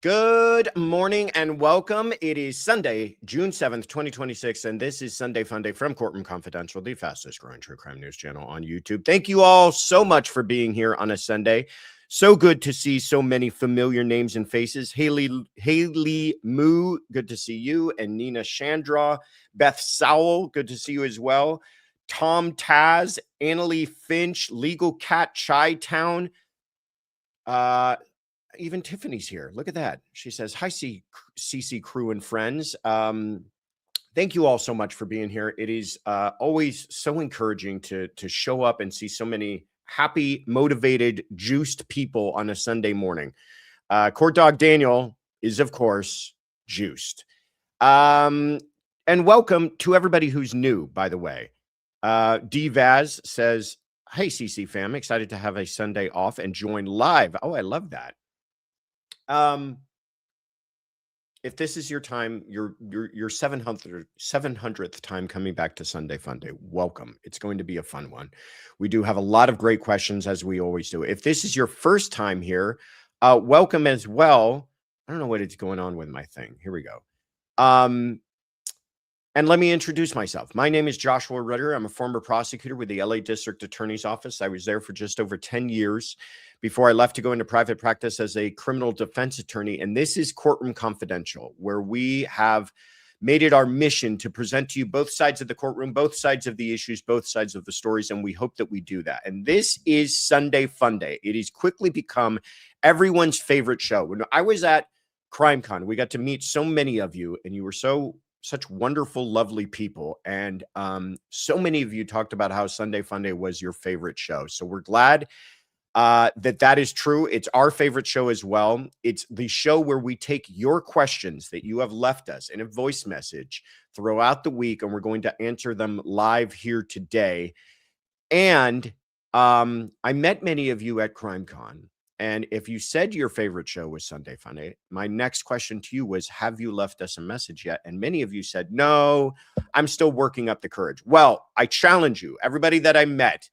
Good morning and welcome. It is Sunday, June 7th, 2026, and this is Sunday Fun Day from Courtroom Confidential, the fastest growing true crime news channel on YouTube. Thank you all so much for being here on a Sunday. So good to see so many familiar names and faces. Haley Moo, good to see you, and Nina Chandra, Beth Sowell, good to see you as well. Tom Taz, Annalie Finch, Legal Cat Chi-Town, even Tiffany's here. Look at that. She says, hi, CC crew and friends. Thank you all so much for being here. It is always so encouraging to show up and see so many happy, motivated, juiced people on a Sunday morning. Court Dog Daniel is, of course, juiced. And welcome to everybody who's new, by the way. D Vaz says, hey, CC fam, excited to have a Sunday off and join live. Oh, I love that. If this is your time, your 700th time coming back to Sunday Fun Day, welcome. It's going to be a fun one. We do have a lot of great questions, as we always do. If this is your first time here, welcome as well. I don't know what is going on with my thing. Here we go. And let me introduce myself. My name is Joshua Ritter. I'm a former prosecutor with the LA District Attorney's Office. I was there for just over 10 years before I left to go into private practice as a criminal defense attorney. And this is Courtroom Confidential, where we have made it our mission to present to you both sides of the courtroom, both sides of the issues, both sides of the stories. And we hope that we do that. And this is Sunday Fun Day. It has quickly become everyone's favorite show. When I was at CrimeCon, we got to meet so many of you, and you were such wonderful, lovely people. And so many of you talked about how Sunday Fun Day was your favorite show. So we're glad that is true. It's our favorite show as well. It's the show where we take your questions that you have left us in a voice message throughout the week, and we're going to answer them live here today. And I met many of you at CrimeCon. And if you said your favorite show was Sunday Fun Day, my next question to you was, have you left us a message yet? And many of you said, no, I'm still working up the courage. Well, I challenge you, everybody that I met,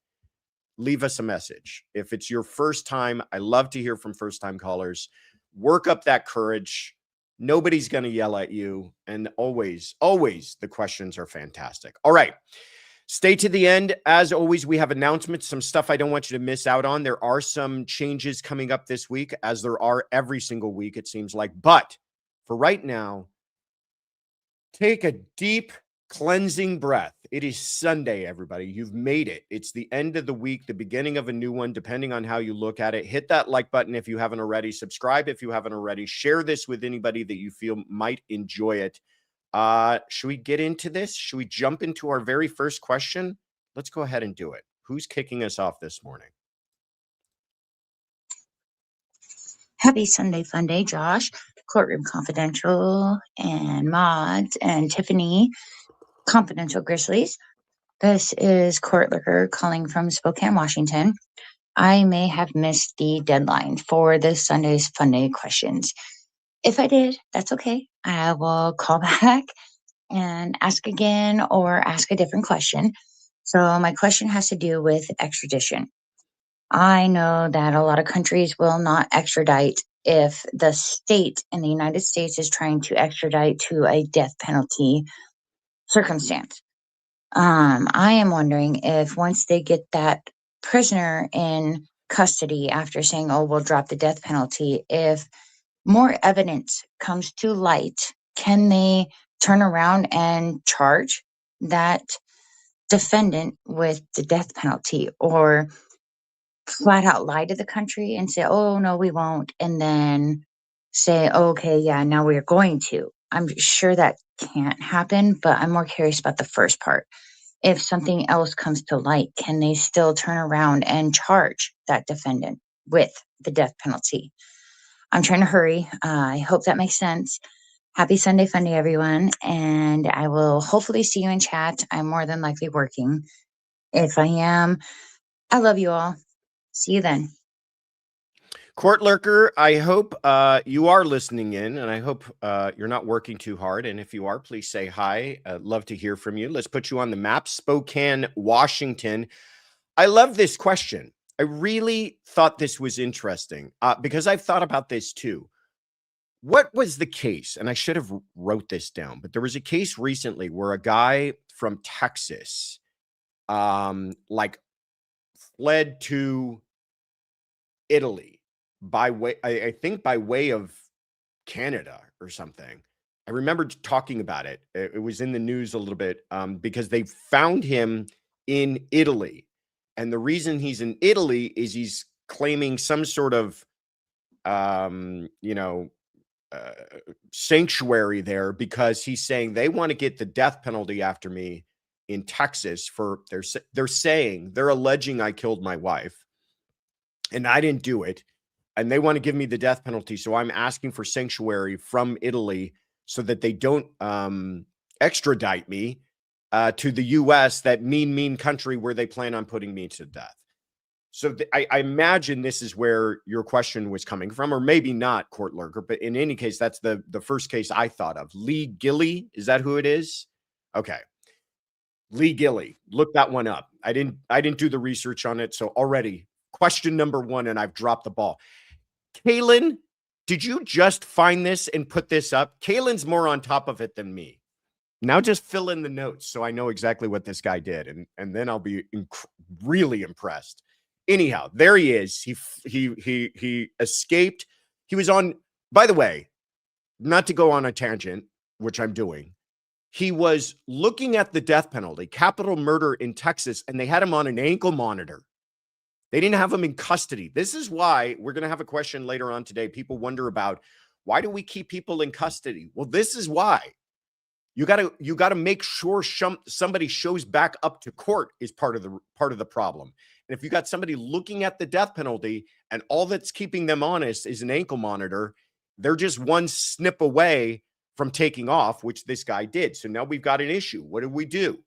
leave us a message. If it's your first time, I love to hear from first-time callers. Work up that courage. Nobody's going to yell at you. And always, always, the questions are fantastic. All right. Stay to the end. As always, we have announcements, some stuff I don't want you to miss out on. There are some changes coming up this week, as there are every single week, it seems like. But for right now, take a deep, cleansing breath. It is Sunday, everybody. You've made it. It's the end of the week, the beginning of a new one, depending on how you look at it. Hit that like button if you haven't already. Subscribe if you haven't already. Share this with anybody that you feel might enjoy it. Should we get into this? Should we jump into our very first question? Let's go ahead and do it. Who's kicking us off this morning? Happy Sunday Fun Day, Josh. Courtroom Confidential and Mods and Tiffany, Confidential Grizzlies. This is Court Liquor calling from Spokane, Washington. I may have missed the deadline for this Sunday's Fun Day questions. If I did, that's okay. I will call back and ask again or ask a different question. So my question has to do with extradition. I know that a lot of countries will not extradite if the state in the United States is trying to extradite to a death penalty circumstance. I am wondering if once they get that prisoner in custody after saying, oh, we'll drop the death penalty, if more evidence comes to light, can they turn around and charge that defendant with the death penalty, or flat out lie to the country and say, oh, no, we won't, and then say, oh, okay, yeah, now we're going to? I'm sure that can't happen, but I'm more curious about the first part. If something else comes to light, can they still turn around and charge that defendant with the death penalty? I'm trying to hurry. I hope that makes sense. Happy Sunday Fun Day, everyone. And I will hopefully see you in chat. I'm more than likely working. If I am, I love you all. See you then. Court Lurker, I hope you are listening in, and I hope you're not working too hard. And if you are, please say hi. I'd love to hear from you. Let's put you on the map. Spokane, Washington. I love this question. I really thought this was interesting because I've thought about this too. what was the case? And I should have wrote this down, but there was a case recently where a guy from Texas, like fled to Italy by way, I think by way of Canada or something. I remember talking about it. It was in the news a little bit because they found him in Italy. And the reason he's in Italy is he's claiming some sort of, sanctuary there because he's saying they want to get the death penalty after me in Texas for they're alleging I killed my wife and I didn't do it. And they want to give me the death penalty. So I'm asking for sanctuary from Italy so that they don't extradite me to the US, that mean country where they plan on putting me to death. So I imagine this is where your question was coming from, or maybe not, Court Lurker, but in any case, that's the first case I thought of. Lee Gilly, is that who it is? Okay. Lee Gilly, look that one up. I didn't do the research on it, so already question number one, and I've dropped the ball. Kaylin, did you just find this and put this up? Kaylin's more on top of it than me. Now just fill in the notes so I know exactly what this guy did, and then I'll be really impressed. Anyhow, there he is. He escaped. He was on, by the way, not to go on a tangent, which I'm doing. He was looking at the death penalty, capital murder in Texas, and they had him on an ankle monitor. They didn't have him in custody. This is why we're going to have a question later on today. People wonder about, why do we keep people in custody? Well, this is why. You got to make sure somebody shows back up to court is part of the problem. And if you got somebody looking at the death penalty and all that's keeping them honest is an ankle monitor, they're just one snip away from taking off, which this guy did. So now we've got an issue. What do we do?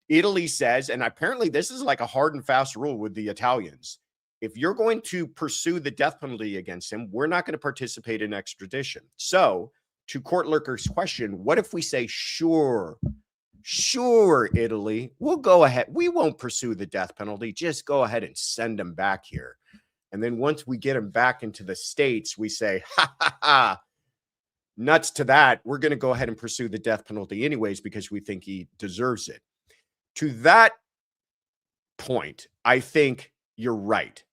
Italy says, and apparently this is like a hard and fast rule with the Italians, if you're going to pursue the death penalty against him, we're not going to participate in extradition. So to Court Lurker's question, what if we say, sure, Italy, we'll go ahead. We won't pursue the death penalty. Just go ahead and send them back here. And then once we get them back into the States, we say, nuts to that. We're going to go ahead and pursue the death penalty anyways because we think he deserves it. To that point, I think you're right,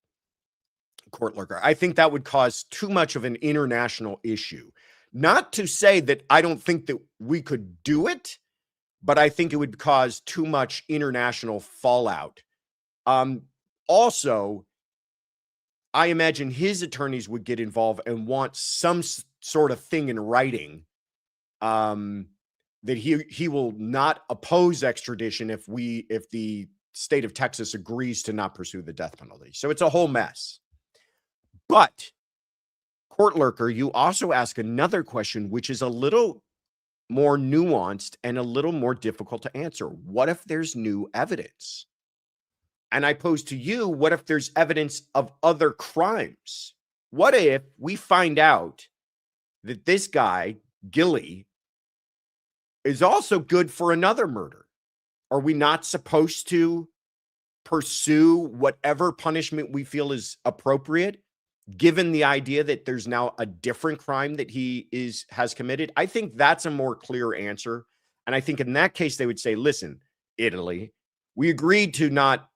Court Lurker. I think that would cause too much of an international issue. Not to say that I don't think that we could do it, but I think it would cause too much international fallout. Also, I imagine his attorneys would get involved and want some sort of thing in writing that he will not oppose extradition if the state of Texas agrees to not pursue the death penalty. So it's a whole mess. But Court Lurker, you also ask another question, which is a little more nuanced and a little more difficult to answer. What if there's new evidence? And I pose to you, what if there's evidence of other crimes? What if we find out that this guy, Gilly, is also good for another murder? Are we not supposed to pursue whatever punishment we feel is appropriate, given the idea that there's now a different crime that he has committed? I think that's a more clear answer. And I think in that case, they would say, listen, Italy, we agreed to not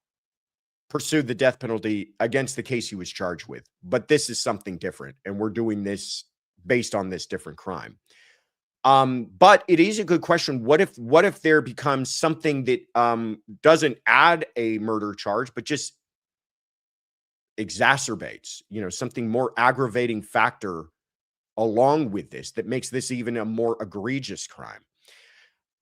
pursue the death penalty against the case he was charged with, but this is something different. And we're doing this based on this different crime. But it is a good question. What if there becomes something that doesn't add a murder charge, but just exacerbates, something more aggravating factor along with this that makes this even a more egregious crime?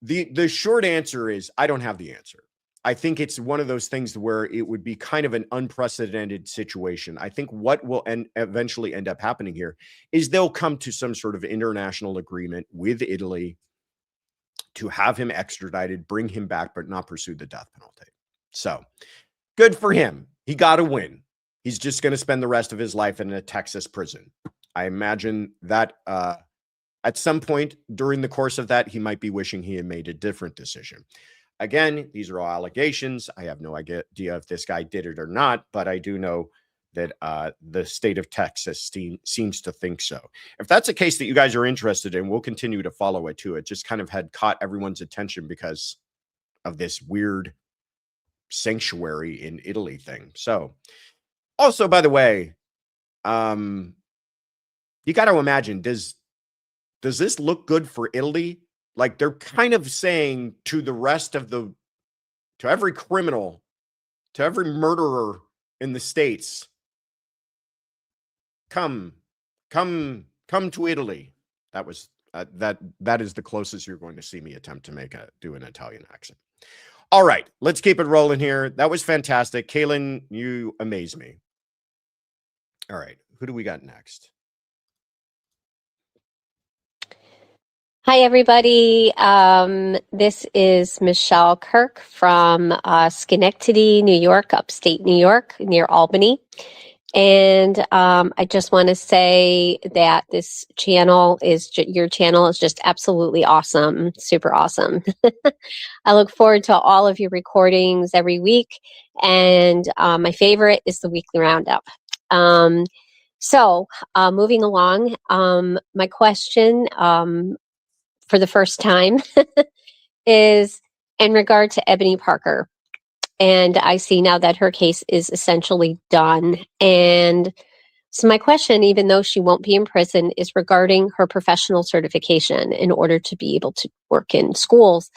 The short answer is I don't have the answer. I think it's one of those things where it would be kind of an unprecedented situation. I think what will eventually end up happening here is they'll come to some sort of international agreement with Italy to have him extradited, bring him back, but not pursue the death penalty. So good for him. He got a win. He's just going to spend the rest of his life in a Texas prison. I imagine that at some point during the course of that, he might be wishing he had made a different decision. Again, these are all allegations. I have no idea if this guy did it or not, but I do know that the state of Texas seems to think so. If that's a case that you guys are interested in, we'll continue to follow it too. It just kind of had caught everyone's attention because of this weird sanctuary in Italy thing. So also, by the way, you got to imagine, does this look good for Italy? Like, they're kind of saying to the rest of to every criminal, to every murderer in the States, come to Italy. That was that is the closest you're going to see me attempt to do an Italian accent. All right, let's keep it rolling here. That was fantastic. Kaylin, you amaze me. All right, who do we got next? Hi, everybody. This is Michelle Kirk from Schenectady, New York, upstate New York, near Albany. And I just want to say that this channel your channel is just absolutely awesome, super awesome. I look forward to all of your recordings every week. And my favorite is the weekly roundup. So moving along, my question for the first time is in regard to Ebony Parker. And I see now that her case is essentially done. And so my question, even though she won't be in prison, is regarding her professional certification in order to be able to work in schools.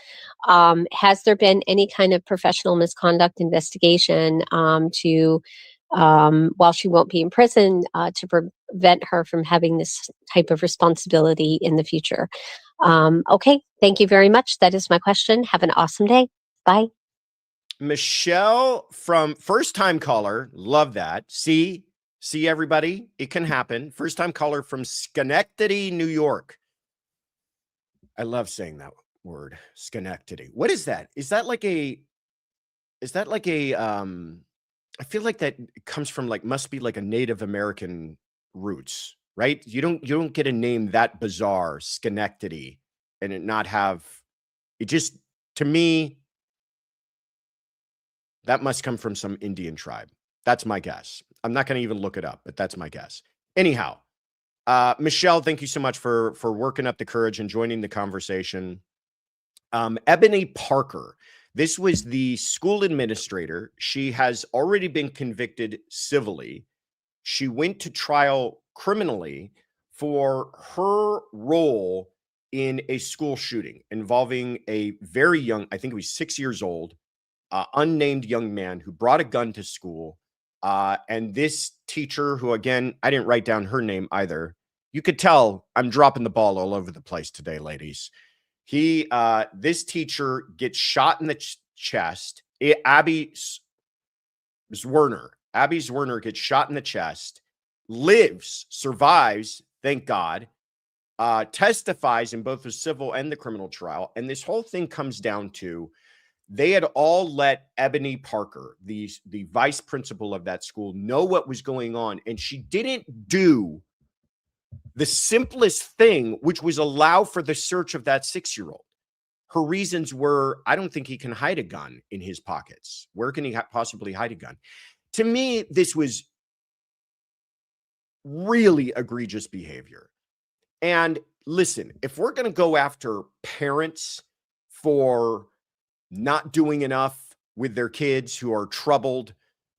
Has there been any kind of professional misconduct investigation while she won't be in prison to prevent her from having this type of responsibility in the future? Okay, thank you very much. That is my question. Have an awesome day. Bye. Michelle from first time caller. Love that. See everybody. It can happen. First time caller from Schenectady, New York. I love saying that word, Schenectady. What is that? Is that like a I feel like that comes from must be like a Native American roots, right? You don't get a name that bizarre, Schenectady, and it not have it. Just, to me, that must come from some Indian tribe. That's my guess. I'm not going to even look it up, but that's my guess. Anyhow, Michelle, thank you so much for working up the courage and joining the conversation. Ebony Parker. This was the school administrator. She has already been convicted civilly. She went to trial criminally for her role in a school shooting involving a very young, I think it was 6 years old, unnamed young man who brought a gun to school. And this teacher, who, again, I didn't write down her name either. You could tell I'm dropping the ball all over the place today, ladies. This teacher gets shot in the chest. Abby Zwerner gets shot in the chest, lives, survives, thank God, testifies in both the civil and the criminal trial. And this whole thing comes down to, they had all let Ebony Parker, the vice principal of that school, know what was going on. And she didn't do the simplest thing, which was allow for the search of that 6-year-old. Her reasons were, I don't think he can hide a gun in his pockets. Where can he possibly hide a gun? To me, this was really egregious behavior. And listen, if we're going to go after parents for not doing enough with their kids who are troubled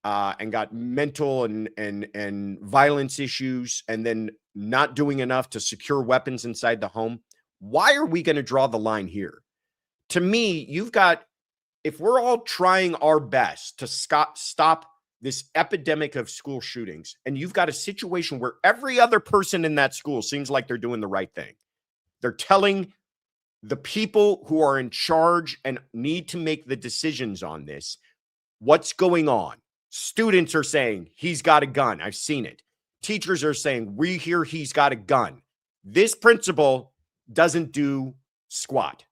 and got mental and violence issues, and then not doing enough to secure weapons inside the home, why are we going to draw the line here? To me, if we're all trying our best to stop this epidemic of school shootings, and you've got a situation where every other person in that school seems like they're doing the right thing. They're telling the people who are in charge and need to make the decisions on this what's going on. Students are saying he's got a gun. I've seen it. Teachers are saying we hear he's got a gun. This principal doesn't do squat,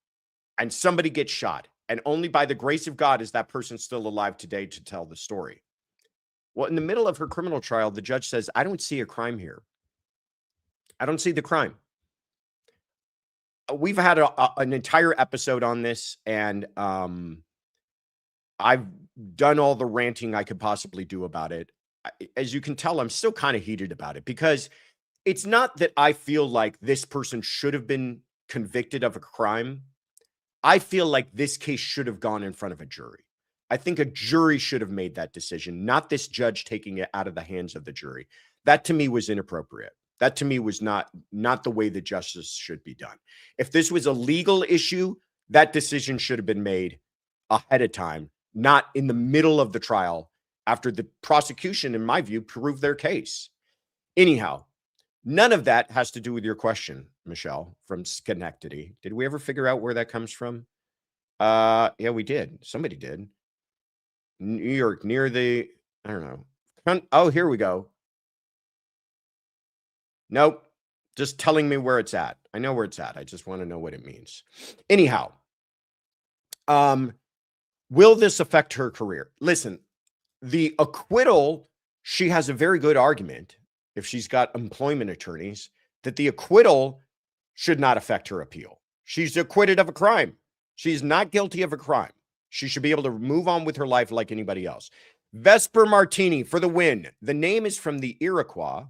and somebody gets shot. And only by the grace of God is that person still alive today to tell the story. Well, in the middle of her criminal trial, the judge says, I don't see a crime here. I don't see the crime. We've had an entire episode on this, and I've done all the ranting I could possibly do about it. as you can tell, I'm still kind of heated about it, because it's not that I feel like this person should have been convicted of a crime. I feel like this case should have gone in front of a jury. I think a jury should have made that decision, not this judge taking it out of the hands of the jury. That to me was inappropriate. That to me was not the way that justice should be done. If this was a legal issue, that decision should have been made ahead of time, not in the middle of the trial after the prosecution, in my view, proved their case. Anyhow, none of that has to do with your question, Michelle, from Schenectady. Did we ever figure out where that comes from? Yeah, we did. Somebody did. New York, near the, I don't know. Oh, here we go. Nope. Just telling me where it's at. I know where it's at. I just want to know what it means. Anyhow, will this affect her career? Listen, the acquittal, she has a very good argument, if she's got employment attorneys, that the acquittal should not affect her appeal. She's acquitted of a crime. She's not guilty of a crime. She should be able to move on with her life like anybody else. Vesper Martini for the win. The name is from the Iroquois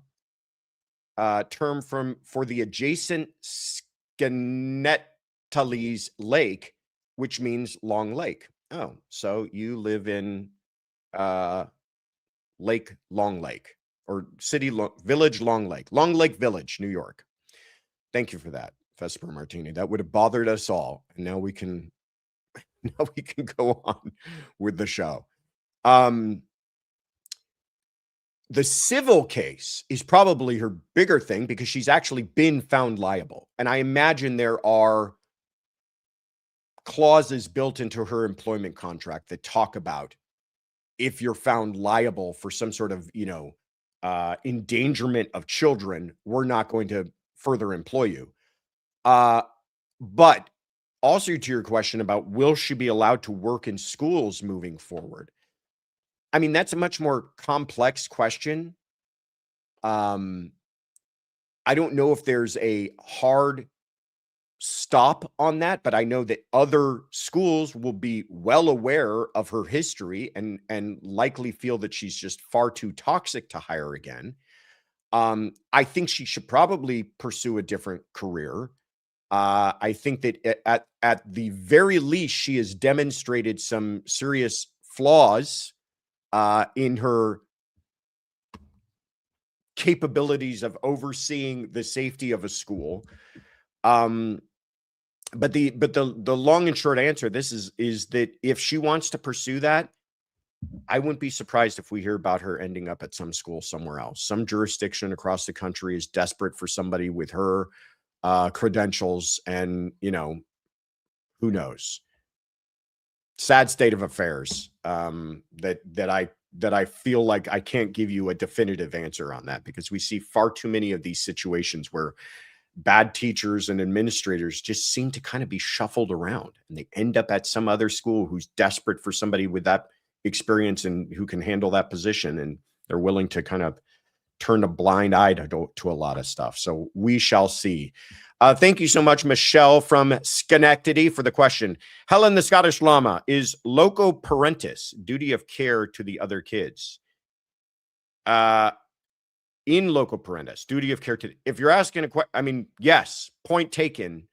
term for the adjacent Skenetales Lake, which means long lake. Oh, so you live in Lake Long Lake, or Village Long Lake Village, New York. Thank you for that, Vesper Martini. That would have bothered us all, and now we can go on with the show. The civil case is probably her bigger thing, because she's actually been found liable. And I imagine there are clauses built into her employment contract that talk about, if you're found liable for some sort of, endangerment of children, we're not going to further employ you. But also to your question about, will she be allowed to work in schools moving forward? I mean, that's a much more complex question. I don't know if there's a hard stop on that, but I know that other schools will be well aware of her history and likely feel that she's just far too toxic to hire again. I think she should probably pursue a different career. I think that at the very least, she has demonstrated some serious flaws in her capabilities of overseeing the safety of a school. But the long and short answer, this is that if she wants to pursue that, I wouldn't be surprised if we hear about her ending up at some school somewhere else. Some jurisdiction across the country is desperate for somebody with her credentials, and who knows? Sad state of affairs. That I feel like I can't give you a definitive answer on that, because we see far too many of these situations where bad teachers and administrators just seem to kind of be shuffled around, and they end up at some other school who's desperate for somebody with that experience and who can handle that position, and they're willing to kind of turn a blind eye to a lot of stuff. So we shall see. Thank you so much, Michelle from Schenectady, for the question. Helen the Scottish Llama, is loco parentis, duty of care to the other kids? In loco parentis, duty of care to, if you're asking a question, I mean, yes, point taken.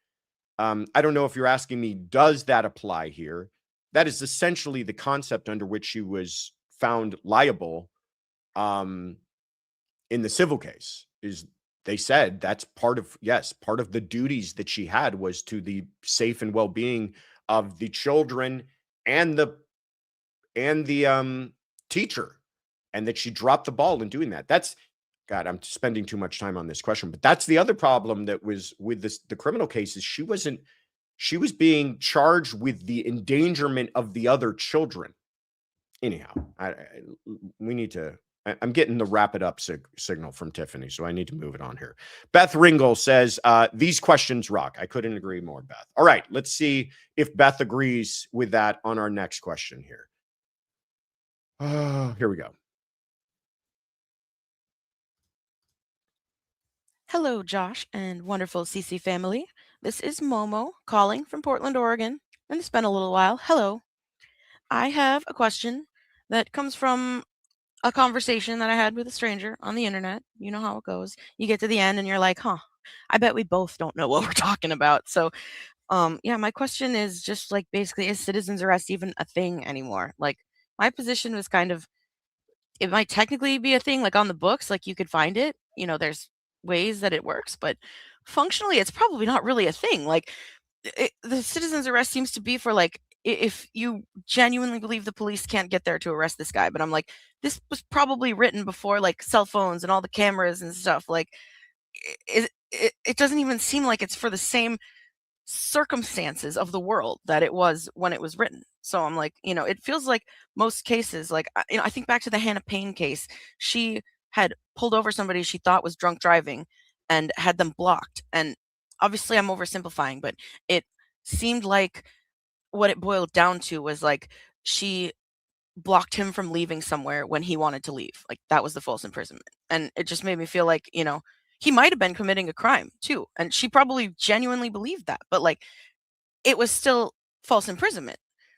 I don't know if you're asking me, does that apply here? That is essentially the concept under which she was found liable in the civil case. Is they said that's part of the duties that she had was to the safe and well-being of the children and the teacher, and that she dropped the ball in doing that. That's, God, I'm spending too much time on this question, but that's the other problem that was with the criminal cases. She was being charged with the endangerment of the other children. Anyhow, we need to, I'm getting the wrap it up signal from Tiffany, so I need to move it on here. Beth Ringel says, these questions rock. I couldn't agree more, Beth. All right, let's see if Beth agrees with that on our next question here. Here we go. Hello, Josh and wonderful CC family. This is Momo calling from Portland, Oregon, and it's been a little while. Hello. I have a question that comes from a conversation that I had with a stranger on the internet. You know how it goes. You get to the end and you're like, huh, I bet we both don't know what we're talking about. So, yeah, my question is just like basically, is citizen's arrest even a thing anymore? Like, my position was kind of, it might technically be a thing, like on the books, like you could find it. You know, there's ways that it works, but functionally, it's probably not really a thing. Like, the citizen's arrest seems to be for like if you genuinely believe the police can't get there to arrest this guy. But I'm like, this was probably written before like cell phones and all the cameras and stuff. Like, it doesn't even seem like it's for the same circumstances of the world that it was when it was written. So I'm like, you know, it feels like most cases, like, you know, I think back to the Hannah Payne case. She had pulled over somebody she thought was drunk driving and had them blocked. And obviously I'm oversimplifying, but it seemed like what it boiled down to was like she blocked him from leaving somewhere when he wanted to leave. Like that was the false imprisonment. And it just made me feel like, you know, he might have been committing a crime too. And she probably genuinely believed that. But like it was still false imprisonment.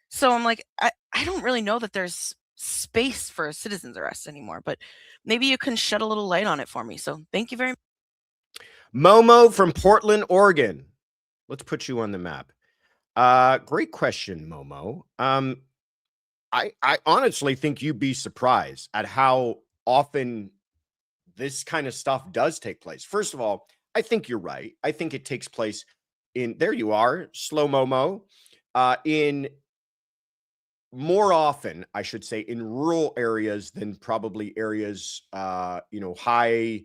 So I'm like, I don't really know that there's space for a citizen's arrest anymore, but maybe you can shed a little light on it for me. So thank you very much. Momo from Portland, Oregon. Let's put you on the map. Great question, Momo. I honestly think you'd be surprised at how often this kind of stuff does take place. First of all, I think you're right. I think it takes place in, there you are, slow Momo, in more often, I should say, in rural areas than probably areas, you know, high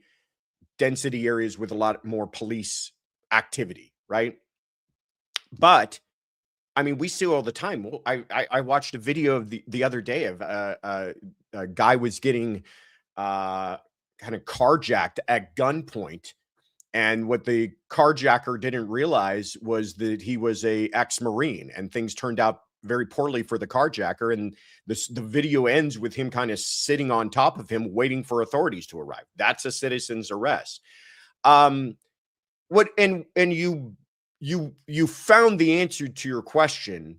density areas with a lot more police activity, right? But I mean, we see all the time. Well, I watched a video of the other day of a guy was getting kind of carjacked at gunpoint, and what the carjacker didn't realize was that he was a ex-Marine, and things turned out very poorly for the carjacker. And the video ends with him kind of sitting on top of him, waiting for authorities to arrive. That's a citizen's arrest. You found the answer to your question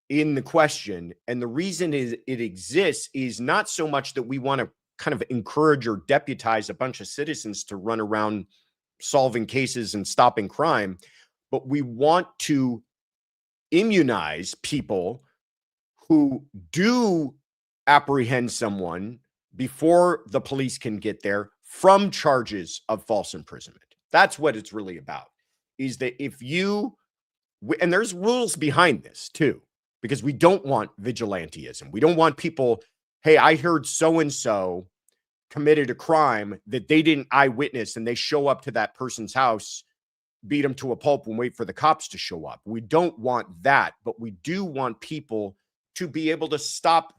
in the question. And the reason it exists is not so much that we want to kind of encourage or deputize a bunch of citizens to run around solving cases and stopping crime, but we want to immunize people who do apprehend someone before the police can get there from charges of false imprisonment. That's what it's really about. Is that if you, and there's rules behind this too, because we don't want vigilantism. We don't want people, hey, I heard so-and-so committed a crime that they didn't eyewitness, and they show up to that person's house, beat them to a pulp, and wait for the cops to show up. We don't want that, but we do want people to be able to stop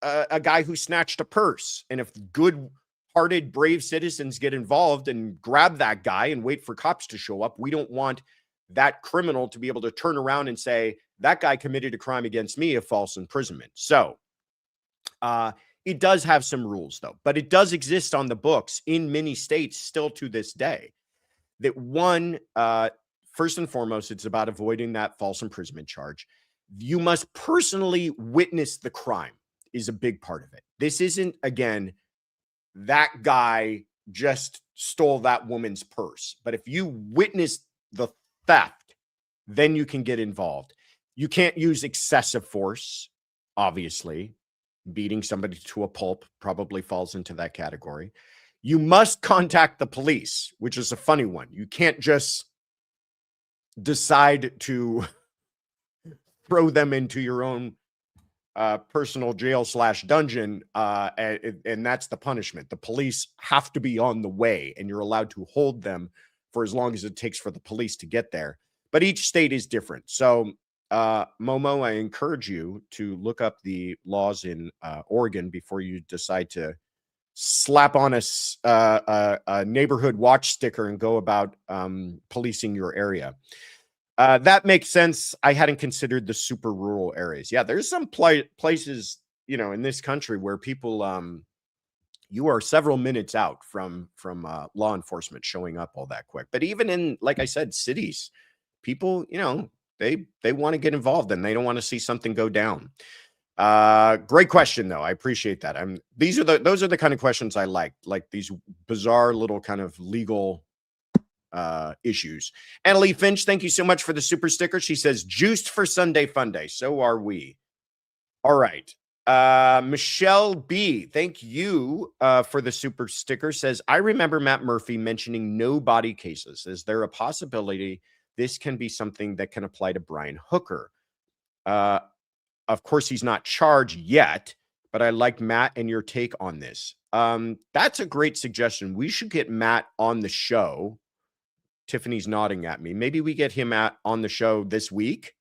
a guy who snatched a purse. And if good-hearted, brave citizens get involved and grab that guy and wait for cops to show up, we don't want that criminal to be able to turn around and say, that guy committed a crime against me of false imprisonment. So it does have some rules, though, but it does exist on the books in many states still to this day. That one, first and foremost, it's about avoiding that false imprisonment charge. You must personally witness the crime is a big part of it. This isn't, again, that guy just stole that woman's purse. But if you witness the theft, then you can get involved. You can't use excessive force, obviously. Beating somebody to a pulp probably falls into that category. You must contact the police, which is a funny one. You can't just decide to throw them into your own personal jail/dungeon, and that's the punishment. The police have to be on the way, and you're allowed to hold them for as long as it takes for the police to get there. But each state is different. So, Momo, I encourage you to look up the laws in Oregon before you decide to slap on a neighborhood watch sticker and go about policing your area. That makes sense. I hadn't considered the super rural areas. Yeah, there's some places, you know, in this country where people, you are several minutes out from law enforcement showing up all that quick. But even in, like I said, cities, people, you know, they want to get involved and they don't want to see something go down. Great question, though. I appreciate that. Those are the kind of questions I like these bizarre little kind of legal issues. Annalie Finch, thank you so much for the super sticker. She says, juiced for Sunday Fun Day. So are we. All right. Michelle B, thank you for the super sticker. Says, I remember Matt Murphy mentioning no body cases. Is there a possibility this can be something that can apply to Brian Hooker? Of course, he's not charged yet, but I like Matt and your take on this. That's a great suggestion. We should get Matt on the show. Tiffany's nodding at me. Maybe we get him on the show this week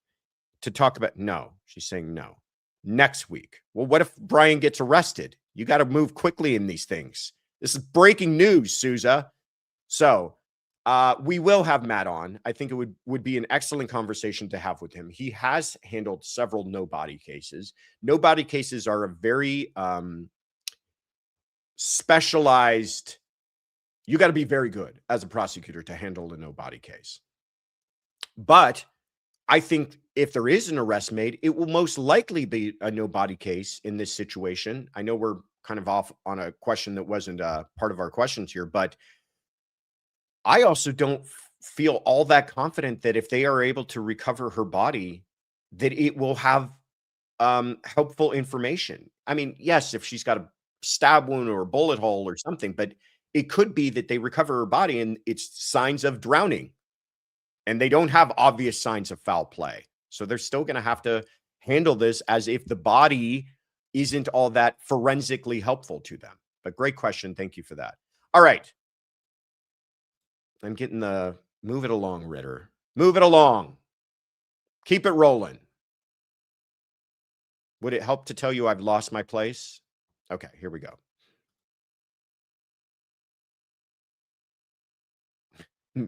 to talk about. No, she's saying no. Next week. Well, what if Brian gets arrested? You got to move quickly in these things. This is breaking news, Souza. So we will have Matt on. I think it would be an excellent conversation to have with him. He has handled several no body cases. No body cases are a very specialized. You got to be very good as a prosecutor to handle a no body case. But I think if there is an arrest made, it will most likely be a no body case in this situation. I know we're kind of off on a question that wasn't part of our questions here, but I also don't feel all that confident that if they are able to recover her body, that it will have helpful information. I mean, yes, if she's got a stab wound or a bullet hole or something, but it could be that they recover her body and it's signs of drowning and they don't have obvious signs of foul play. So they're still going to have to handle this as if the body isn't all that forensically helpful to them. But great question. Thank you for that. All right. I'm getting the move it along, Ritter. Move it along. Keep it rolling. Would it help to tell you I've lost my place? Okay, here we go.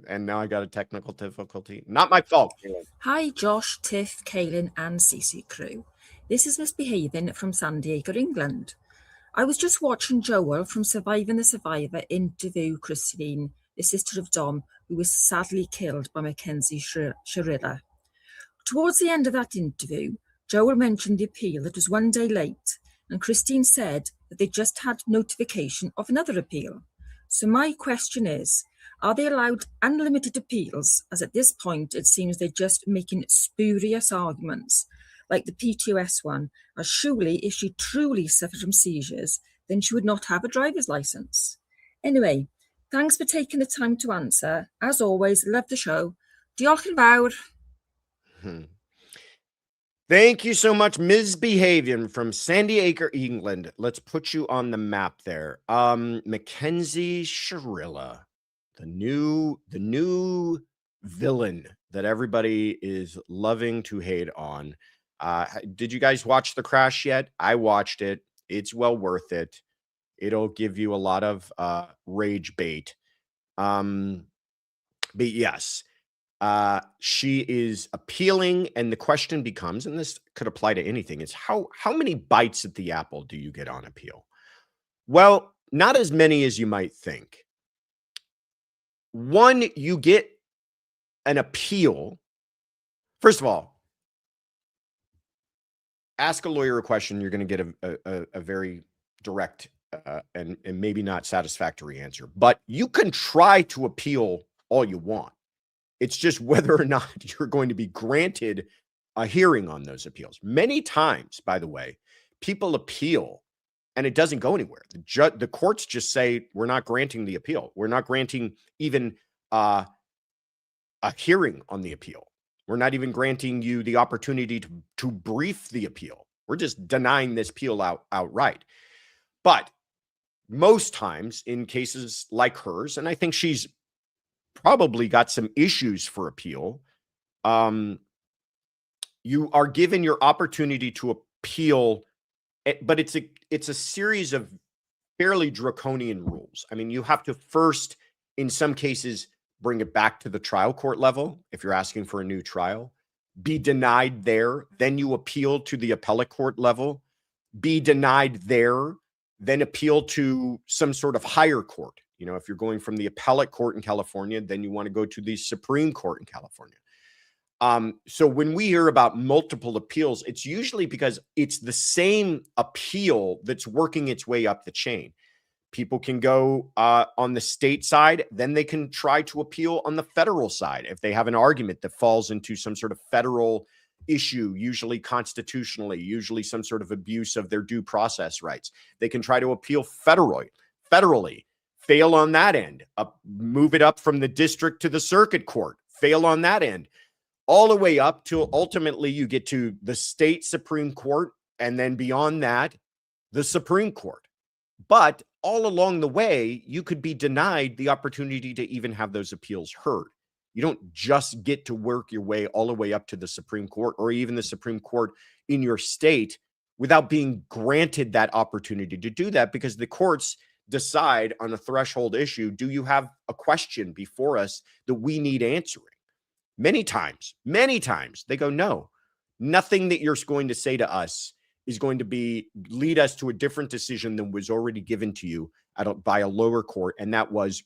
And now I got a technical difficulty. Not my fault. Hi, Josh, Tiff, Kaylin, and CC crew. This is Misbehaving from San Diego, England. I was just watching Joel from Surviving the Survivor interview Christine, the sister of Dom, who was sadly killed by Mackenzie Shirilla. Towards the end of that interview, Joel mentioned the appeal that was one day late, and Christine said that they just had notification of another appeal. So my question is, are they allowed unlimited appeals, as at this point it seems they're just making spurious arguments, like the PTOS one, as surely if she truly suffered from seizures, then she would not have a driver's license. Anyway, thanks for taking the time to answer. As always, love the show. Diolch yn fawr. Thank you so much, Ms. Behavior from San Diego, England. Let's put you on the map there. Mackenzie Shirilla, the new villain that everybody is loving to hate on. Did you guys watch The Crash yet? I watched it. It's well worth it. It'll give you a lot of rage bait. But yes, she is appealing, and the question becomes, and this could apply to anything, is how many bites at the apple do you get on appeal? Well, not as many as you might think. One, you get an appeal. First of all, ask a lawyer a question, you're going to get a very direct and maybe not satisfactory answer. But you can try to appeal all you want. It's just whether or not you're going to be granted a hearing on those appeals. Many times, by the way, people appeal and it doesn't go anywhere. The courts just say, we're not granting the appeal. We're not granting even a hearing on the appeal. We're not even granting you the opportunity to brief the appeal. We're just denying this appeal outright. But most times in cases like hers, and I think she's probably got some issues for appeal, you are given your opportunity to appeal, but it's a series of fairly draconian rules. I mean, you have to first, in some cases, bring it back to the trial court level if you're asking for a new trial, be denied there, then you appeal to the appellate court level, be denied there, then appeal to some sort of higher court. You know, if you're going from the appellate court in California, then you want to go to the Supreme Court in California. So when we hear about multiple appeals, it's usually because it's the same appeal that's working its way up the chain. People can go on the state side, then they can try to appeal on the federal side if they have an argument that falls into some sort of federal issue, usually constitutionally, usually some sort of abuse of their due process rights. They can try to appeal federally, fail on that end, move it up from the district to the circuit court, fail on that end, all the way up till ultimately you get to the state Supreme Court, and then beyond that, the Supreme Court. But all along the way, you could be denied the opportunity to even have those appeals heard. You don't just get to work your way all the way up to the Supreme Court or even the Supreme Court in your state without being granted that opportunity to do that, because the courts decide on a threshold issue. Do you have a question before us that we need answering? Many times, they go, no, nothing that you're going to say to us is going to lead us to a different decision than was already given to you by a lower court, and that was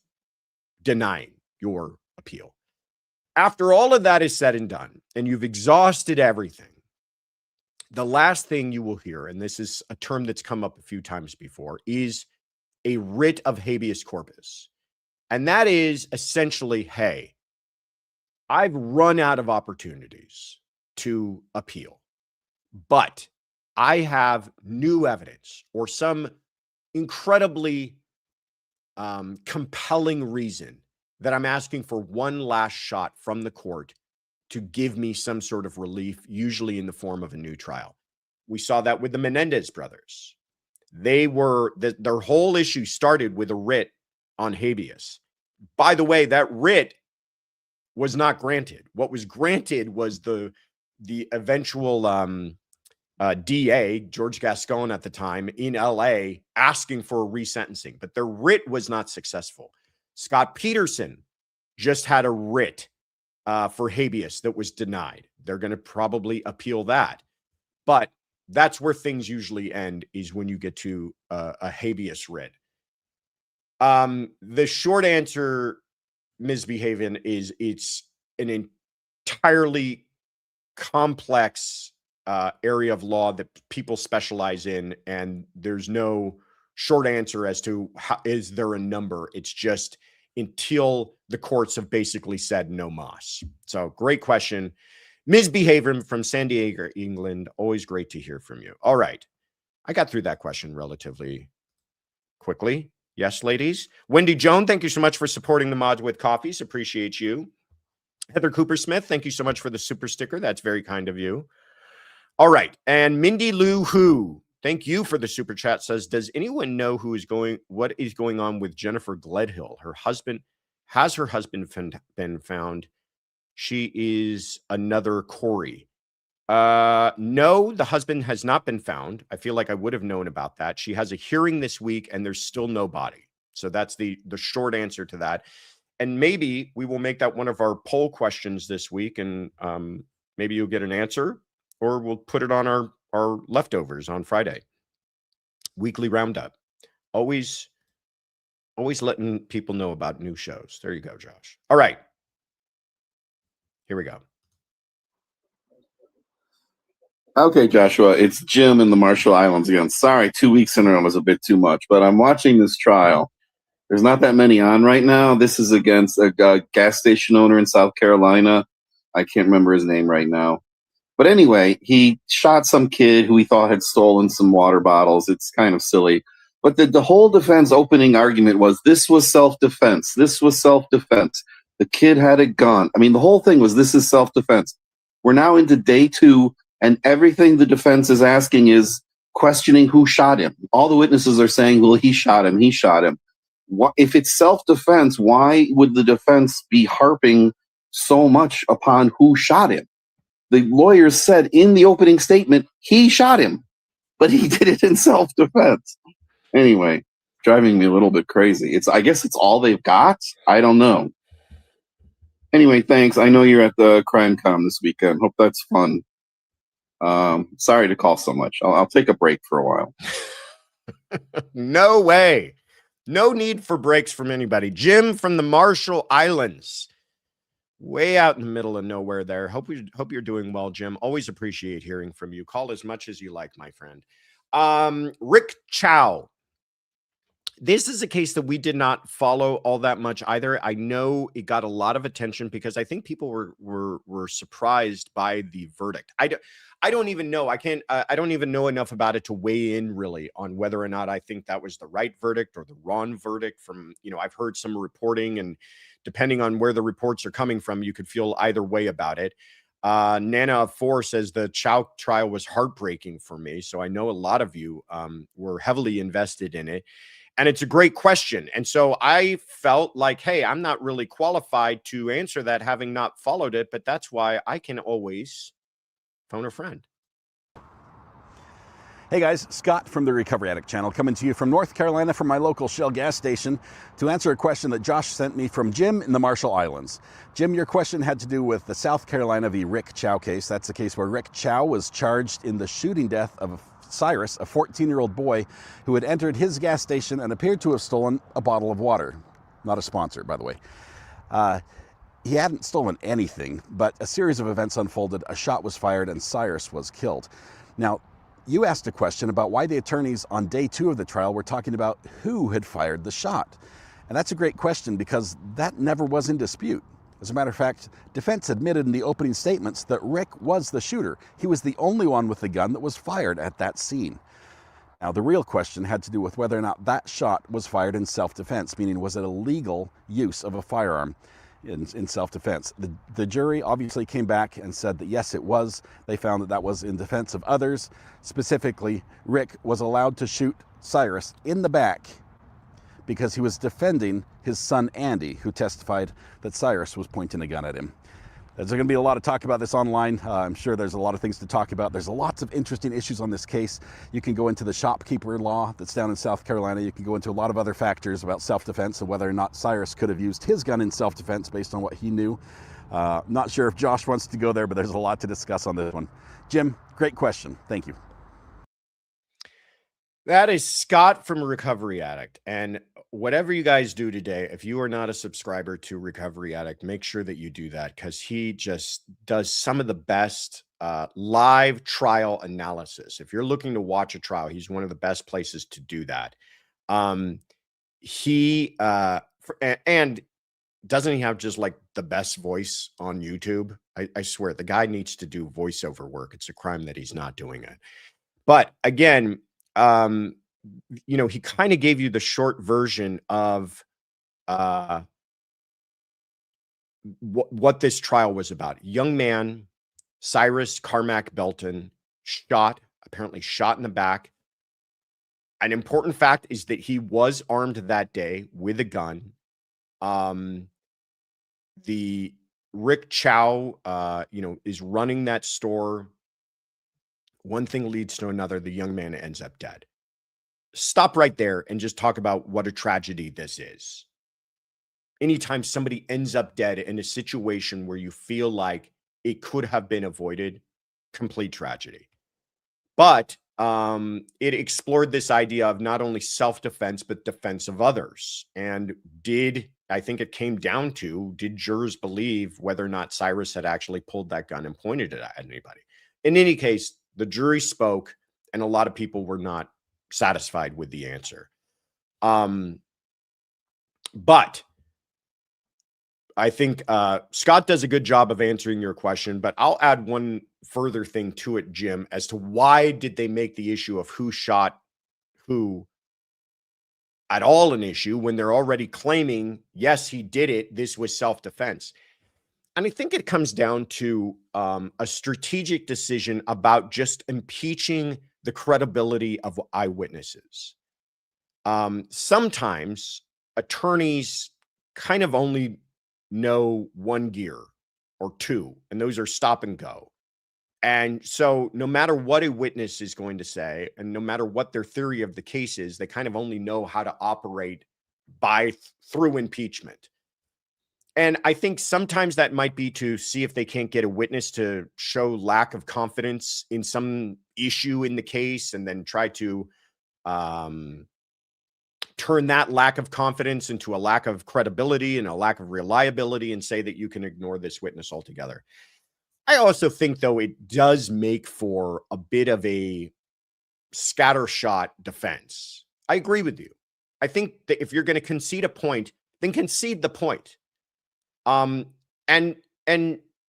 denying your appeal. After all of that is said and done, and you've exhausted everything, the last thing you will hear, and this is a term that's come up a few times before, is a writ of habeas corpus. And that is essentially, hey, I've run out of opportunities to appeal, but I have new evidence or some incredibly compelling reason that I'm asking for one last shot from the court to give me some sort of relief, usually in the form of a new trial. We saw that with the Menendez brothers. Their whole issue started with a writ on habeas. By the way, that writ was not granted. What was granted was the eventual DA, George Gascon at the time, in LA, asking for a resentencing, but their writ was not successful. Scott Peterson just had a writ for habeas that was denied. They're going to probably appeal that. But that's where things usually end, is when you get to a habeas writ. The short answer, Ms. Behavior, is it's an entirely complex area of law that people specialize in, and there's no short answer as to is there a number. It's just until the courts have basically said no mas. So great question. Ms. Behavior from San Diego, England. Always great to hear from you. All right. I got through that question relatively quickly. Yes, ladies. Wendy Joan, thank you so much for supporting the Mods with Coffees. Appreciate you. Heather Cooper Smith, thank you so much for the super sticker. That's very kind of you. All right. And Mindy Lou Who, thank you for the super chat, says, does anyone know what is going on with Jennifer Gledhill? Has her husband been found? She is another Corey. No, the husband has not been found. I feel like I would have known about that. She has a hearing this week and there's still no body. So that's the short answer to that. And maybe we will make that one of our poll questions this week, and maybe you'll get an answer, or we'll put it on our leftovers on Friday. Weekly roundup. Always letting people know about new shows. There you go, Josh. All right. Here we go. Okay, Joshua, it's Jim in the Marshall Islands again. Sorry, 2 weeks in a row was a bit too much, but I'm watching this trial. There's not that many on right now. This is against a gas station owner in South Carolina. I can't remember his name right now. But anyway, he shot some kid who he thought had stolen some water bottles. It's kind of silly. But the whole defense opening argument was this was self-defense. This was self-defense. The kid had a gun. I mean, the whole thing was this is self-defense. We're now into day 2, and everything the defense is asking is questioning who shot him. All the witnesses are saying, well, he shot him. He shot him. If it's self-defense, why would the defense be harping so much upon who shot him? The lawyers said in the opening statement, he shot him, but he did it in self-defense. Anyway, driving me a little bit crazy. I guess it's all they've got. I don't know. Anyway, thanks. I know you're at the CrimeCon this weekend. Hope that's fun. Sorry to call so much. I'll take a break for a while. No way. No need for breaks from anybody. Jim from the Marshall Islands. way out in the middle of nowhere there. Hope you're doing well, Jim. Always appreciate hearing from you. Call as much as you like, my friend. Rick Chow. This is a case that we did not follow all that much either. I know it got a lot of attention because I think people were surprised by the verdict. I don't even know. I don't even know enough about it to weigh in really on whether or not I think that was the right verdict or the wrong verdict. From, I've heard some reporting, and depending on where the reports are coming from, you could feel either way about it. Nana of 4 says the Chow trial was heartbreaking for me. So I know a lot of you were heavily invested in it. And it's a great question. And so I felt like, hey, I'm not really qualified to answer that, having not followed it. But that's why I can always phone a friend. Hey guys, Scott from the Recovery Addict channel, coming to you from North Carolina from my local Shell gas station to answer a question that Josh sent me from Jim in the Marshall Islands. Jim, your question had to do with the South Carolina v. Rick Chow case. That's the case where Rick Chow was charged in the shooting death of Cyrus, a 14-year-old boy who had entered his gas station and appeared to have stolen a bottle of water. Not a sponsor, by the way. He hadn't stolen anything, but a series of events unfolded. A shot was fired and Cyrus was killed. Now, you asked a question about why the attorneys on day 2 of the trial were talking about who had fired the shot. And that's a great question because that never was in dispute. As a matter of fact, defense admitted in the opening statements that Rick was the shooter. He was the only one with the gun that was fired at that scene. Now, the real question had to do with whether or not that shot was fired in self-defense, meaning was it a legal use of a firearm in self-defense. The jury obviously came back and said that yes, it was. They found that that was in defense of others. Specifically, Rick was allowed to shoot Cyrus in the back because he was defending his son Andy, who testified that Cyrus was pointing a gun at him. There's going to be a lot of talk about this online. I'm sure there's a lot of things to talk about. There's lots of interesting issues on this case. You can go into the shopkeeper law that's down in South Carolina. You can go into a lot of other factors about self-defense and whether or not Cyrus could have used his gun in self-defense based on what he knew. Not sure if Josh wants to go there, but there's a lot to discuss on this one. Jim, great question. Thank you. That is Scott from Recovery Addict. And whatever you guys do today, if you are not a subscriber to Recovery Addict, make sure that you do that, because he just does some of the best live trial analysis. If you're looking to watch a trial, he's one of the best places to do that. And doesn't he have just like the best voice on YouTube? I swear the guy needs to do voiceover work. It's a crime that he's not doing it. But again, he kind of gave you the short version of what this trial was about. Young man, Cyrus Carmack Belton, apparently shot in the back. An important fact is that he was armed that day with a gun. The Rick Chow, is running that store. One thing leads to another. The young man ends up dead. Stop right there and just talk about what a tragedy this is. Anytime somebody ends up dead in a situation where you feel like it could have been avoided, complete tragedy. But it explored this idea of not only self-defense, but defense of others. And I think it came down to, did jurors believe whether or not Cyrus had actually pulled that gun and pointed it at anybody? In any case, the jury spoke, and a lot of people were not satisfied with the answer. But I think Scott does a good job of answering your question, but I'll add one further thing to it, Jim, as to why did they make the issue of who shot who at all an issue when they're already claiming, yes, he did it, this was self-defense. And I think it comes down to a strategic decision about just impeaching the credibility of eyewitnesses. Sometimes attorneys kind of only know one gear or two, and those are stop and go. And so no matter what a witness is going to say, and no matter what their theory of the case is, they kind of only know how to operate through impeachment. And I think sometimes that might be to see if they can't get a witness to show lack of confidence in some issue in the case, and then try to turn turn that lack of confidence into a lack of credibility and a lack of reliability and say that you can ignore this witness altogether. I also think, though, it does make for a bit of a scattershot defense. I agree with you. I think that if you're going to concede a point, then concede the point. And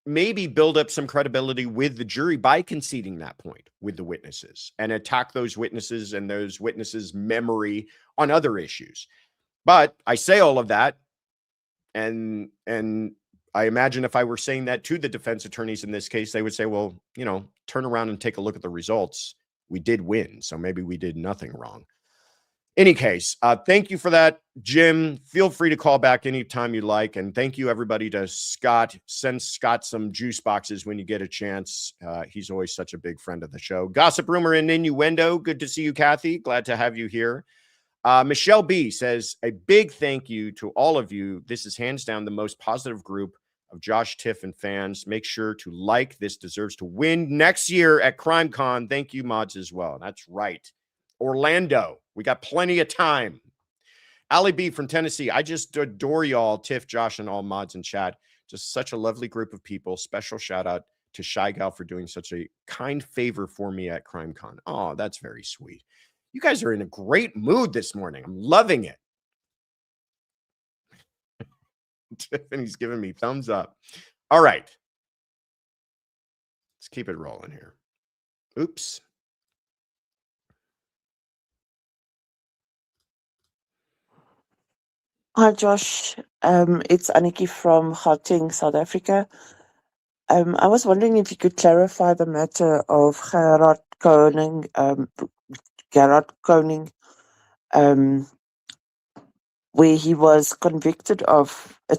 maybe build up some credibility with the jury by conceding that point with the witnesses and attack those witnesses and those witnesses' memory on other issues. But I say all of that, and I imagine if I were saying that to the defense attorneys in this case, they would say, well, you know, turn around and take a look at the results. We did win, so maybe we did nothing wrong. Any case, thank you for that, Jim. Feel free to call back anytime you like. And thank you, everybody, to Scott. Send Scott some juice boxes when you get a chance. He's always such a big friend of the show. Gossip, Rumor, and Innuendo. Good to see you, Kathy. Glad to have you here. Michelle B says, a big thank you to all of you. This is hands down the most positive group of Josh, Tiff, and fans. Make sure to like. This deserves to win next year at CrimeCon. Thank you, mods, as well. That's right. Orlando. We got plenty of time. Ali B from Tennessee. I just adore y'all, Tiff, Josh, and all mods in chat. Just such a lovely group of people. Special shout out to Shy Gal for doing such a kind favor for me at CrimeCon. Oh, that's very sweet. You guys are in a great mood this morning. I'm loving it. Tiffany's giving me thumbs up. All right. Let's keep it rolling here. Oops. Hi, Josh. It's Aniki from Gauteng, South Africa. I was wondering if you could clarify the matter of Gerhardt Konig, where he was convicted of a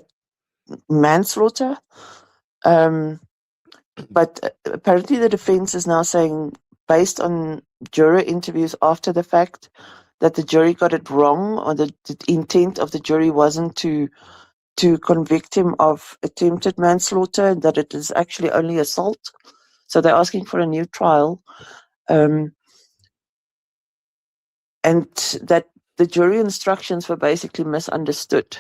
manslaughter. But apparently the defense is now saying, based on juror interviews after the fact, that the jury got it wrong, or the intent of the jury wasn't to convict him of attempted manslaughter, that it is actually only assault. So they're asking for a new trial. And that the jury instructions were basically misunderstood.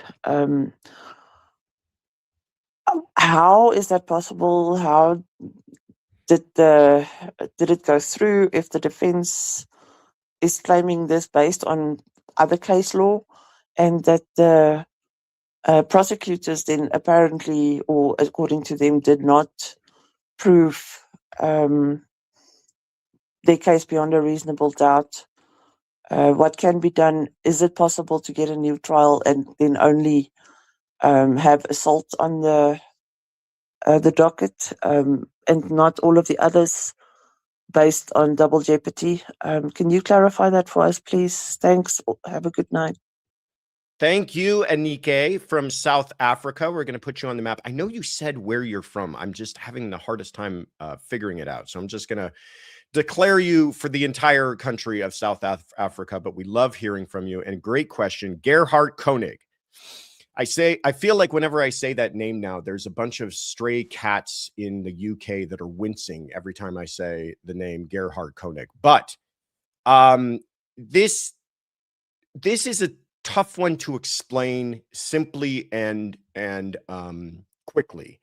How is that possible? How did it go through if the defense is claiming this based on other case law, and that the prosecutors then apparently, or according to them, did not prove their case beyond a reasonable doubt? What can be done? Is it possible to get a new trial and then only have assault on the docket, and not all of the others based on double jeopardy? Can you clarify that for us, please? Thanks. Have a good night. Thank you, Anike from South Africa. We're going to put you on the map. I know you said where you're from. I'm just having the hardest time figuring it out. So I'm just going to declare you for the entire country of South Africa, but we love hearing from you. And great question, Gerhardt Konig. I feel like whenever I say that name now, there's a bunch of stray cats in the UK that are wincing every time I say the name Gerhardt Konig. But this is a tough one to explain simply and quickly.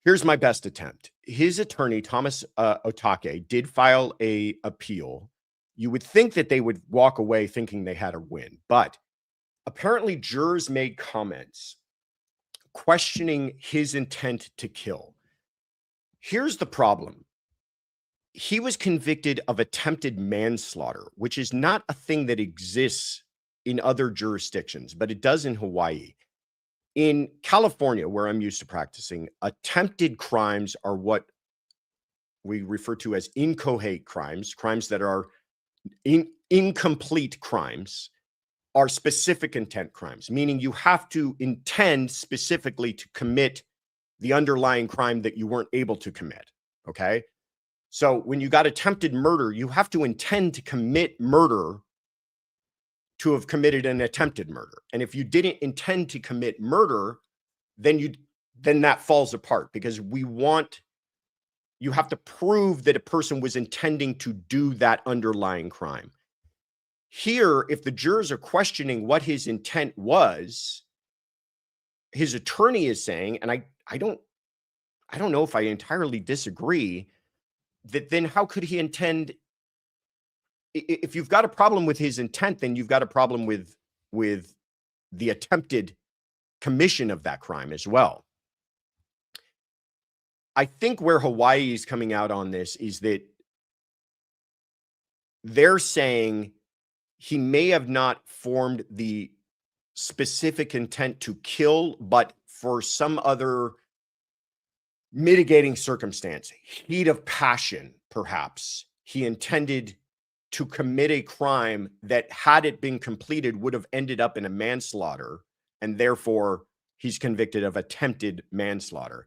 Here's my best attempt. His attorney, Thomas Otake, did file an appeal. You would think that they would walk away thinking they had a win, but apparently jurors made comments questioning his intent to kill. Here's the problem. He was convicted of attempted manslaughter, which is not a thing that exists in other jurisdictions, but it does in Hawaii. In California, where I'm used to practicing, attempted crimes are what we refer to as inchoate crimes, crimes that are incomplete crimes, are specific intent crimes, meaning you have to intend specifically to commit the underlying crime that you weren't able to commit, okay? So when you got attempted murder, you have to intend to commit murder to have committed an attempted murder. And if you didn't intend to commit murder, then that falls apart, because you have to prove that a person was intending to do that underlying crime. Here, if the jurors are questioning what his intent was, his attorney is saying, and I don't know if I entirely disagree, that then how could he intend? If you've got a problem with his intent, then you've got a problem with the attempted commission of that crime as well. I think where Hawaii is coming out on this is that they're saying he may have not formed the specific intent to kill, but for some other mitigating circumstance, heat of passion, perhaps, he intended to commit a crime that, had it been completed, would have ended up in a manslaughter, and therefore he's convicted of attempted manslaughter.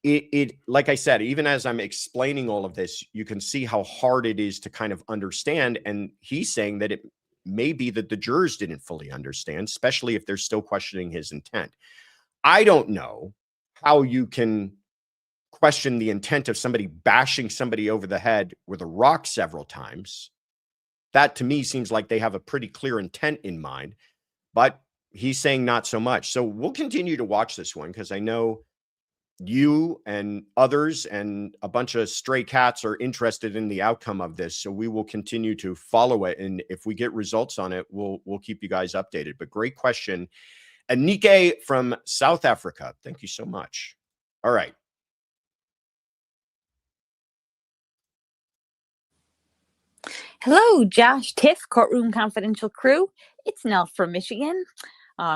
It like I said, even as I'm explaining all of this, you can see how hard it is to kind of understand. And he's saying that it may be that the jurors didn't fully understand, especially if they're still questioning his intent. I don't know how you can question the intent of somebody bashing somebody over the head with a rock several times. That to me seems like they have a pretty clear intent in mind, but he's saying not so much. So we'll continue to watch this one, because I know you and others and a bunch of stray cats are interested in the outcome of this. So we will continue to follow it. And if we get results on it, we'll keep you guys updated. But great question. Anike from South Africa. Thank you so much. All right. Hello, Josh, Tiff, Courtroom Confidential crew. It's Nell from Michigan,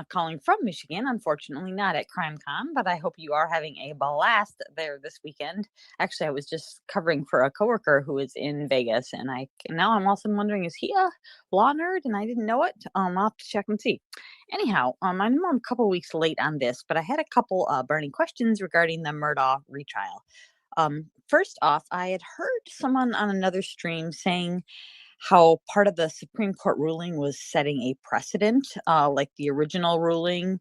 calling from Michigan. Unfortunately, not at CrimeCon, but I hope you are having a blast there this weekend. Actually, I was just covering for a coworker who is in Vegas, and now I'm also wondering, is he a law nerd? And I didn't know it. I'll have to check and see. Anyhow, I know I'm a couple weeks late on this, but I had a couple burning questions regarding the Murdaugh retrial. First off, I had heard someone on another stream saying how part of the Supreme Court ruling was setting a precedent, like the original ruling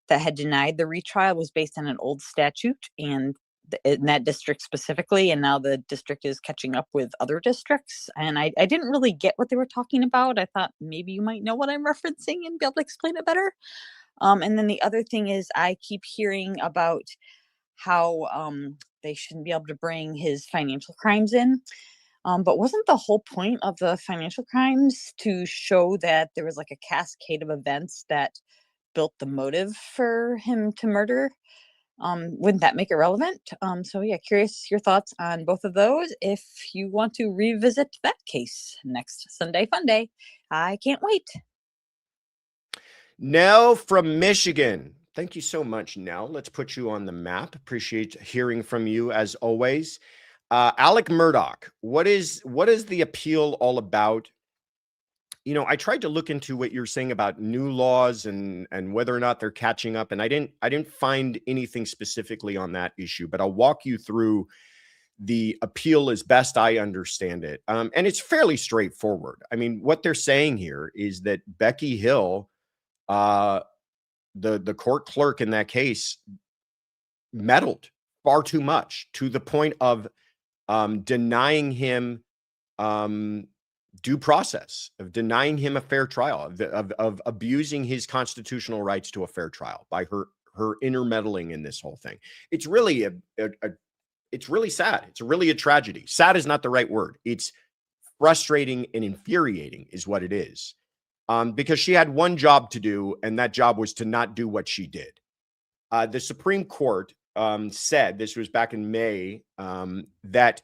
that had denied the retrial was based on an old statute and in that district specifically, and now the district is catching up with other districts. And I didn't really get what they were talking about. I thought maybe you might know what I'm referencing and be able to explain it better. And then the other thing is, I keep hearing about how they shouldn't be able to bring his financial crimes in. But wasn't the whole point of the financial crimes to show that there was like a cascade of events that built the motive for him to murder? Wouldn't that make it relevant? So yeah, curious your thoughts on both of those if you want to revisit that case next Sunday Fun Day. I can't wait. Nell from Michigan. Thank you so much, Nell. Let's put you on the map. Appreciate hearing from you as always. Alec Murdaugh, what is the appeal all about? You know, I tried to look into what you're saying about new laws and whether or not they're catching up, and I didn't find anything specifically on that issue, but I'll walk you through the appeal as best I understand it. And it's fairly straightforward. I mean, what they're saying here is that Becky Hill, the court clerk in that case, meddled far too much, to the point of denying him due process, of denying him a fair trial, of abusing his constitutional rights to a fair trial by her intermeddling in this whole thing. It's really it's really sad. It's really a tragedy. Sad is not the right word. It's frustrating and infuriating is what it is. Because she had one job to do, and that job was to not do what she did. The Supreme Court said, this was back in May, that,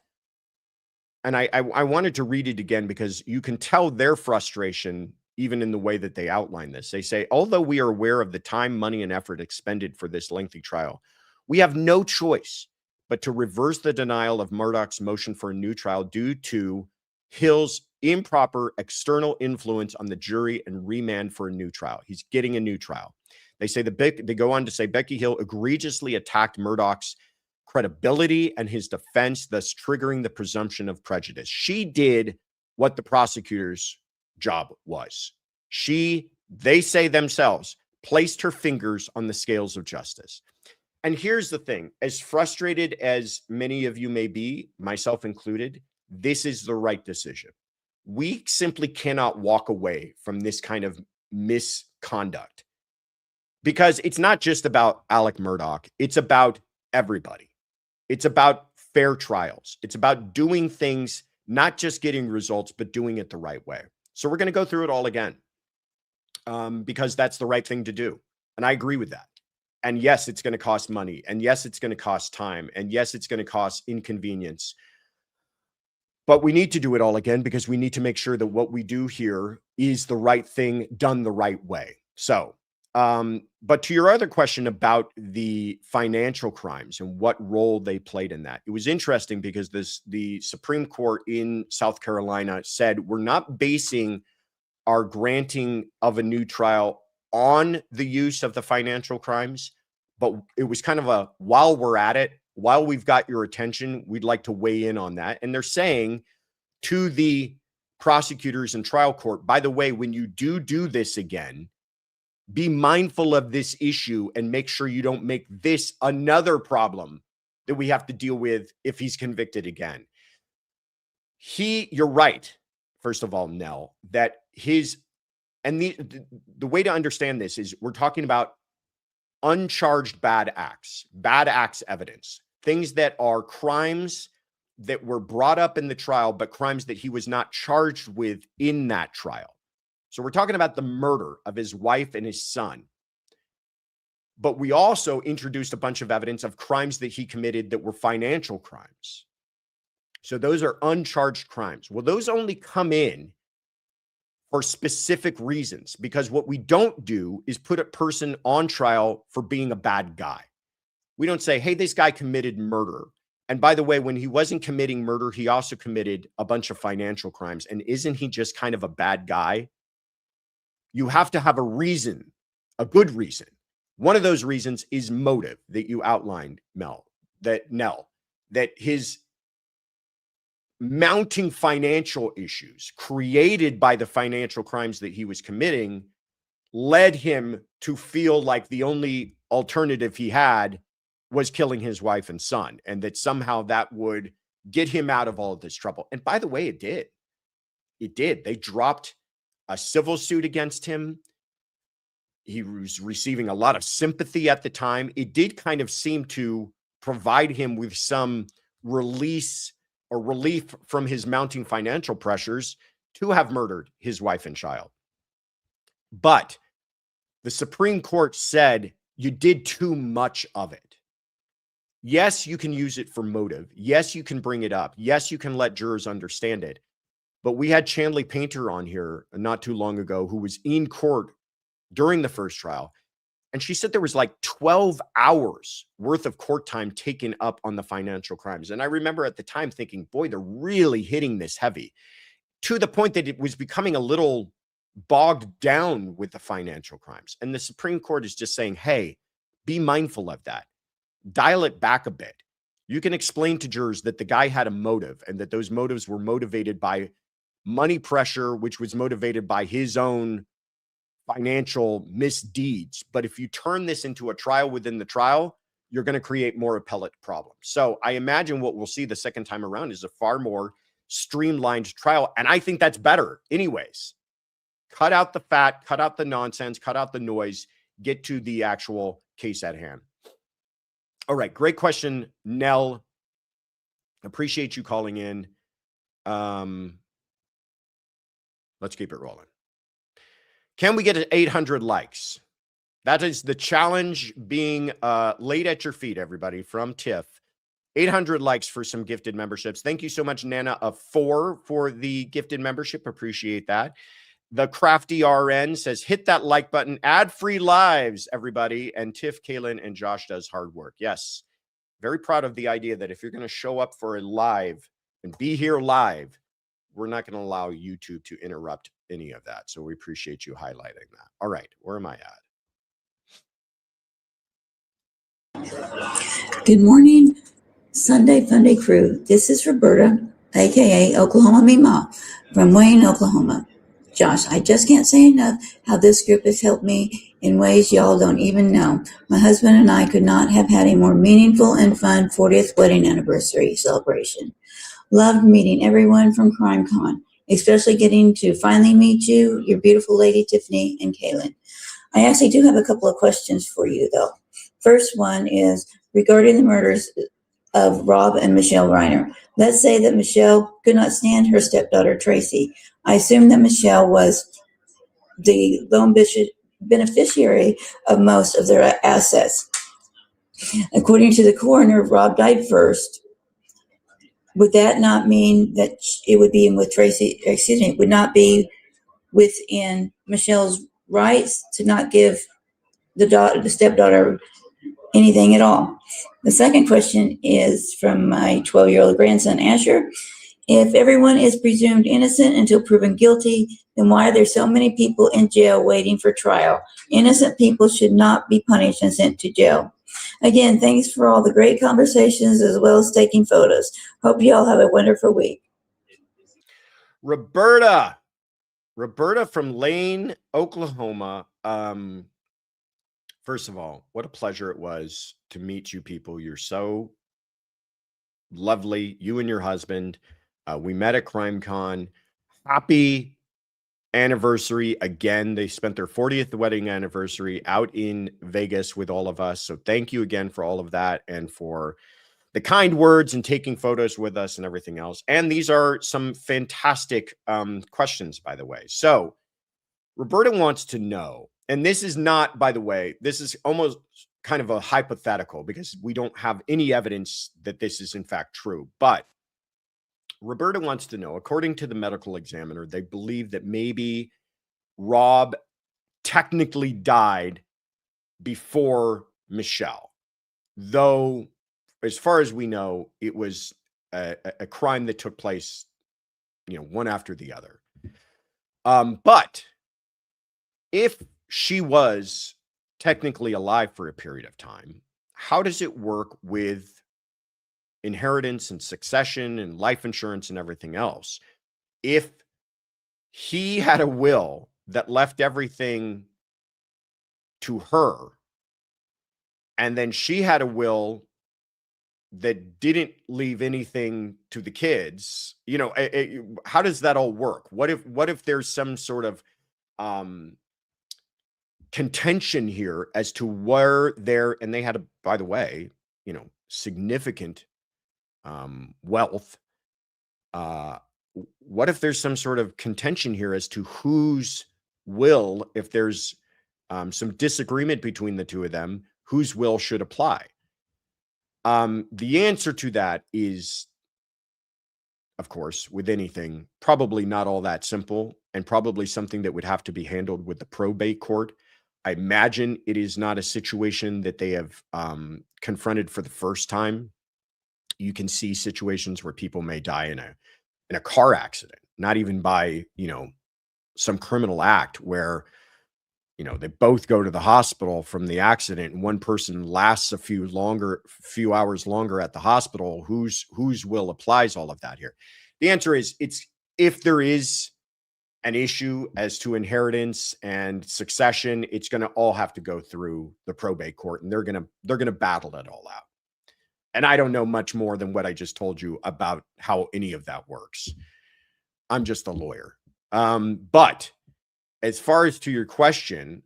and I wanted to read it again because you can tell their frustration even in the way that they outline this. They say, although we are aware of the time, money, and effort expended for this lengthy trial, we have no choice but to reverse the denial of Murdaugh's motion for a new trial due to Hill's improper external influence on the jury and remand for a new trial. He's getting a new trial. They say they go on to say Becky Hill egregiously attacked Murdaugh's credibility and his defense, thus triggering the presumption of prejudice. She did what the prosecutor's job was. They say themselves, placed her fingers on the scales of justice. And here's the thing, as frustrated as many of you may be, myself included, this is the right decision. We simply cannot walk away from this kind of misconduct, because it's not just about Alec Murdaugh. It's about everybody. It's about fair trials. It's about doing things, not just getting results, but doing it the right way. So we're going to go through it all again, because that's the right thing to do. And I agree with that. And yes, it's going to cost money. And yes, it's going to cost time. And yes, it's going to cost inconvenience. But we need to do it all again, because we need to make sure that what we do here is the right thing done the right way. So, but to your other question about the financial crimes and what role they played in that, it was interesting because the Supreme Court in South Carolina said, we're not basing our granting of a new trial on the use of the financial crimes, but it was kind of a, while we're at it, while we've got your attention, we'd like to weigh in on that. And they're saying to the prosecutors and trial court, by the way, when you do this again, be mindful of this issue and make sure you don't make this another problem that we have to deal with if he's convicted again. You're right, first of all, Nell, that the way to understand this is we're talking about uncharged bad acts evidence, things that are crimes that were brought up in the trial, but crimes that he was not charged with in that trial. So we're talking about the murder of his wife and his son. But we also introduced a bunch of evidence of crimes that he committed that were financial crimes. So those are uncharged crimes. Well, those only come in for specific reasons, because what we don't do is put a person on trial for being a bad guy. We don't say, hey, this guy committed murder. And by the way, when he wasn't committing murder, he also committed a bunch of financial crimes. And isn't he just kind of a bad guy? You have to have a reason, a good reason. One of those reasons is motive that you outlined, Nell, that his mounting financial issues created by the financial crimes that he was committing led him to feel like the only alternative he had was killing his wife and son, and that somehow that would get him out of all of this trouble. And by the way, it did. It did. They dropped a civil suit against him. He was receiving a lot of sympathy at the time. It did kind of seem to provide him with some release or relief from his mounting financial pressures to have murdered his wife and child. But the Supreme Court said you did too much of it. Yes, you can use it for motive. Yes, you can bring it up. Yes, you can let jurors understand it. But we had Chandley Painter on here not too long ago who was in court during the first trial. And she said there was like 12 hours worth of court time taken up on the financial crimes. And I remember at the time thinking, boy, they're really hitting this heavy, to the point that it was becoming a little bogged down with the financial crimes. And the Supreme Court is just saying, hey, be mindful of that. Dial it back a bit. You can explain to jurors that the guy had a motive and that those motives were motivated by money pressure, which was motivated by his own financial misdeeds. But if you turn this into a trial within the trial, you're going to create more appellate problems. So I imagine what we'll see the second time around is a far more streamlined trial. And I think that's better anyways. Cut out the fat, cut out the nonsense, cut out the noise, get to the actual case at hand. All right. Great question, Nell. Appreciate you calling in. Let's keep it rolling. Can we get to 800 likes? That is the challenge being laid at your feet, everybody, from Tiff. 800 likes for some gifted memberships. Thank you so much, Nana, of 4 for the gifted membership. Appreciate that. The Crafty RN says, hit that like button. Ad-free lives, everybody. And Tiff, Kaylin, and Josh does hard work. Yes. Very proud of the idea that if you're going to show up for a live and be here live, we're not going to allow YouTube to interrupt any of that. So we appreciate you highlighting that. All right. Where am I at? Good morning, Sunday Funday crew. This is Roberta, aka Oklahoma Mima, from Wayne, Oklahoma. Josh, I just can't say enough how this group has helped me in ways y'all don't even know. My husband and I could not have had a more meaningful and fun 40th wedding anniversary celebration. Loved meeting everyone from CrimeCon. especially getting to finally meet you, your beautiful lady, Tiffany and Kaylin. I actually do have a couple of questions for you, though. First one is regarding the murders of Rob and Michelle Reiner. Let's say that Michelle could not stand her stepdaughter, Tracy. I assume that Michelle was the lone beneficiary of most of their assets. According to the coroner, Rob died first. Would that not mean that it would be with Tracy, excuse me, would not be within Michelle's rights to not give the stepdaughter anything at all? The second question is from my 12-year-old grandson, Asher. If everyone is presumed innocent until proven guilty, then why are there so many people in jail waiting for trial? Innocent people should not be punished and sent to jail. Again, thanks for all the great conversations as well as taking photos. Hope you all have a wonderful week. Roberta from Lane, Oklahoma. First of all, what a pleasure it was to meet you people. You're so lovely, you and your husband. We met at CrimeCon. Happy anniversary again. They spent their 40th wedding anniversary out in Vegas with all of us. So thank you again for all of that and for the kind words and taking photos with us and everything else. And these are some fantastic questions, by the way. So Roberta wants to know, and this is not, by the way, this is almost kind of a hypothetical because we don't have any evidence that this is in fact true. But Roberta wants to know, according to the medical examiner, they believe that maybe Rob technically died before Michelle, though as far as we know, it was a crime that took place, one after the other. But if she was technically alive for a period of time, how does it work with inheritance and succession and life insurance and everything else? If he had a will that left everything to her, and then she had a will that didn't leave anything to the kids, how does that all work? What if there's some sort of contention here as to where and they had by the way, significant wealth. What if there's some sort of contention here as to whose will, if there's some disagreement between the two of them, whose will should apply? The answer to that is, of course, with anything, probably not all that simple, and probably something that would have to be handled with the probate court. I imagine it is not a situation that they have confronted for the first time. You can see situations where people may die in a car accident, not even by, some criminal act where, they both go to the hospital from the accident and one person lasts a few hours longer at the hospital. Whose will applies all of that here? The answer is it's if there is an issue as to inheritance and succession, it's going to all have to go through the probate court, and they're going to battle it all out. And I don't know much more than what I just told you about how any of that works. I'm just a lawyer. But as far as to your question,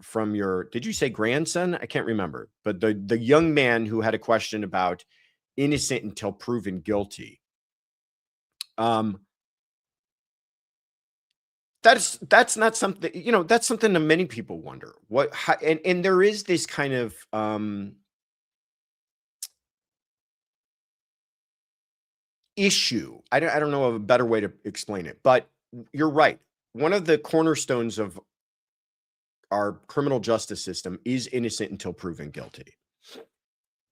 from did you say grandson? I can't remember, but the young man who had a question about innocent until proven guilty. That's not something, that's something that many people wonder and there is this kind of, issue. I don't know of a better way to explain it, but you're right. One of the cornerstones of our criminal justice system is innocent until proven guilty.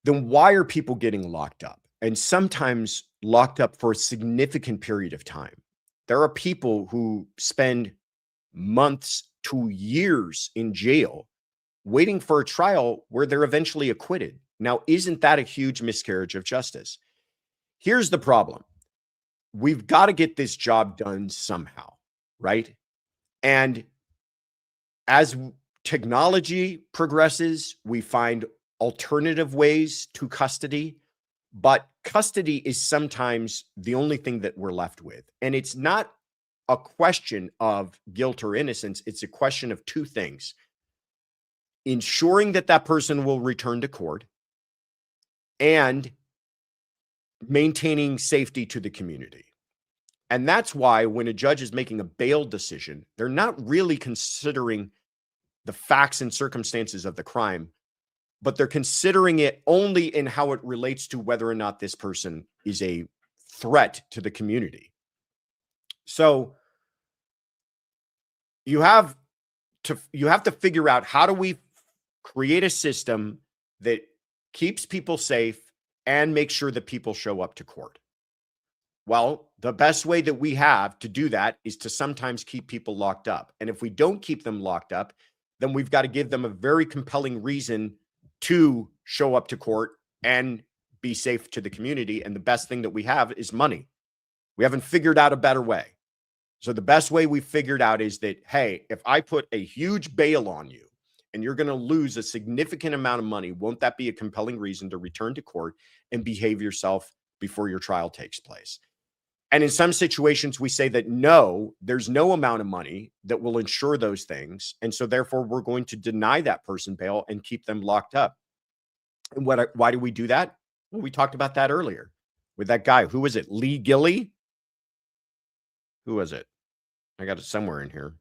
Then why are people getting locked up, and sometimes locked up for a significant period of time? There are people who spend months to years in jail waiting for a trial where they're eventually acquitted. Now, isn't that a huge miscarriage of justice? Here's the problem. We've got to get this job done somehow, right? And as technology progresses, we find alternative ways to custody, but custody is sometimes the only thing that we're left with. And it's not a question of guilt or innocence. It's a question of two things: ensuring that that person will return to court and maintaining safety to the community. And that's why when a judge is making a bail decision, they're not really considering the facts and circumstances of the crime, but they're considering it only in how it relates to whether or not this person is a threat to the community. So you have to figure out, how do we create a system that keeps people safe and make sure that people show up to court? Well, the best way that we have to do that is to sometimes keep people locked up. And if we don't keep them locked up, then we've got to give them a very compelling reason to show up to court and be safe to the community. And the best thing that we have is money. We haven't figured out a better way. So the best way we figured out is that, hey, if I put a huge bail on you and you're going to lose a significant amount of money, won't that be a compelling reason to return to court and behave yourself before your trial takes place? And in some situations, we say that no, there's no amount of money that will ensure those things. And so therefore, we're going to deny that person bail and keep them locked up. And why do we do that? Well, we talked about that earlier with that guy. Who was it? Lee Gilly? Who was it? I got it somewhere in here.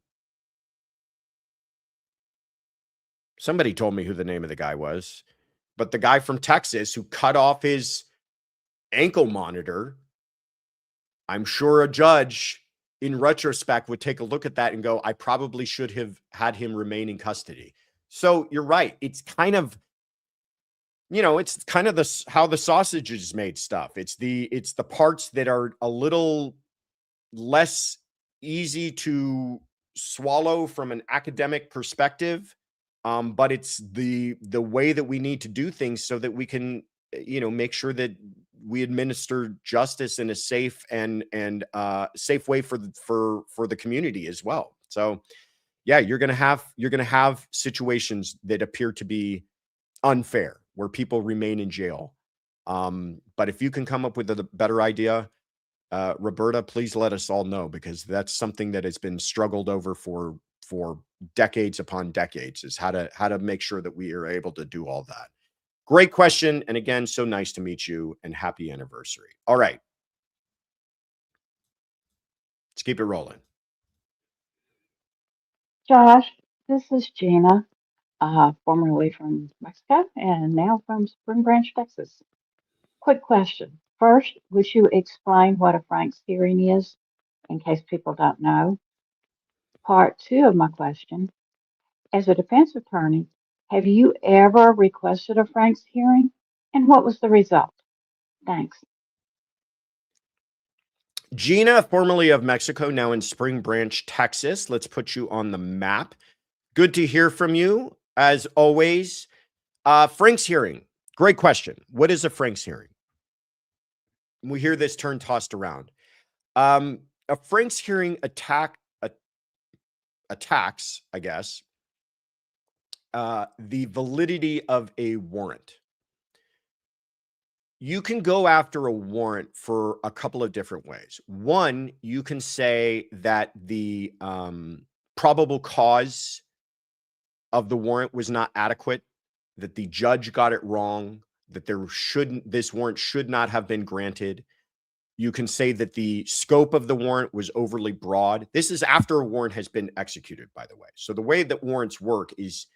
Somebody told me who the name of the guy was. But the guy from Texas who cut off his ankle monitor, I'm sure a judge in retrospect would take a look at that and go, I probably should have had him remain in custody. So you're right. It's kind of, it's kind of how the sausage is made stuff. It's the parts that are a little less easy to swallow from an academic perspective. But it's the way that we need to do things so that we can, make sure that we administer justice in a safe and safe way for the community as well. So, yeah, you're gonna have situations that appear to be unfair, where people remain in jail. But if you can come up with a better idea, Roberta, please let us all know, because that's something that has been struggled over for decades upon decades, is how to make sure that we are able to do all that. Great question. And again, so nice to meet you and happy anniversary. All right. Let's keep it rolling. Josh, this is Gina, formerly from Mexico and now from Spring Branch, Texas. Quick question. First, would you explain what a Frank's hearing is, in case people don't know? Part two of my question, as a defense attorney, have you ever requested a Frank's hearing, and what was the result? Thanks. Gina, formerly of Mexico, now in Spring Branch, Texas. Let's put you on the map. Good to hear from you, as always. Frank's hearing. Great question. What is a Frank's hearing? We hear this term tossed around. A Frank's hearing attacks, I guess, the validity of a warrant. You can go after a warrant for a couple of different ways. One, you can say that the probable cause of the warrant was not adequate, that the judge got it wrong, that this warrant should not have been granted. You can say that the scope of the warrant was overly broad. This is after a warrant has been executed, by the way. So the way that warrants work is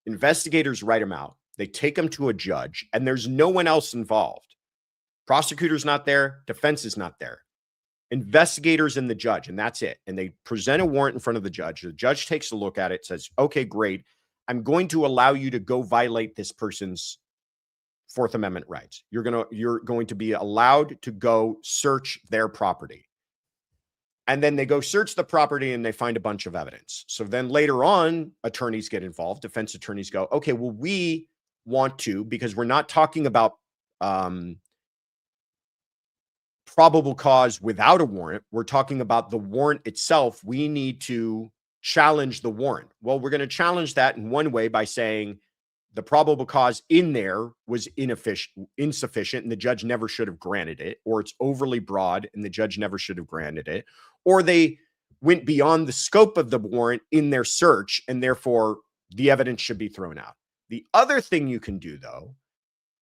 investigators write them out. They take them to a judge, and there's no one else involved. Prosecutor's not there. Defense is not there. Investigators and the judge, and that's it. And they present a warrant in front of the judge. The judge takes a look at it, says, okay, great. I'm going to allow you to go violate this person's Fourth Amendment rights. You're going to be allowed to go search their property. And then they go search the property and they find a bunch of evidence. So then later on, attorneys get involved. Defense attorneys go, okay, well, we want to, because we're not talking about probable cause without a warrant. We're talking about the warrant itself. We need to challenge the warrant. Well, we're going to challenge that in one way by saying the probable cause in there was insufficient, and the judge never should have granted it, or it's overly broad and the judge never should have granted it, or they went beyond the scope of the warrant in their search, and therefore the evidence should be thrown out. The other thing you can do, though,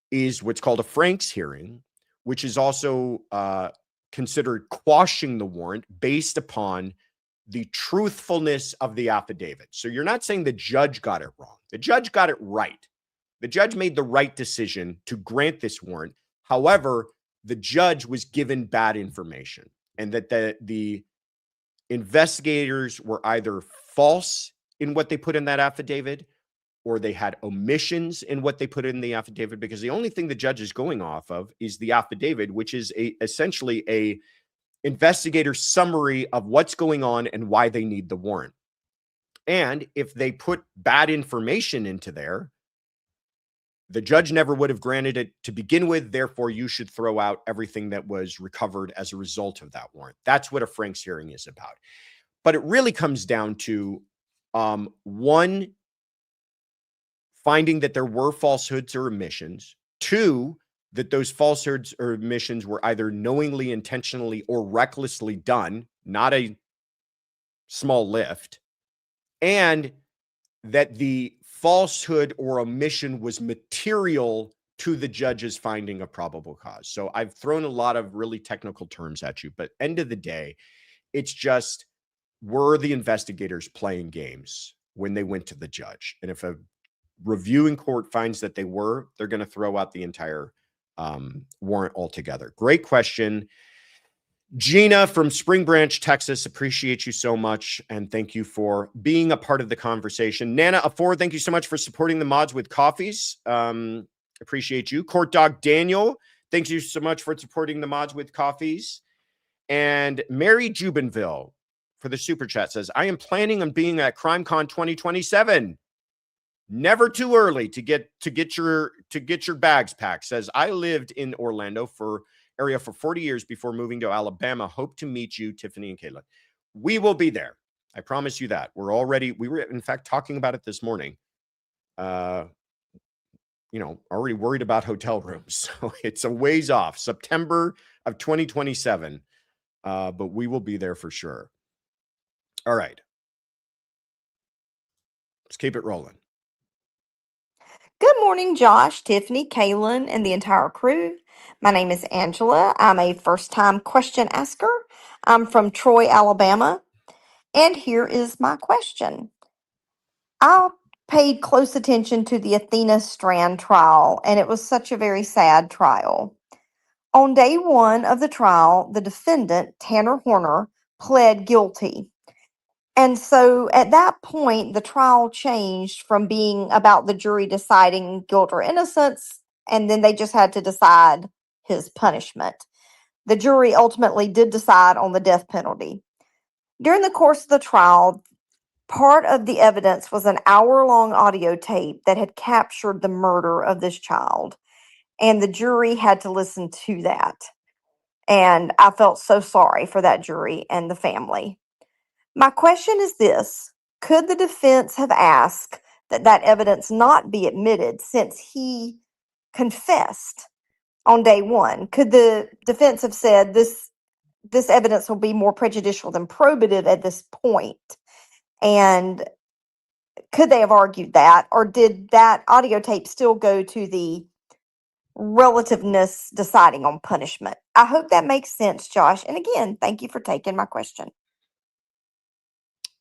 is what's called a Franks hearing, which is also considered quashing the warrant based upon the truthfulness of the affidavit. So you're not saying the judge got it wrong. The judge got it right. The judge made the right decision to grant this warrant. However, the judge was given bad information, and that the investigators were either false in what they put in that affidavit, or they had omissions in what they put in the affidavit, because the only thing the judge is going off of is the affidavit, which is essentially a investigator summary of what's going on and why they need the warrant. And if they put bad information into there, the judge never would have granted it to begin with. Therefore, you should throw out everything that was recovered as a result of that warrant. That's what a Franks hearing is about. But it really comes down to one, finding that there were falsehoods or omissions. Two, that those falsehoods or omissions were either knowingly, intentionally, or recklessly done, not a small lift. And that the falsehood or omission was material to the judge's finding of probable cause. So I've thrown a lot of really technical terms at you, but end of the day, it's just, were the investigators playing games when they went to the judge? And if a reviewing court finds that they were, they're going to throw out the entire warrant altogether. Great question. Gina from Spring Branch, Texas, appreciate you so much, and thank you for being a part of the conversation. Nana Afor, thank you so much for supporting the mods with coffees. Appreciate you. Court Dog Daniel, thank you so much for supporting the mods with coffees. And Mary Jubinville for the super chat says, I am planning on being at CrimeCon 2027. Never too early to get your bags packed. Says, I lived in Orlando area for 40 years before moving to Alabama. Hope to meet you, Tiffany and Kayla. We will be there. I promise you that. We were in fact talking about it this morning. Already worried about hotel rooms. So it's a ways off, September of 2027. But we will be there for sure. All right. Let's keep it rolling. Good morning, Josh, Tiffany, Kaylin, and the entire crew. My name is Angela. I'm a first-time question asker. I'm from Troy, Alabama, and here is my question. I paid close attention to the Athena Strand trial, and it was such a very sad trial. On day one of the trial, the defendant, Tanner Horner, pled guilty. And so at that point, the trial changed from being about the jury deciding guilt or innocence, and then they just had to decide his punishment. The jury ultimately did decide on the death penalty. During the course of the trial, part of the evidence was an hour-long audio tape that had captured the murder of this child, and the jury had to listen to that. And I felt so sorry for that jury and the family. My question is this: could the defense have asked that evidence not be admitted since he confessed on day one? Could the defense have said this evidence will be more prejudicial than probative at this point? And could they have argued that? Or did that audio tape still go to the relativeness deciding on punishment? I hope that makes sense, Josh. And again, thank you for taking my question.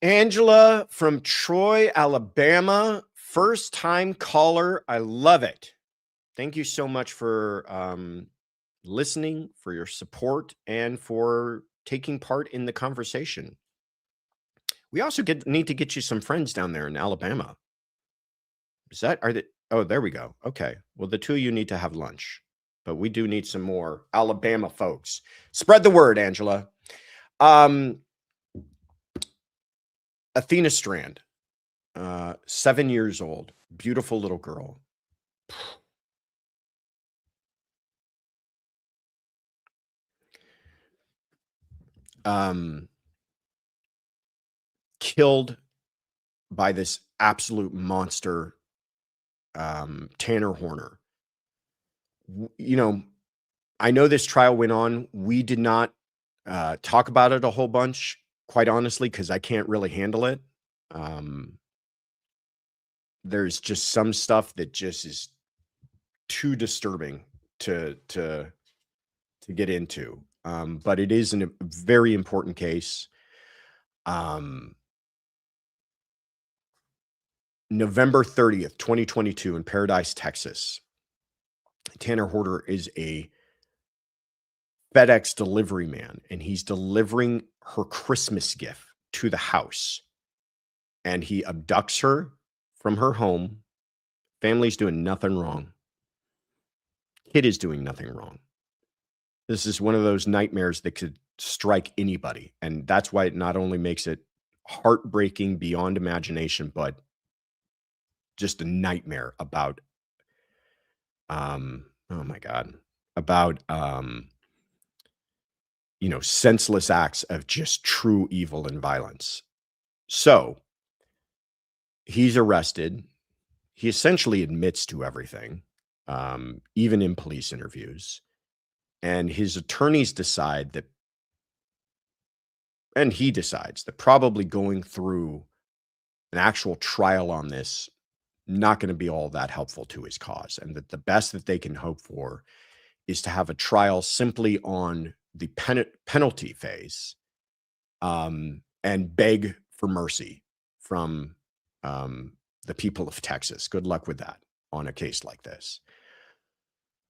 Angela from Troy, Alabama, first-time caller. I love it. Thank you so much for listening, for your support, and for taking part in the conversation. We also need to get you some friends down there in Alabama. Oh, there we go. Okay. Well, the two of you need to have lunch, but we do need some more Alabama folks. Spread the word, Angela. Athena Strand, 7 years old, beautiful little girl. Killed by this absolute monster, Tanner Horner. I know this trial went on. We did not talk about it a whole bunch. quite honestly, because I can't really handle it. There's just some stuff that just is too disturbing to get into. But it is a very important case. November 30th, 2022 in Paradise, Texas. Tanner Horter is a FedEx delivery man, and he's delivering her Christmas gift to the house. And he abducts her from her home. Family's doing nothing wrong. Kid is doing nothing wrong. This is one of those nightmares that could strike anybody. And that's why it not only makes it heartbreaking beyond imagination, but just a nightmare about, oh my God, about, senseless acts of just true evil and violence. So he's arrested. He essentially admits to everything, even in police interviews. And his attorneys decide that, and he decides that probably going through an actual trial on this, not going to be all that helpful to his cause. And that the best that they can hope for is to have a trial simply on the penalty phase, and beg for mercy from the people of Texas. Good luck with that on a case like this.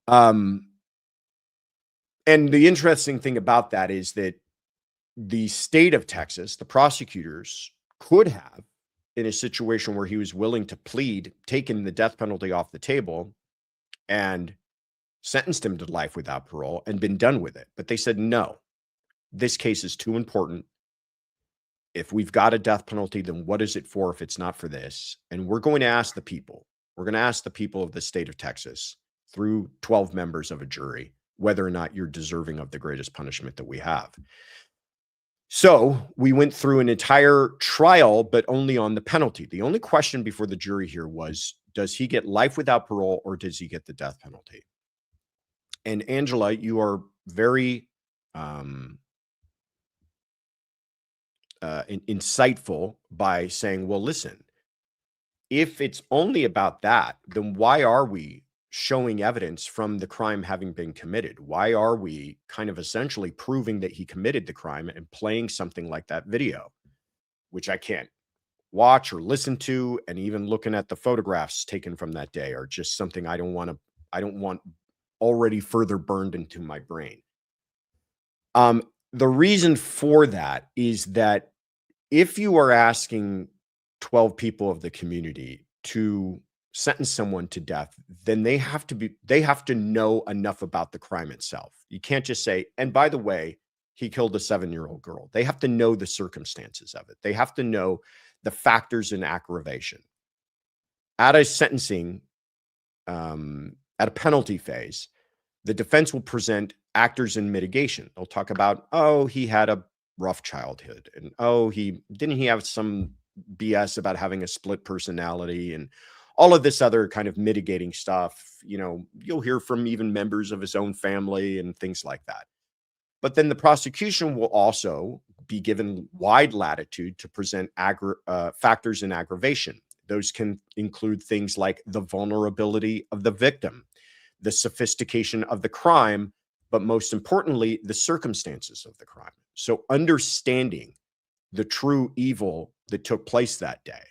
And the interesting thing about that is that the state of Texas, the prosecutors could have, in a situation where he was willing to plead, taken the death penalty off the table and sentenced him to life without parole and been done with it. But they said, no, this case is too important. If we've got a death penalty, then what is it for if it's not for this? And we're going to ask the people. We're going to ask the people of the state of Texas through 12 members of a jury whether or not you're deserving of the greatest punishment that we have. So we went through an entire trial, but only on the penalty. The only question before the jury here was, does he get life without parole or does he get the death penalty? And Angela, you are very insightful by saying, well, listen, if it's only about that, then why are we showing evidence from the crime having been committed? Why are we kind of essentially proving that he committed the crime and playing something like that video, which I can't watch or listen to, and even looking at the photographs taken from that day are just something I don't want already further burned into my brain. The reason for that is that if you are asking 12 people of the community to sentence someone to death, then they have to know enough about the crime itself. You can't just say, and by the way, he killed a 7-year-old girl. They have to know the circumstances of it. They have to know the factors in aggravation. At a sentencing, at a penalty phase, the defense will present actors in mitigation. They'll talk about, oh, he had a rough childhood, and oh, he have some BS about having a split personality, and all of this other kind of mitigating stuff. You'll hear from even members of his own family and things like that. But then the prosecution will also be given wide latitude to present factors in aggravation. Those can include things like the vulnerability of the victim, the sophistication of the crime, but most importantly, the circumstances of the crime. So understanding the true evil that took place that day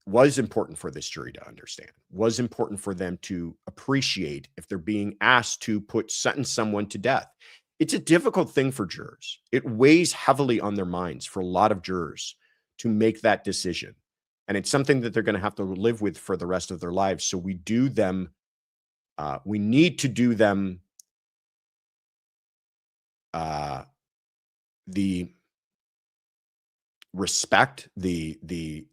was important for this jury to understand, was important for them to appreciate if they're being asked to sentence someone to death. It's a difficult thing for jurors. It weighs heavily on their minds for a lot of jurors to make that decision. And it's something that they're going to have to live with for the rest of their lives. So we need to do them the respect, the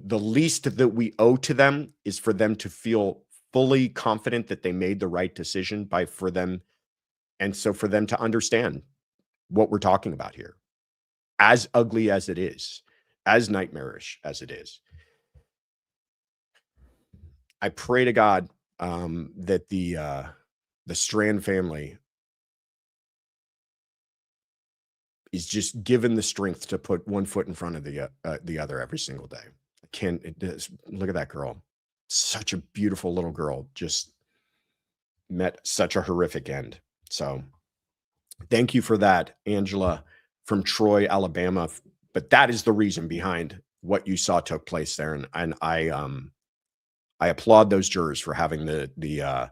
least that we owe to them is for them to feel fully confident that they made the right decision for them to understand what we're talking about here, as ugly as it is, as nightmarish as it is. I pray to God that the Strand family is just given the strength to put one foot in front of the other every single day. Look at that girl. Such a beautiful little girl, just met such a horrific end. So thank you for that, Angela from Troy, Alabama. But that is the reason behind what you saw took place there. And I applaud those jurors for having the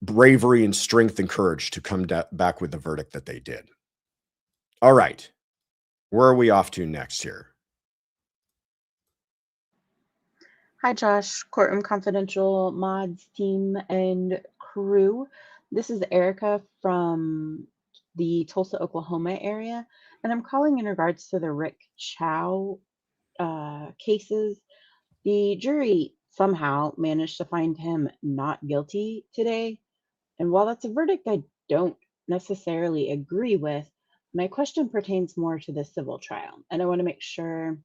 bravery and strength and courage to come back with the verdict that they did. All right. Where are we off to next here? Hi, Josh, Courtroom Confidential mods, team, and crew. This is Erica from the Tulsa, Oklahoma area, and I'm calling in regards to the Rick Chow cases. The jury somehow managed to find him not guilty today. And while that's a verdict I don't necessarily agree with, my question pertains more to the civil trial. And I want to make sure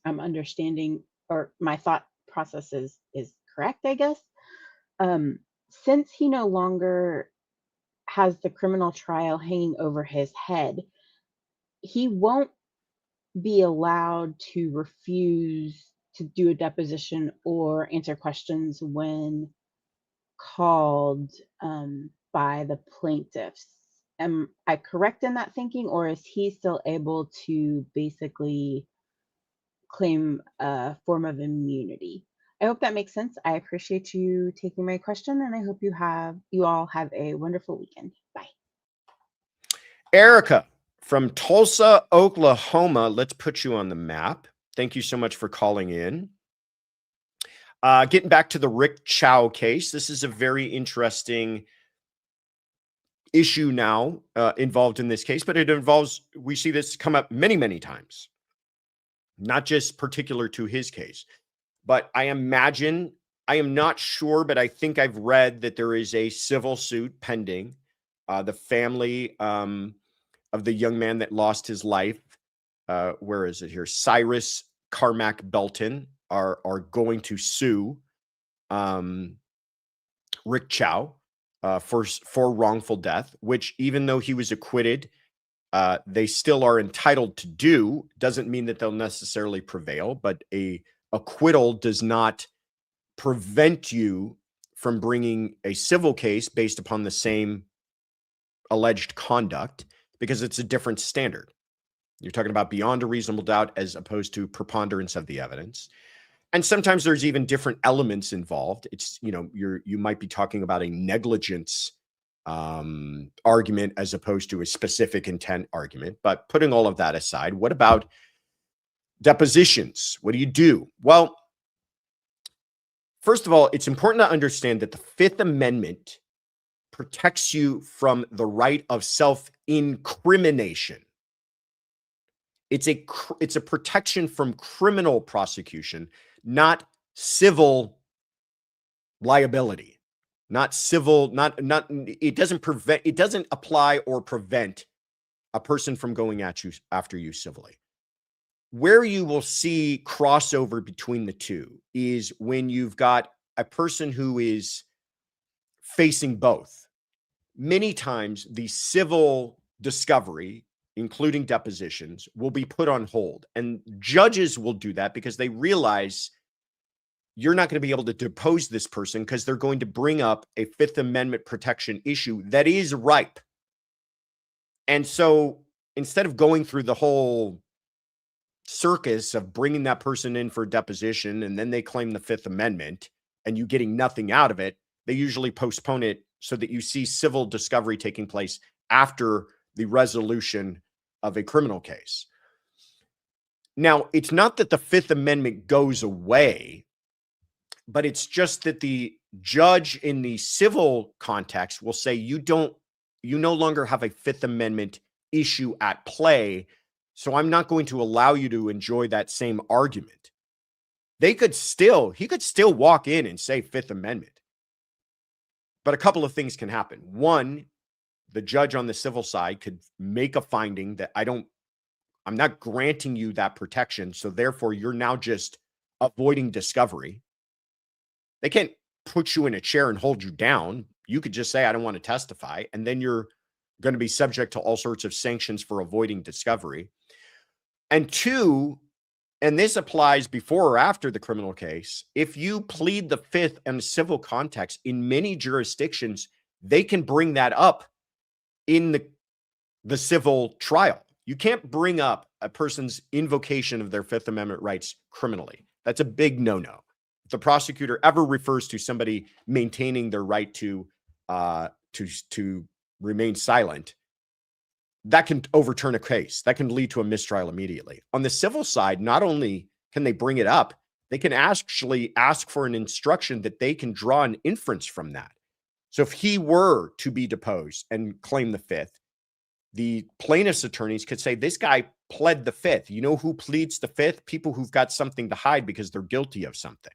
I'm understanding, or my thought process is correct, I guess. Since he no longer has the criminal trial hanging over his head, he won't be allowed to refuse to do a deposition or answer questions when called by the plaintiffs. Am I correct in that thinking, or is he still able to basically claim a form of immunity? I hope that makes sense. I appreciate you taking my question, and I hope you all have a wonderful weekend. Bye. Erica from Tulsa, Oklahoma. Let's put you on the map. Thank you so much for calling in. Getting back to the Rick Chow case, this is a very interesting issue now involved in this case, but we see this come up many, many times, not just particular to his case, but I am not sure, but I think I've read that there is a civil suit pending. The family of the young man that lost his life, where is it here? Cyrus Carmack Belton are going to sue Rick Chow for wrongful death, which even though he was acquitted, they still are entitled to do. Doesn't mean that they'll necessarily prevail, but a acquittal does not prevent you from bringing a civil case based upon the same alleged conduct, because it's a different standard. You're talking about beyond a reasonable doubt as opposed to preponderance of the evidence. And sometimes there's even different elements involved. It's, you might be talking about a negligence argument as opposed to a specific intent argument. But putting all of that aside, what about depositions? What do you do? Well, first of all, it's important to understand that the Fifth Amendment protects you from the right of self-incrimination. It's a protection from criminal prosecution, not civil liability, it doesn't apply or prevent a person from going after you civilly. Where you will see crossover between the two is when you've got a person who is facing both. Many times the civil discovery, including depositions, will be put on hold. And judges will do that because they realize you're not going to be able to depose this person because they're going to bring up a Fifth Amendment protection issue that is ripe. And so instead of going through the whole circus of bringing that person in for deposition and then they claim the Fifth Amendment and you getting nothing out of it, they usually postpone it so that you see civil discovery taking place after the resolution of a criminal case. Now, it's not that the Fifth Amendment goes away, but it's just that the judge in the civil context will say you no longer have a Fifth Amendment issue at play, so I'm not going to allow you to enjoy that same argument. He could still walk in and say Fifth Amendment. But a couple of things can happen. One, the judge on the civil side could make a finding that I'm not granting you that protection, so therefore you're now just avoiding discovery. They can't put you in a chair and hold you down. You could just say, I don't want to testify, and then you're going to be subject to all sorts of sanctions for avoiding discovery. And two, and this applies before or after the criminal case, if you plead the fifth in a civil context, in many jurisdictions, they can bring that up in the civil trial. You can't bring up a person's invocation of their Fifth Amendment rights criminally. That's a big no-no. If the prosecutor ever refers to somebody maintaining their right to remain silent, that can overturn a case. That can lead to a mistrial immediately. On the civil side, not only can they bring it up, they can actually ask for an instruction that they can draw an inference from that. So if he were to be deposed and claim the fifth, the plaintiff's attorneys could say, this guy pled the fifth. You know who pleads the fifth? People who've got something to hide because they're guilty of something.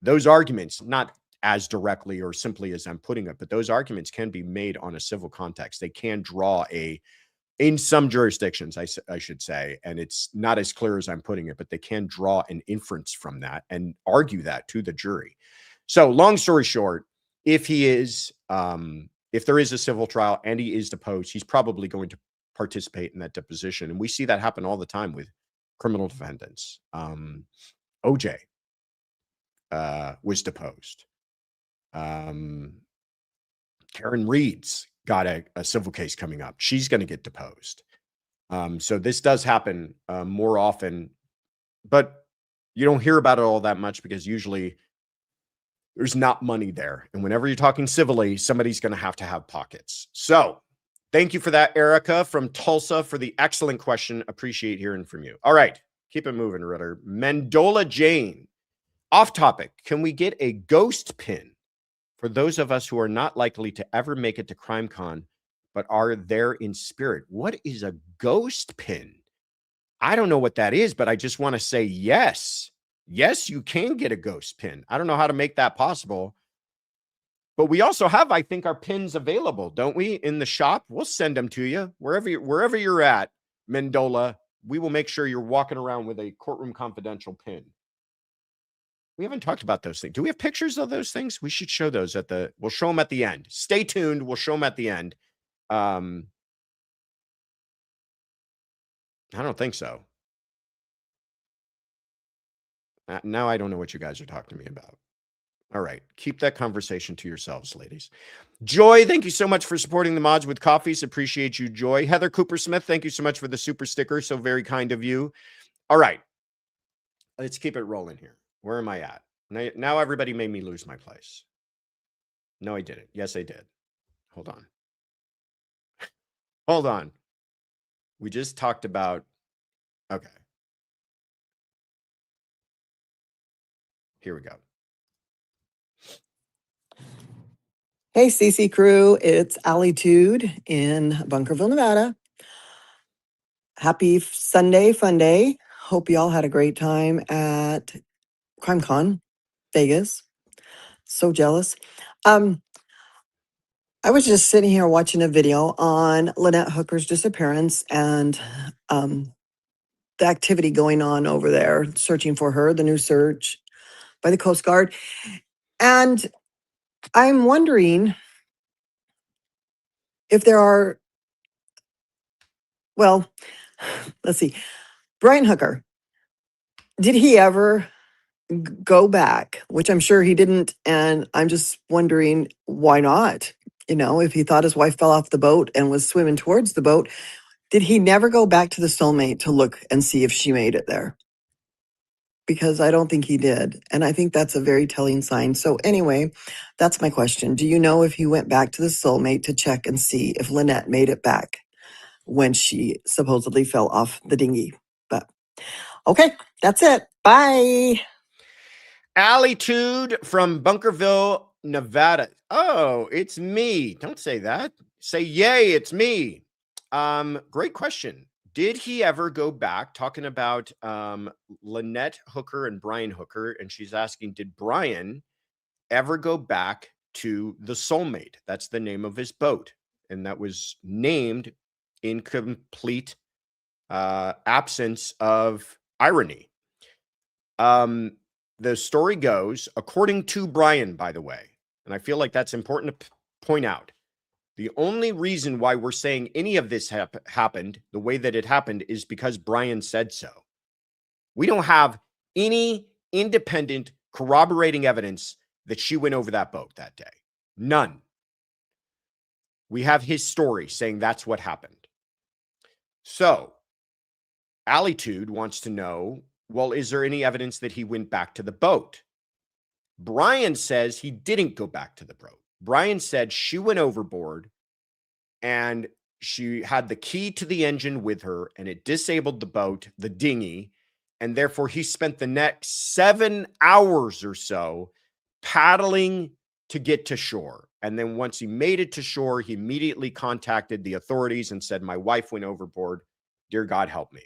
Those arguments, not as directly or simply as I'm putting it, but those arguments can be made on a civil context. They can draw in some jurisdictions, I should say, and it's not as clear as I'm putting it, but they can draw an inference from that and argue that to the jury. So long story short, if there is a civil trial and he is deposed, he's probably going to participate in that deposition. And we see that happen all the time with criminal defendants. OJ was deposed. Karen Reed's got a civil case coming up. She's going to get deposed. So this does happen more often, but you don't hear about it all that much because usually there's not money there. And whenever you're talking civilly, somebody's going to have pockets. So thank you for that, Erica from Tulsa, for the excellent question. Appreciate hearing from you. All right. Keep it moving, Ritter. Mendola Jane. Off topic. Can we get a ghost pin for those of us who are not likely to ever make it to CrimeCon, but are there in spirit? What is a ghost pin? I don't know what that is, but I just want to say yes. Yes, you can get a ghost pin. I don't know how to make that possible. But we also have, I think, our pins available, don't we, in the shop? We'll send them to you wherever you're at, Mendola. We will make sure you're walking around with a Courtroom Confidential pin. We haven't talked about those things. Do we have pictures of those things? We should show those we'll show them at the end. Stay tuned. We'll show them at the end. I don't think so. Now I don't know what you guys are talking to me about. All right. Keep that conversation to yourselves, ladies. Joy, thank you so much for supporting the mods with coffees. Appreciate you, Joy. Heather Cooper Smith, thank you so much for the super sticker. So very kind of you. All right. Let's keep it rolling here. Where am I at? Now everybody made me lose my place. No, I didn't. Yes, I did. Hold on. Hold on. We just talked about, okay. Here we go. Hey, CC crew, it's Alitude in Bunkerville, Nevada. Happy Sunday, fun day. Hope y'all had a great time at CrimeCon Vegas. So jealous. I was just sitting here watching a video on Lynette Hooker's disappearance and the activity going on over there, searching for her, the new search by the Coast Guard. And I'm wondering if there are, well, let's see, Brian Hooker, did he ever go back, which I'm sure he didn't, and I'm just wondering why not? You know, if he thought his wife fell off the boat and was swimming towards the boat, did he never go back to the soulmate to look and see if she made it there? Because I don't think he did, and I think that's a very telling sign. So anyway, that's my question. Do you know if he went back to the soulmate to check and see if Lynette made it back when she supposedly fell off the dinghy? But okay, that's it. Bye. Alitude from Bunkerville, Nevada. Oh, it's me. Don't say that. Say, yay, it's me. Great question. Did he ever go back, talking about Lynette Hooker and Brian Hooker, and she's asking, did Brian ever go back to the soulmate? That's the name of his boat. And that was named in complete absence of irony. The story goes, according to Brian, by the way, and I feel like that's important to point out. The only reason why we're saying any of this happened the way that it happened is because Brian said so. We don't have any independent corroborating evidence that she went over that boat that day. None. We have his story saying that's what happened. So, Alitude wants to know, well, is there any evidence that he went back to the boat? Brian says he didn't go back to the boat. Brian said she went overboard and she had the key to the engine with her and it disabled the boat, the dinghy, and therefore he spent the next 7 hours or so paddling to get to shore. And then once he made it to shore, he immediately contacted the authorities and said, my wife went overboard. Dear God, help me.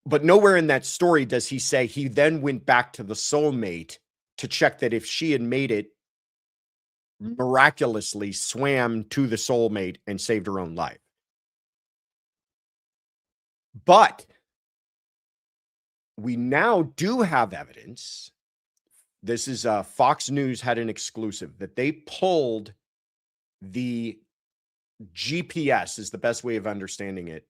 But nowhere in that story does he say he then went back to the soulmate to check that if she had made it, miraculously swam to the soulmate and saved her own life. But we now do have evidence. This is Fox News had an exclusive that they pulled the GPS, is the best way of understanding it,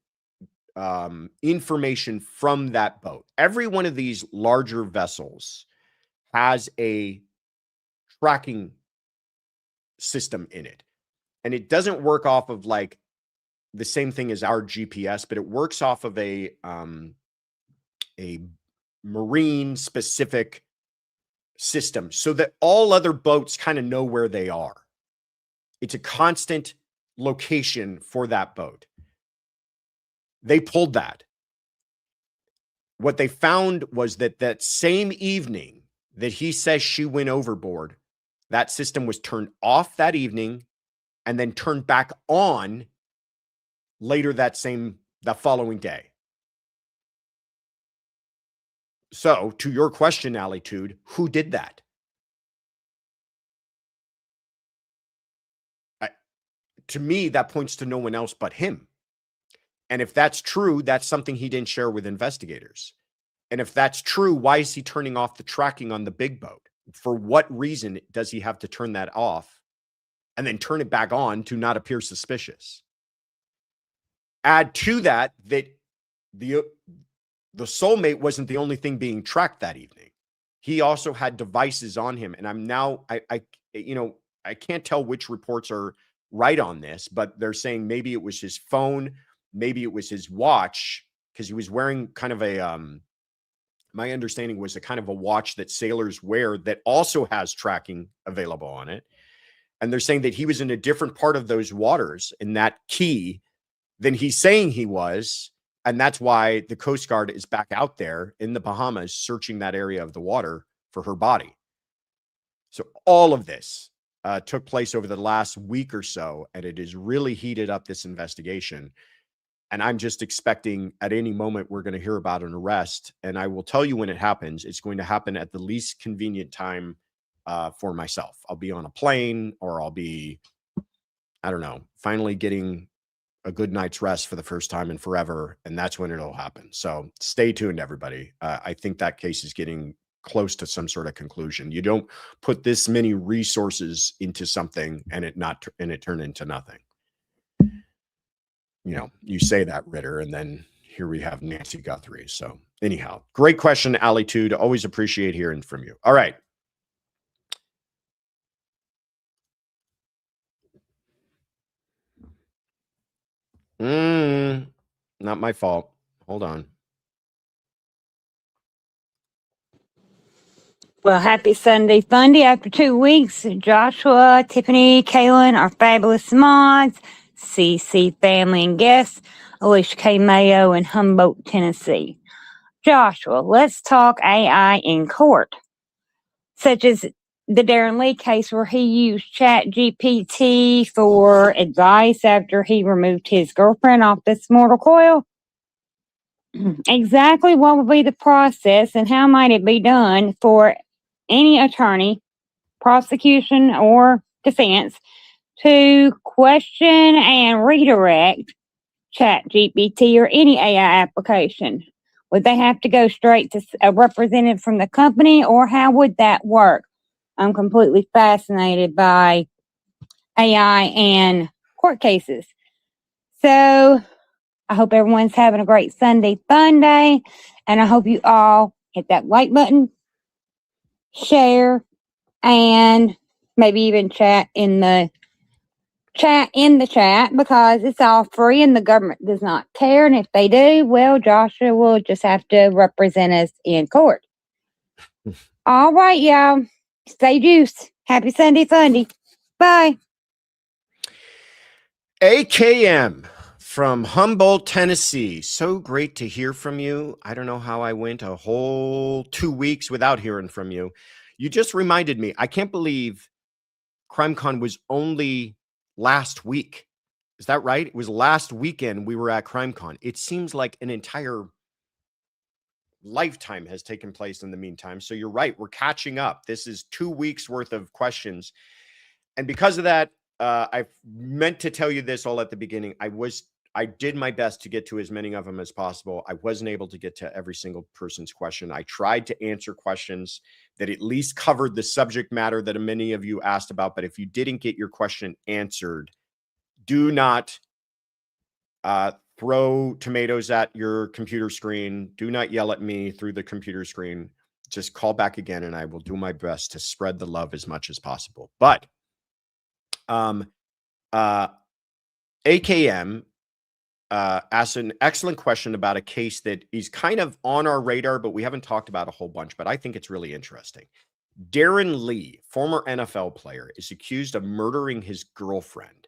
information from that boat. Every one of these larger vessels has a tracking system in it. And it doesn't work off of like the same thing as our GPS, but it works off of a marine specific system so that all other boats kind of know where they are. It's a constant location for that boat. They pulled that. What they found was that that same evening that he says she went overboard, that system was turned off that evening and then turned back on later that following day. So, to your question, Alitude, who did that? To me, that points to no one else but him. And if that's true, that's something he didn't share with investigators. And if that's true, why is he turning off the tracking on the big boat? For what reason does he have to turn that off and then turn it back on to not appear suspicious? Add to that the soulmate wasn't the only thing being tracked that evening. He also had devices on him. And I'm now, I can't tell which reports are right on this, but they're saying maybe it was his phone, maybe it was his watch, because he was wearing kind of a, my understanding was a kind of a watch that sailors wear that also has tracking available on it. And they're saying that he was in a different part of those waters in that key than he's saying he was. And that's why the Coast Guard is back out there in the Bahamas searching that area of the water for her body. So all of this took place over the last week or so, and it has really heated up this investigation. And I'm just expecting at any moment we're going to hear about an arrest. And I will tell you when it happens. It's going to happen at the least convenient time for myself. I'll be on a plane, or I'll be, I don't know, finally getting a good night's rest for the first time in forever. And that's when it'll happen. So stay tuned, everybody. I think that case is getting close to some sort of conclusion. You don't put this many resources into something and it turn into nothing. You know, you say that, Ritter, and then here we have Nancy Guthrie. So anyhow, great question, Alitude. Always appreciate hearing from you. All right. Not my fault. Hold on. Well, happy Sunday Funday. After 2 weeks, Joshua, Tiffany, Kaylin, our fabulous mods, CC family and guests, Alicia K. Mayo in Humboldt, Tennessee. Joshua, let's talk AI in court, such as the Darron Lee case where he used ChatGPT for advice after he removed his girlfriend off this mortal coil. Exactly what will be the process and how might it be done for any attorney, prosecution or defense, to question and redirect ChatGPT or any AI application? Would they have to go straight to a representative from the company, or how would that work? I'm completely fascinated by AI and court cases. So I hope everyone's having a great Sunday fun day. And I hope you all hit that like button, share, and maybe even chat in the chat because it's all free and the government does not care. And if they do, well, Joshua will just have to represent us in court. All right, y'all. Stay juiced. Happy Sunday Funday. Bye. AKM from Humboldt, Tennessee. So great to hear from you. I don't know how I went a whole 2 weeks without hearing from you. You just reminded me. I can't believe CrimeCon was only last week. Is that right? It was last weekend we were at CrimeCon. It seems like an entire lifetime has taken place in the meantime. So you're right. We're catching up. This is 2 weeks worth of questions. And because of that, I meant to tell you this all at the beginning. I did my best to get to as many of them as possible. I wasn't able to get to every single person's question. I tried to answer questions that at least covered the subject matter that many of you asked about. But if you didn't get your question answered, do not throw tomatoes at your computer screen. Do not yell at me through the computer screen. Just call back again, and I will do my best to spread the love as much as possible. But AKM asked an excellent question about a case that is kind of on our radar, but we haven't talked about a whole bunch, but I think it's really interesting. Darron Lee, former NFL player, is accused of murdering his girlfriend.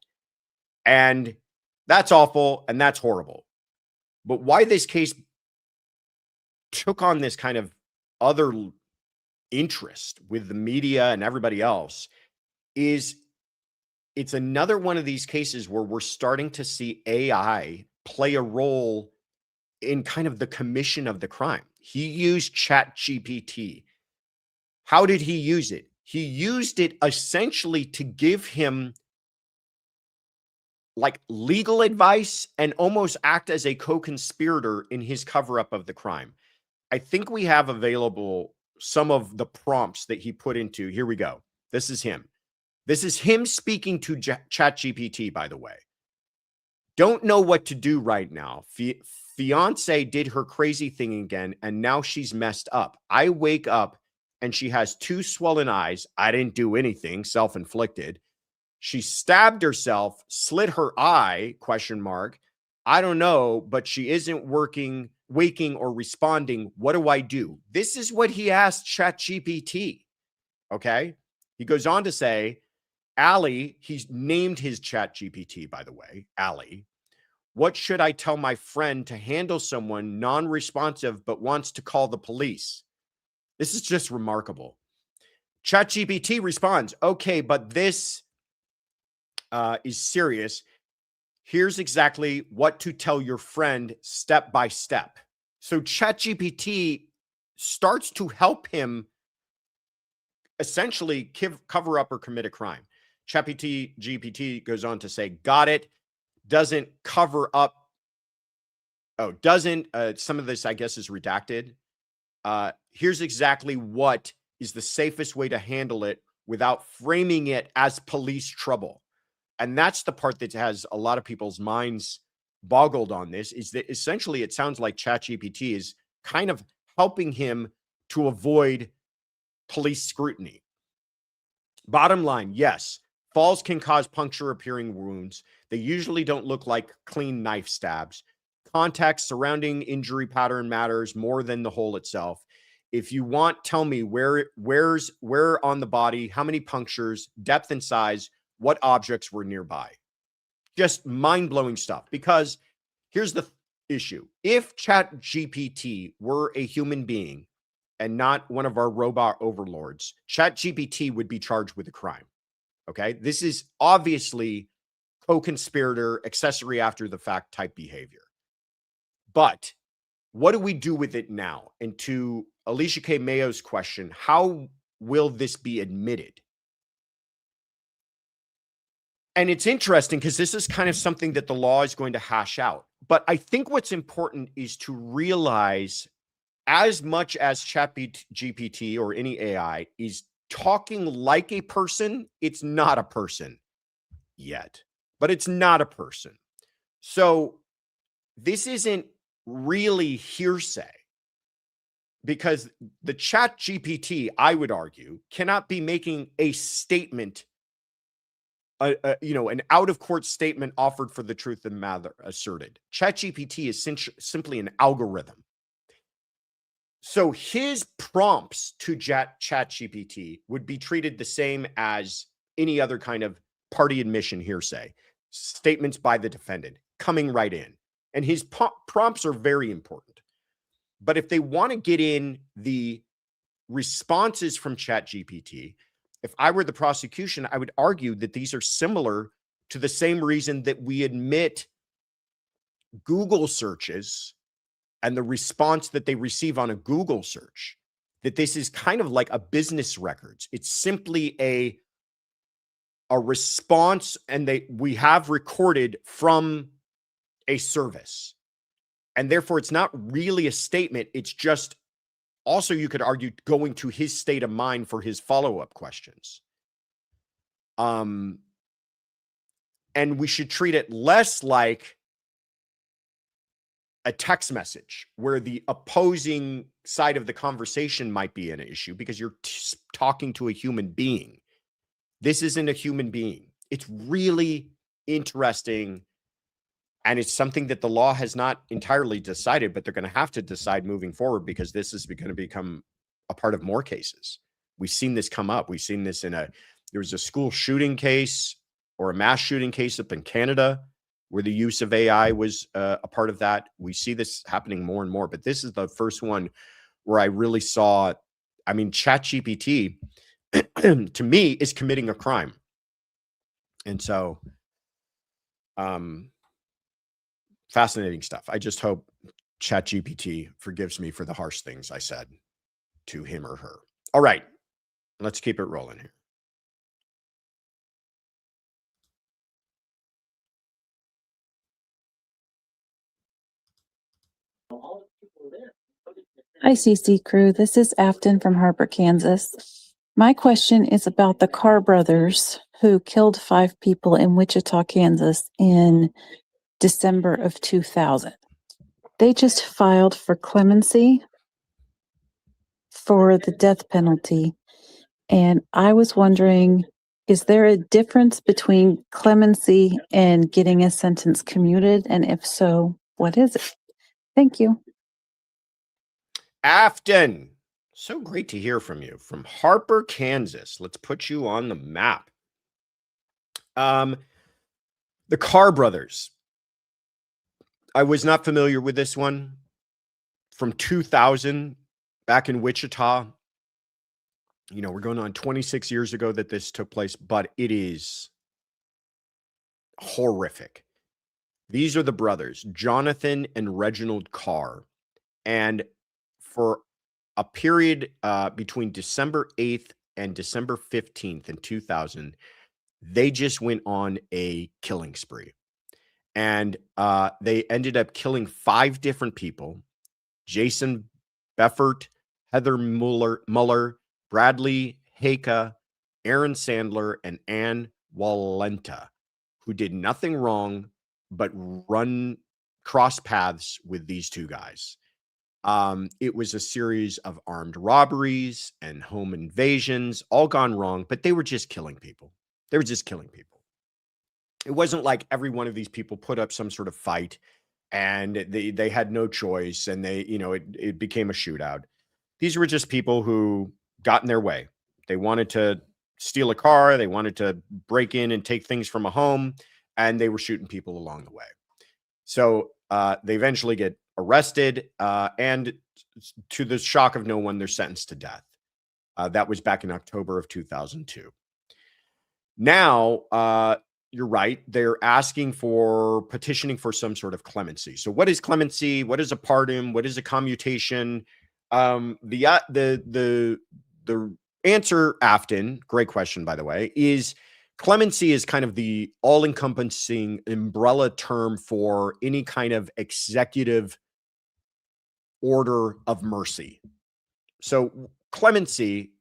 And that's awful and that's horrible. But why this case took on this kind of other interest with the media and everybody else is it's another one of these cases where we're starting to see AI play a role in kind of the commission of the crime. He used ChatGPT. How did he use it? He used it essentially to give him like legal advice and almost act as a co-conspirator in his cover-up of the crime. I think we have available some of the prompts that he put into. Here we go. This is him. This is him speaking to ChatGPT, by the way. Don't know what to do right now. Fiance did her crazy thing again, and now she's messed up. I wake up, and she has 2 swollen eyes. I didn't do anything, self-inflicted. She stabbed herself, slit her eye, ? I don't know, but she isn't waking or responding. What do I do? This is what he asked ChatGPT. Okay? He goes on to say, Allie, he's named his ChatGPT, by the way, Allie. What should I tell my friend to handle someone non-responsive but wants to call the police? This is just remarkable. ChatGPT responds, okay, but this is serious. Here's exactly what to tell your friend step by step. So ChatGPT starts to help him essentially cover up or commit a crime. ChatGPT goes on to say, got it, doesn't cover up. Oh, doesn't. Some of this, I guess, is redacted. Here's exactly what is the safest way to handle it without framing it as police trouble. And that's the part that has a lot of people's minds boggled on this, is that essentially it sounds like ChatGPT is kind of helping him to avoid police scrutiny. Bottom line, yes, falls can cause puncture-appearing wounds. They usually don't look like clean knife stabs. Context surrounding injury pattern matters more than the hole itself. If you want, tell me where on the body, how many punctures, depth and size, what objects were nearby. Just mind-blowing stuff. Because here's the issue. If ChatGPT were a human being and not one of our robot overlords, ChatGPT would be charged with a crime. Okay? This is obviously co-conspirator, accessory after the fact type behavior. But what do we do with it now? And to Alicia K. Mayo's question, how will this be admitted? And it's interesting because this is kind of something that the law is going to hash out. But I think what's important is to realize, as much as ChatGPT or any AI is talking like a person. It's not a person yet, but it's not a person. So this isn't really hearsay, because the Chat GPT, I would argue, cannot be making a statement, an out-of-court statement offered for the truth of the matter asserted. Chat GPT is simply an algorithm. So his prompts to Chat GPT would be treated the same as any other kind of party admission hearsay, statements by the defendant coming right in. And his prompts are very important. But if they want to get in the responses from Chat GPT, if I were the prosecution, I would argue that these are similar to the same reason that we admit Google searches and the response that they receive on a Google search, that this is kind of like a business records. It's simply a response, and we have recorded from a service. And therefore, it's not really a statement. It's just also, you could argue, going to his state of mind for his follow-up questions. And we should treat it less like a text message where the opposing side of the conversation might be an issue because you're talking to a human being. This isn't a human being. It's really interesting. And it's something that the law has not entirely decided, but they're going to have to decide moving forward, because this is going to become a part of more cases. We've seen this come up. We've seen this there was a school shooting case or a mass shooting case up in Canada where the use of AI was a part of that. We see this happening more and more, but this is the first one where I really saw, ChatGPT to me is committing a crime. And so, fascinating stuff. I just hope ChatGPT forgives me for the harsh things I said to him or her. All right, let's keep it rolling here. Hi, CC crew. This is Afton from Harper, Kansas. My question is about the Carr Brothers who killed 5 people in Wichita, Kansas in December of 2000. They just filed for clemency for the death penalty. And I was wondering, is there a difference between clemency and getting a sentence commuted? And if so, what is it? Thank you. Afton, so great to hear from you from Harper, Kansas. Let's put you on the map. The Carr Brothers. I was not familiar with this one. From 2000, back in Wichita. We're going on 26 years ago that this took place, but it is horrific. These are the brothers, Jonathan and Reginald Carr. And for a period between December 8th and December 15th in 2000, they just went on a killing spree. And they ended up killing 5 different people: Jason Beffert, Heather Muller, Bradley Haka, Aaron Sandler, and Ann Walenta, who did nothing wrong but cross paths with these 2 guys. It was a series of armed robberies and home invasions, all gone wrong, but they were just killing people. They were just killing people. It wasn't like every one of these people put up some sort of fight and they had no choice and it became a shootout. These were just people who got in their way. They wanted to steal a car. They wanted to break in and take things from a home, and they were shooting people along the way. So they eventually get arrested, and to the shock of no one, they're sentenced to death. That was back in October of 2002. Now, you're right. They're petitioning for some sort of clemency. So what is clemency? What is a pardon? What is a commutation? The answer, Afton, great question, by the way, is clemency is kind of the all-encompassing umbrella term for any kind of executive order of mercy. So clemency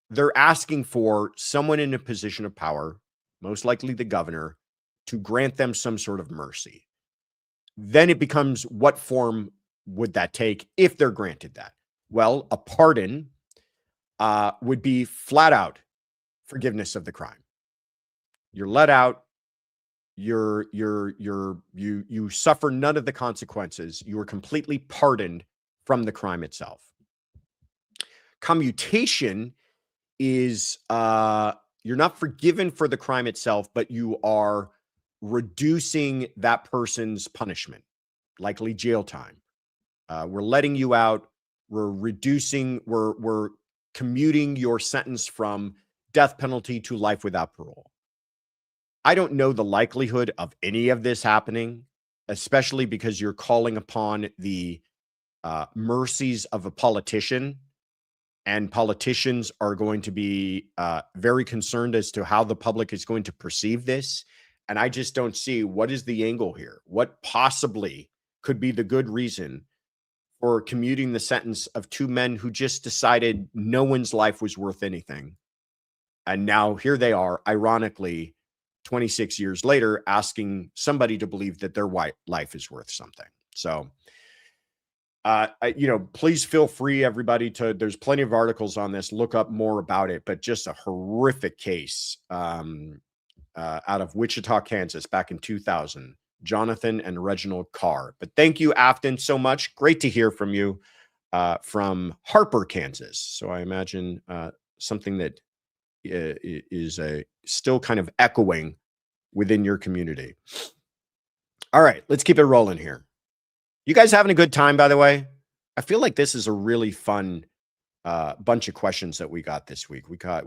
they're asking for someone in a position of power, most likely the governor, to grant them some sort of mercy. Then it becomes, what form would that take if they're granted that? Well, a pardon would be flat out forgiveness of the crime. You're let out. You suffer none of the consequences. You are completely pardoned from the crime itself. Commutation is you're not forgiven for the crime itself, but you are reducing that person's punishment, likely jail time. We're letting you out. We're reducing, we're commuting your sentence from death penalty to life without parole. I don't know the likelihood of any of this happening, especially because you're calling upon the mercies of a politician, and politicians are going to be very concerned as to how the public is going to perceive this. And I just don't see what is the angle here. What possibly could be the good reason for commuting the sentence of two men who just decided no one's life was worth anything. And now here they are, ironically, 26 years later, asking somebody to believe that their life is worth something. So, please feel free, everybody, there's plenty of articles on this, look up more about it, but just a horrific case out of Wichita, Kansas, back in 2000, Jonathan and Reginald Carr. But thank you, Afton, so much. Great to hear from you from Harper, Kansas. So I imagine something that is still kind of echoing within your community. All right, let's keep it rolling here. You guys having a good time, by the way? I feel like this is a really fun bunch of questions that we got this week. We got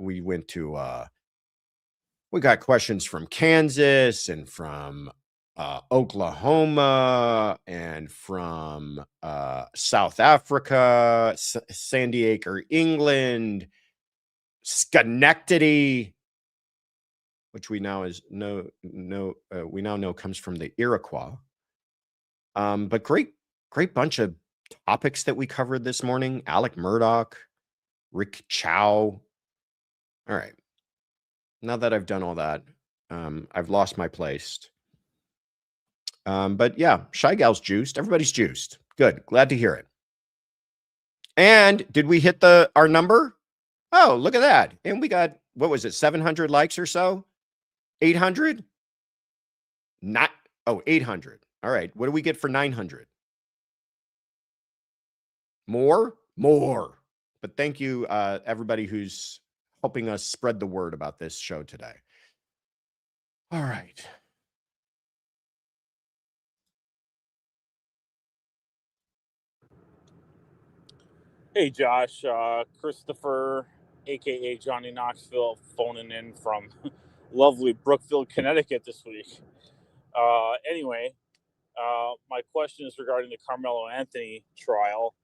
questions from Kansas and from Oklahoma and from South Africa, San Diego, England, Schenectady, which we now know comes from the Iroquois. But great bunch of topics that we covered this morning. Alec Murdaugh, Rick Chow. All right. Now that I've done all that, I've lost my place. But yeah, Shy Gal's juiced. Everybody's juiced. Good. Glad to hear it. And did we hit our number? Oh, look at that. And we got, what was it, 700 likes or so? 800? 800. All right. What do we get for 900? More? But thank you, everybody who's helping us spread the word about this show today. All right. Hey, Josh. Christopher, a.k.a. Johnny Knoxville, phoning in from lovely Brookfield, Connecticut this week. Anyway, my question is regarding the Karmelo Anthony trial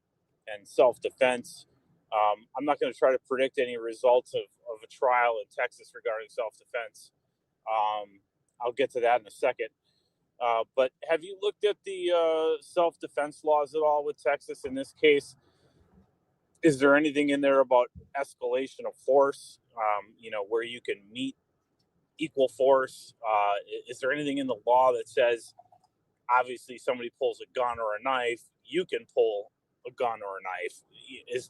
and self-defense. I'm not going to try to predict any results of a trial in Texas regarding self-defense. I'll get to that in a second. But have you looked at the self-defense laws at all with Texas in this case? Is there anything in there about escalation of force, where you can meet equal force? Is there anything in the law that says, obviously, somebody pulls a gun or a knife, you can pull a gun or a knife,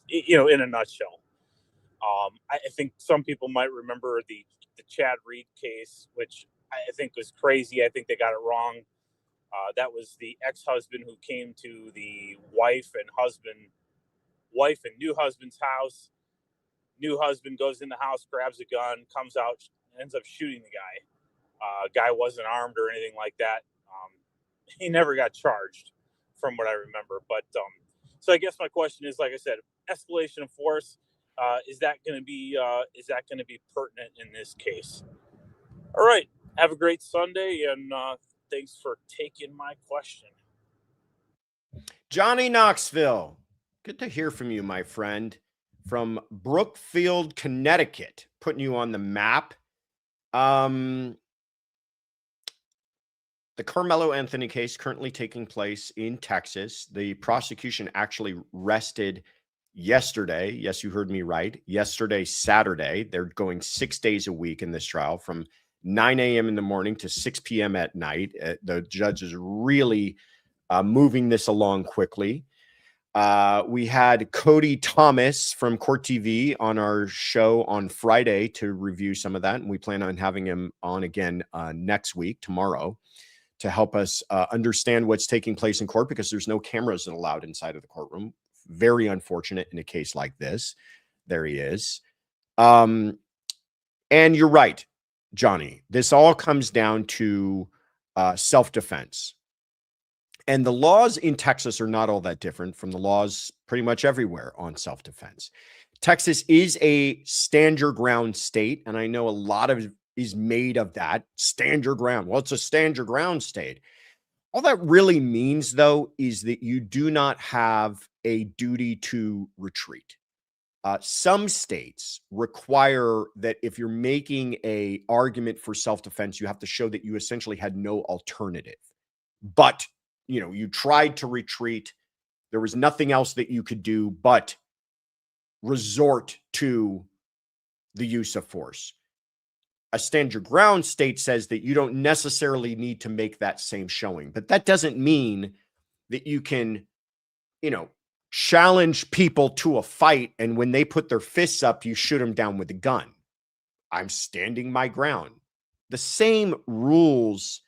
in a nutshell? I think some people might remember the Chad Reed case, which I think was crazy. I think they got it wrong. That was the ex-husband who came to the wife and new husband's house. New husband goes in the house, grabs a gun, comes out, ends up shooting the guy. Guy wasn't armed or anything like that. He never got charged, from what I remember. But so I guess my question is, like I said, escalation of force. Is that going to be pertinent in this case? All right. Have a great Sunday, and thanks for taking my question. Johnny Knoxville. Good to hear from you, my friend, from Brookfield, Connecticut, putting you on the map. The Karmelo Anthony case currently taking place in Texas. The prosecution actually rested yesterday, yes, you heard me right. Yesterday, Saturday, they're going 6 days a week in this trial from 9 a.m. in the morning to 6 p.m. at night. The judge is really moving this along quickly. We had Cody Thomas from Court TV on our show on Friday to review some of that. And we plan on having him on again next week, tomorrow, to help us understand what's taking place in court, because there's no cameras allowed inside of the courtroom. Very unfortunate in a case like this. There he is. And you're right, Johnny. This all comes down to self-defense. And the laws in Texas are not all that different from the laws pretty much everywhere on self-defense. Texas is a stand your ground state, and I know a lot of it is made of that. Stand your ground. Well, it's a stand your ground state. All that really means, though, is that you do not have a duty to retreat. Some states require that if you're making an argument for self-defense, you have to show that you essentially had no alternative. But, you know, you tried to retreat. There was nothing else that you could do but resort to the use of force. A stand your ground state says that you don't necessarily need to make that same showing, but that doesn't mean that you can, you know, challenge people to a fight, and when they put their fists up, you shoot them down with a gun. I'm standing my ground. The same rules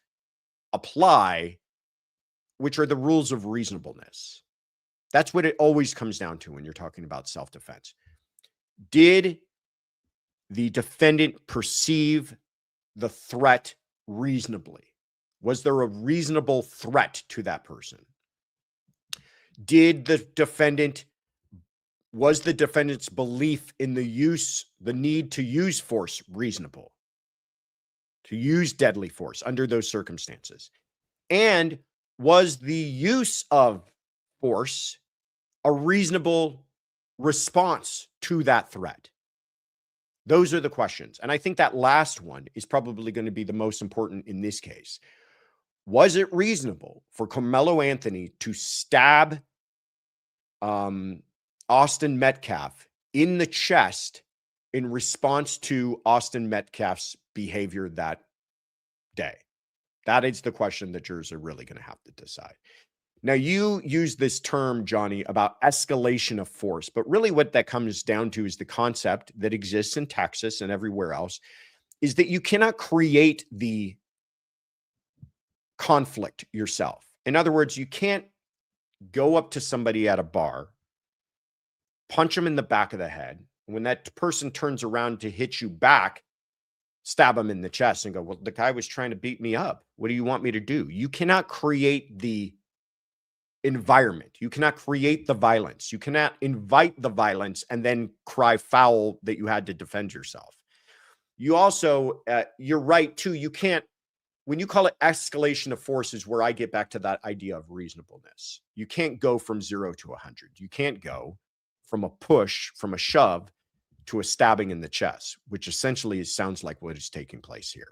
apply, which are the rules of reasonableness. That's what it always comes down to when you're talking about self-defense. Did the defendant perceive the threat reasonably? Was there a reasonable threat to that person? Was the defendant's belief in the need to use force reasonable? To use deadly force under those circumstances? And was the use of force a reasonable response to that threat? Those are the questions. And I think that last one is probably going to be the most important in this case. Was it reasonable for Karmelo Anthony to stab Austin Metcalf in the chest in response to Austin Metcalf's behavior that day? That is the question that jurors are really going to have to decide. Now, you use this term, Johnny, about escalation of force, but really what that comes down to is the concept that exists in Texas and everywhere else is that you cannot create the conflict yourself. In other words, you can't go up to somebody at a bar, punch them in the back of the head, and when that person turns around to hit you back, stab them in the chest and go, well, the guy was trying to beat me up. What do you want me to do? You cannot create the environment. You cannot create the violence. You cannot invite the violence and then cry foul that you had to defend yourself. You also, you're right too. You can't, when you call it escalation of force is where I get back to that idea of reasonableness. You can't go from 0 to 100. You can't go from a push, from a shove to a stabbing in the chest, which essentially sounds like what is taking place here.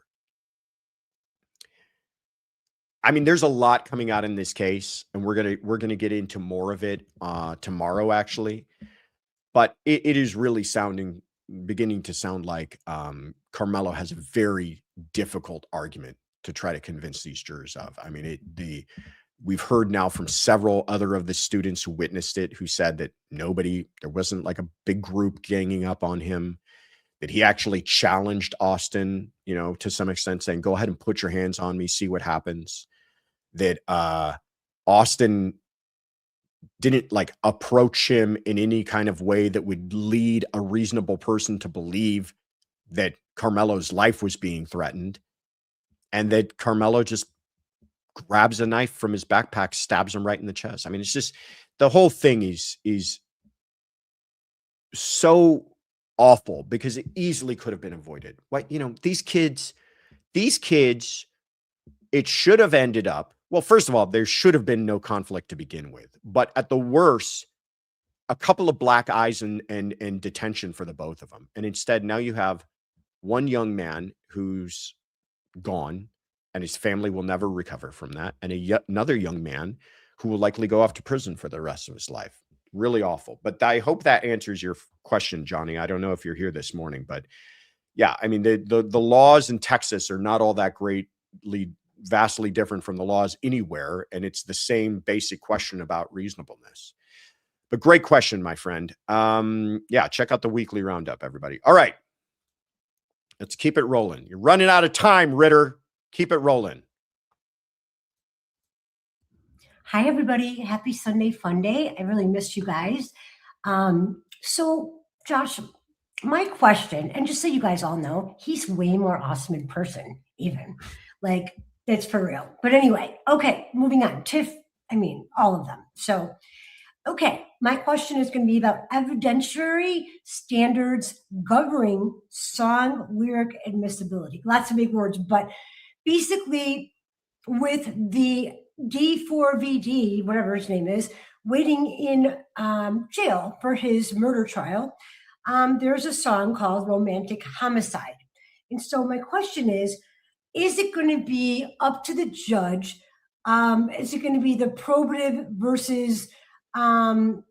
I mean, there's a lot coming out in this case, and we're gonna get into more of it tomorrow, actually. But it is really beginning to sound like Karmelo has a very difficult argument to try to convince these jurors of. I mean, we've heard now from several other of the students who witnessed it, who said that there wasn't like a big group ganging up on him, that he actually challenged Austin, you know, to some extent, saying, go ahead and put your hands on me, see what happens. That Austin didn't like approach him in any kind of way that would lead a reasonable person to believe that Karmelo's life was being threatened, and that Karmelo just grabs a knife from his backpack, stabs him right in the chest. I mean, it's just, the whole thing is so awful because it easily could have been avoided. What, you know, these kids, it should have ended up, well, first of all, there should have been no conflict to begin with. But at the worst, a couple of black eyes and detention for the both of them. And instead, now you have one young man who's gone, and his family will never recover from that, and another young man who will likely go off to prison for the rest of his life, really awful. But I hope that answers your question, Johnny. I don't know if you're here this morning, but yeah, I mean, the laws in Texas are not all that greatly vastly different from the laws anywhere, and it's the same basic question about reasonableness. But great question, my friend. Yeah, check out the weekly roundup, everybody. All right, let's keep it rolling. You're running out of time, Ritter. Keep it rolling. Hi, everybody. Happy Sunday Fun Day. I really missed you guys. So, Josh, my question, and just so you guys all know, he's way more awesome in person, even. Like, that's for real. But anyway, okay, moving on. Tiff, I mean, all of them. So, okay, my question is going to be about evidentiary standards governing song lyric admissibility. Lots of big words, but basically, with the D4VD, whatever his name is, waiting in jail for his murder trial, there's a song called Romantic Homicide. And so my question is it going to be up to the judge? Is it going to be the probative versus, well,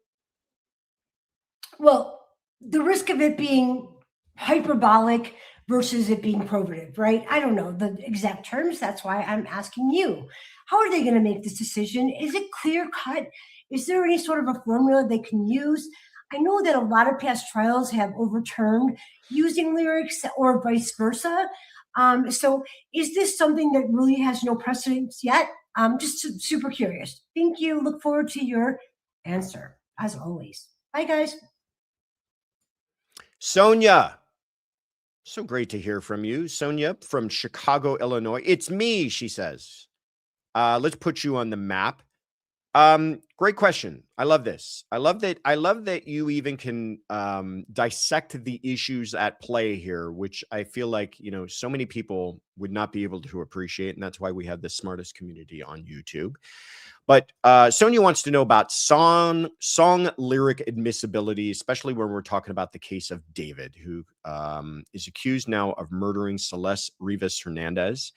the risk of it being hyperbolic versus it being probative, right? I don't know the exact terms. That's why I'm asking you. How are they going to make this decision? Is it clear cut? Is there any sort of a formula they can use? I know that a lot of past trials have overturned using lyrics or vice versa. So is this something that really has no precedence yet? Just super curious. Thank you. Look forward to your answer, as always. Bye, guys. Sonia. So great to hear from you. Sonia from Chicago, Illinois. It's me, she says. Let's put you on the map. Great question. I love this. I love that you even can dissect the issues at play here, which I feel like, you know, so many people would not be able to appreciate. And that's why we have the smartest community on YouTube. But Sonia wants to know about song lyric admissibility, especially when we're talking about the case of David, who is accused now of murdering Celeste Rivas Hernandez.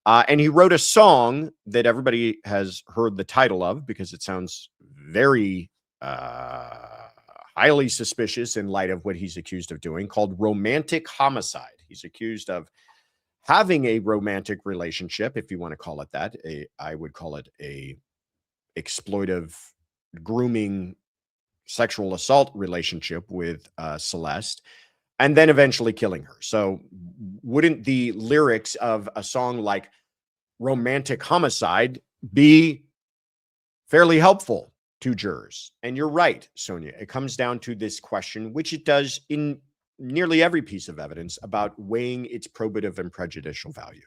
And he wrote a song that everybody has heard the title of because it sounds very highly suspicious in light of what he's accused of doing, called Romantic Homicide. He's accused of having a romantic relationship, if you want to call it that. I would call it a exploitive, grooming, sexual assault relationship with Celeste, and then eventually killing her. So wouldn't the lyrics of a song like Romantic Homicide be fairly helpful to jurors? And you're right, Sonia. It comes down to this question, which it does in nearly every piece of evidence, about weighing its probative and prejudicial value.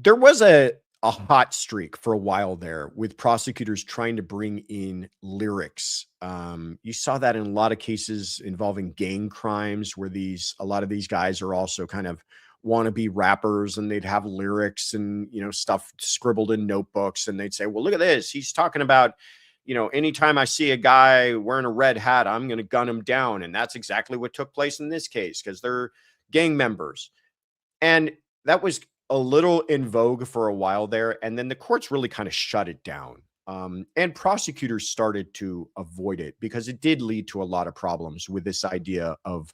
There was a hot streak for a while there with prosecutors trying to bring in lyrics. You saw that in a lot of cases involving gang crimes, where a lot of these guys are also kind of wannabe rappers, and they'd have lyrics and, you know, stuff scribbled in notebooks, and they'd say, well, look at this. He's talking about, you know, anytime I see a guy wearing a red hat, I'm going to gun him down. And that's exactly what took place in this case, because they're gang members. And that was a little in vogue for a while there. And then the courts really kind of shut it down. And prosecutors started to avoid it because it did lead to a lot of problems with this idea of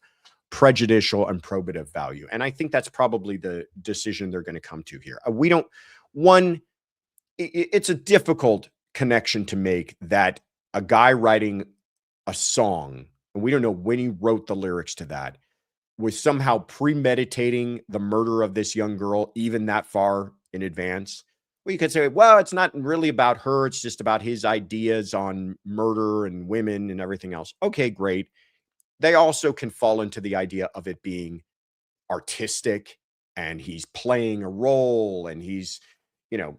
prejudicial and probative value. And I think that's probably the decision they're going to come to here. It's a difficult connection to make that a guy writing a song, and we don't know when he wrote the lyrics to that, was somehow premeditating the murder of this young girl even that far in advance. Well, you could say, well, it's not really about her. It's just about his ideas on murder and women and everything else. Okay, great. They also can fall into the idea of it being artistic, and he's playing a role, and he's, you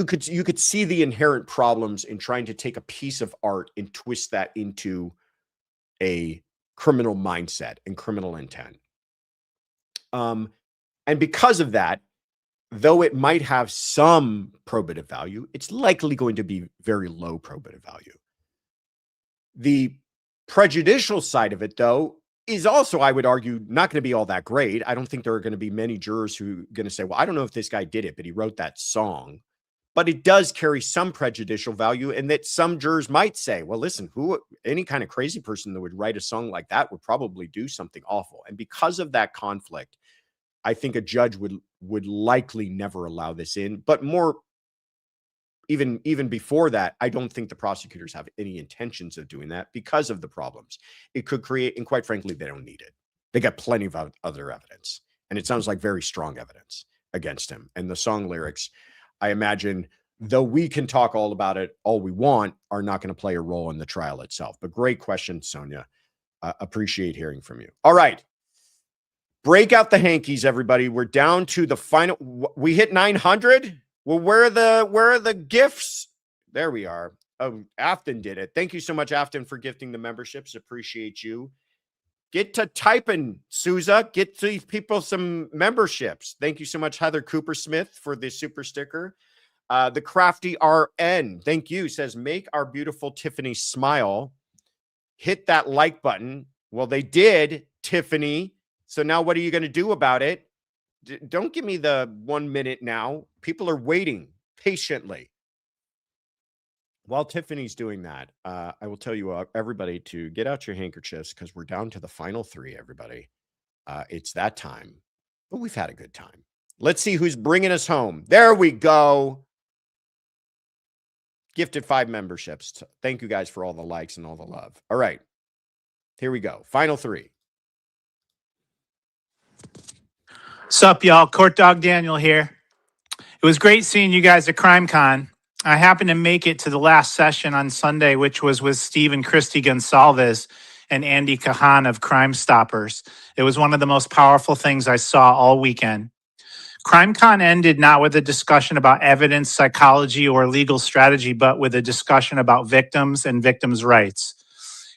could see the inherent problems in trying to take a piece of art and twist that into a criminal mindset and criminal intent. And because of that, though it might have some probative value, it's likely going to be very low probative value. The prejudicial side of it, though, is also, I would argue, not going to be all that great. I don't think there are going to be many jurors who are going to say, well, I don't know if this guy did it, but he wrote that song. But it does carry some prejudicial value, and that some jurors might say, well, listen, any kind of crazy person that would write a song like that would probably do something awful. And because of that conflict, I think a judge would likely never allow this in. But more, even before that, I don't think the prosecutors have any intentions of doing that because of the problems it could create. And quite frankly, they don't need it. They got plenty of other evidence. And it sounds like very strong evidence against him. And the song lyrics, I imagine, though we can talk all about it all we want, are not going to play a role in the trial itself. But great question, Sonia. Appreciate hearing from you. All right. Break out the hankies, everybody. We're down to the final. We hit 900. Well, where are the gifts? There we are. Oh, Afton did it. Thank you so much, Afton, for gifting the memberships. Appreciate you. Get to typing, Souza. Get these people some memberships. Thank you so much, Heather Cooper Smith, for the super sticker. The Crafty RN, thank you, says, make our beautiful Tiffany smile. Hit that like button. Well, they did, Tiffany. So now what are you going to do about it? Don't give me the 1 minute now. People are waiting patiently. While Tiffany's doing that, I will tell you, everybody, to get out your handkerchiefs because we're down to the final 3, everybody. It's that time. But we've had a good time. Let's see who's bringing us home. There we go. Gifted 5 memberships. Thank you guys for all the likes and all the love. All right. Here we go. Final 3. Sup, y'all? Court Dog Daniel here. It was great seeing you guys at CrimeCon. I happened to make it to the last session on Sunday, which was with Steve and Christy Gonsalves and Andy Kahan of Crime Stoppers. It was one of the most powerful things I saw all weekend. CrimeCon ended not with a discussion about evidence, psychology, or legal strategy, but with a discussion about victims and victims' rights.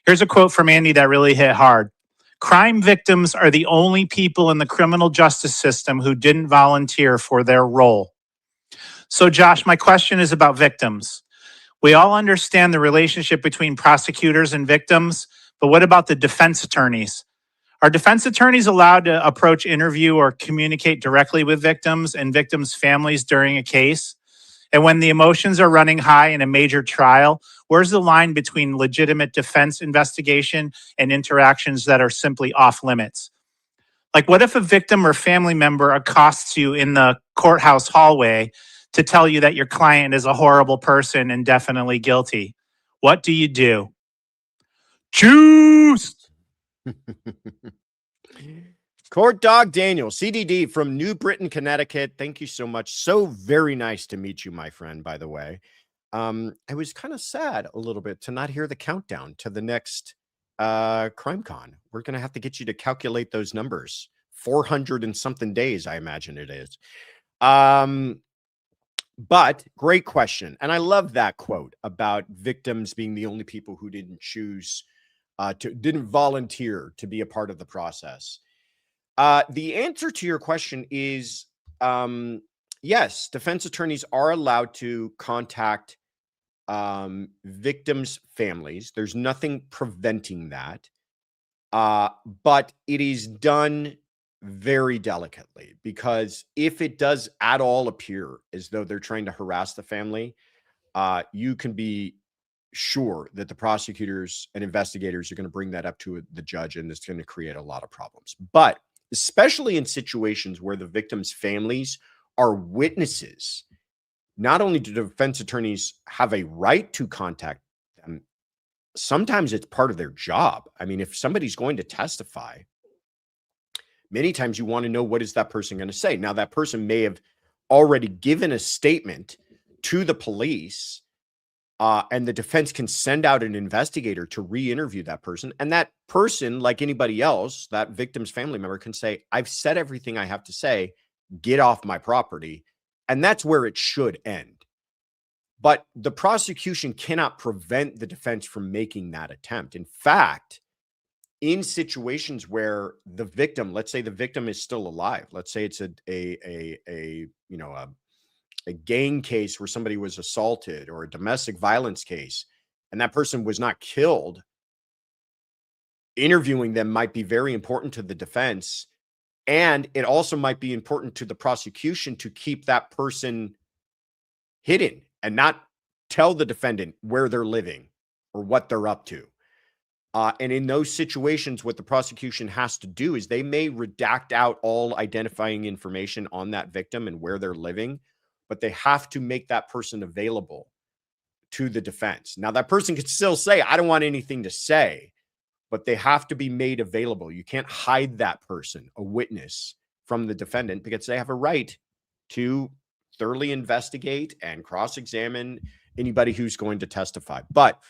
Here's a quote from Andy that really hit hard. Crime victims are the only people in the criminal justice system who didn't volunteer for their role. So, Josh, my question is about victims. We all understand the relationship between prosecutors and victims, but what about the defense attorneys? Are defense attorneys allowed to approach, interview, or communicate directly with victims and victims' families during a case? And when the emotions are running high in a major trial, where's the line between legitimate defense investigation and interactions that are simply off limits? Like, what if a victim or family member accosts you in the courthouse hallway to tell you that your client is a horrible person and definitely guilty? What do you do? Juice! Court Dog Daniel, CDD from New Britain, Connecticut. Thank you so much. So very nice to meet you, my friend, by the way. I was kind of sad a little bit to not hear the countdown to the next CrimeCon. We're going to have to get you to calculate those numbers. 400 and something days, I imagine it is. But great question. And I love that quote about victims being the only people who didn't choose didn't volunteer to be a part of the process. The answer to your question is yes, defense attorneys are allowed to contact victims' families. There's nothing preventing that. But it is done very delicately, because if it does at all appear as though they're trying to harass the family, you can be sure that the prosecutors and investigators are going to bring that up to the judge, and it's going to create a lot of problems. But especially in situations where the victims' families are witnesses, not only do defense attorneys have a right to contact them, sometimes it's part of their job. I mean, if somebody's going to testify, many times you want to know, what is that person going to say? Now, that person may have already given a statement to the police, and the defense can send out an investigator to re-interview that person. And that person, like anybody else, that victim's family member, can say, I've said everything I have to say, get off my property. And that's where it should end. But the prosecution cannot prevent the defense from making that attempt. In fact, in situations where the victim, let's say the victim is still alive, let's say it's a gang case where somebody was assaulted, or a domestic violence case, and that person was not killed, interviewing them might be very important to the defense. And it also might be important to the prosecution to keep that person hidden and not tell the defendant where they're living or what they're up to. And in those situations, what the prosecution has to do is they may redact out all identifying information on that victim and where they're living, but they have to make that person available to the defense. Now, that person could still say, I don't want anything to say, but they have to be made available. You can't hide that person, a witness, from the defendant, because they have a right to thoroughly investigate and cross-examine anybody who's going to testify. But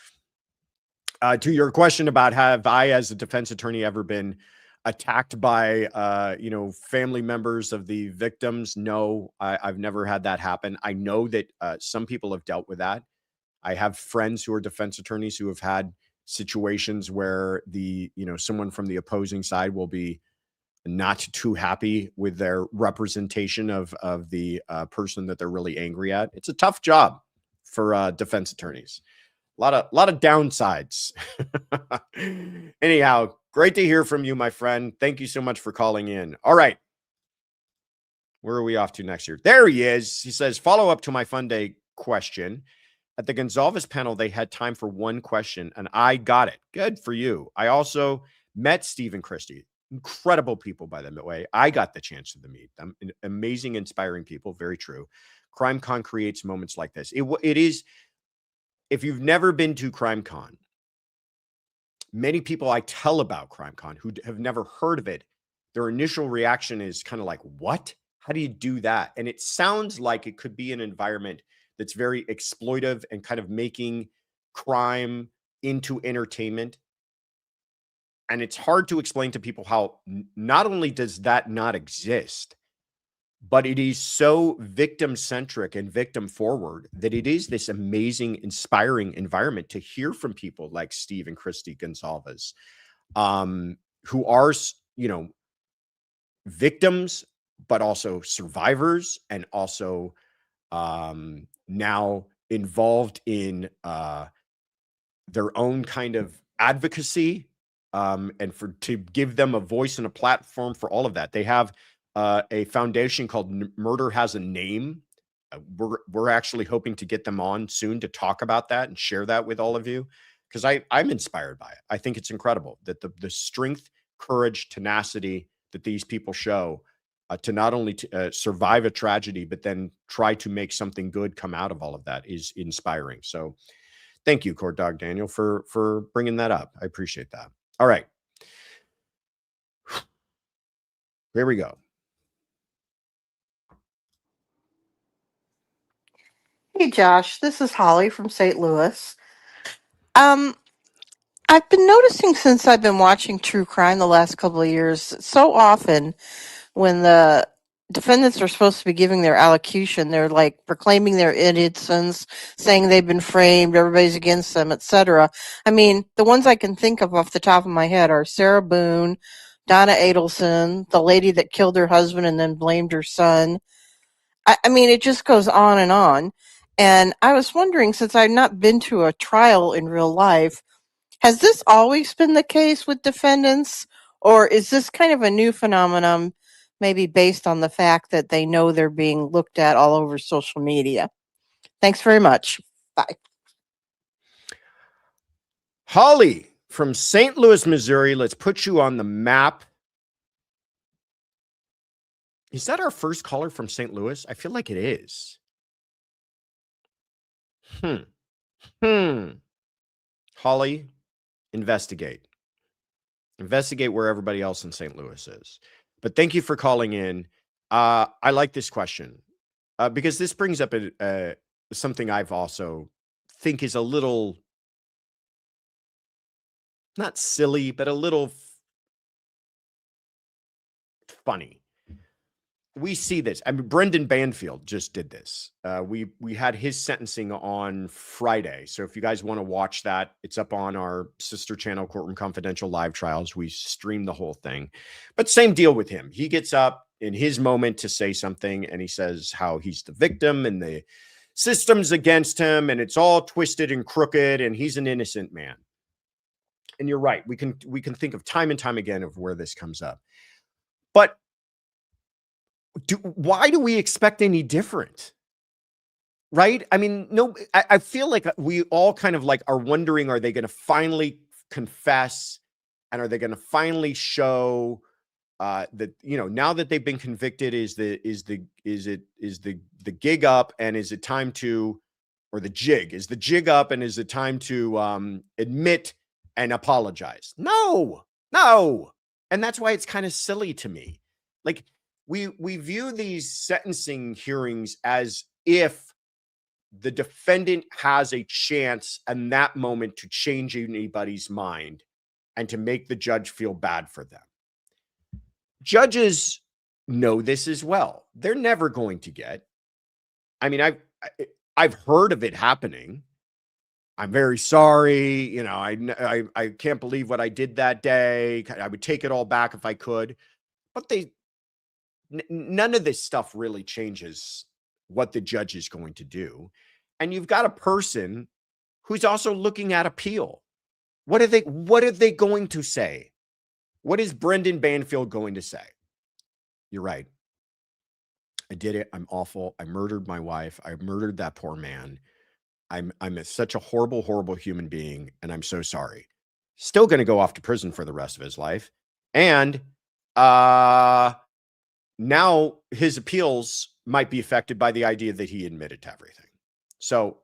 to your question about have I, as a defense attorney, ever been attacked by, family members of the victims? No, I've never had that happen. I know that some people have dealt with that. I have friends who are defense attorneys who have had situations where someone from the opposing side will be not too happy with their representation of the person that they're really angry at. It's a tough job for defense attorneys. A lot of downsides. Anyhow, great to hear from you, my friend. Thank you so much for calling in. All right. Where are we off to next year? There he is. He says, follow up to my fun day question. At the Gonzalez panel, they had time for one question, and I got it. Good for you. I also met Steve and Christy. Incredible people, by the way. I got the chance to meet them. Amazing, inspiring people. Very true. CrimeCon creates moments like this. It is... If you've never been to CrimeCon, many people I tell about CrimeCon who have never heard of it, their initial reaction is kind of like, what? How do you do that? And it sounds like it could be an environment that's very exploitive and kind of making crime into entertainment. And it's hard to explain to people how not only does that not exist, but it is so victim-centric and victim-forward that it is this amazing, inspiring environment to hear from people like Steve and Christy Gonzalez, who are, victims, but also survivors, and also now involved in their own kind of advocacy, and to give them a voice and a platform for all of that. They have a foundation called Murder Has a Name. We're actually hoping to get them on soon to talk about that and share that with all of you, because I'm inspired by it. I think it's incredible that the strength, courage, tenacity that these people show to not only survive a tragedy, but then try to make something good come out of all of that is inspiring. So thank you, Court Dog Daniel, for bringing that up. I appreciate that. All right. Here we go. Hey Josh, this is Holly from St. Louis. I've been noticing since I've been watching true crime the last couple of years, so often when the defendants are supposed to be giving their allocution, they're like proclaiming their innocence, saying they've been framed, everybody's against them, etc. I mean, the ones I can think of off the top of my head are Sarah Boone, Donna Adelson, the lady that killed her husband and then blamed her son. I mean, it just goes on and on. And I was wondering, since I've not been to a trial in real life, has this always been the case with defendants? Or is this kind of a new phenomenon, maybe based on the fact that they know they're being looked at all over social media? Thanks very much. Bye. Holly from St. Louis, Missouri. Let's put you on the map. Is that our first caller from St. Louis? I feel like it is. Holly, investigate. Investigate where everybody else in St. Louis is. But thank you for calling in. I like this question because this brings up something I've also think is a little, not silly, but a little funny. We see this. I mean, Brendan Banfield just did this. We had his sentencing on Friday. So if you guys want to watch that, it's up on our sister channel, Courtroom Confidential Live Trials. We stream the whole thing. But same deal with him. He gets up in his moment to say something, and he says how he's the victim and the system's against him, and it's all twisted and crooked, and he's an innocent man. And you're right. We can think of time and time again of where this comes up. But why do we expect any different? Right? I mean, no, I feel like we all kind of like are wondering, are they going to finally confess? And are they going to finally show that, you know, now that they've been convicted, is the gig up, and is it time to, or the jig up, and is it time to admit and apologize? No. And that's why it's kind of silly to me. Like we view these sentencing hearings as if the defendant has a chance in that moment to change anybody's mind and to make the judge feel bad for them. Judges know this as well. They're never going to get. I mean, I've heard of it happening. I'm very sorry. You know, I can't believe what I did that day. I would take it all back if I could. But none of this stuff really changes what the judge is going to do. And you've got a person who's also looking at appeal. What are they going to say? What is Brendan Banfield going to say? You're right. I did it. I'm awful. I murdered my wife. I murdered that poor man. I'm such a horrible, horrible human being, and I'm so sorry. Still going to go off to prison for the rest of his life. And now his appeals might be affected by the idea that he admitted to everything. So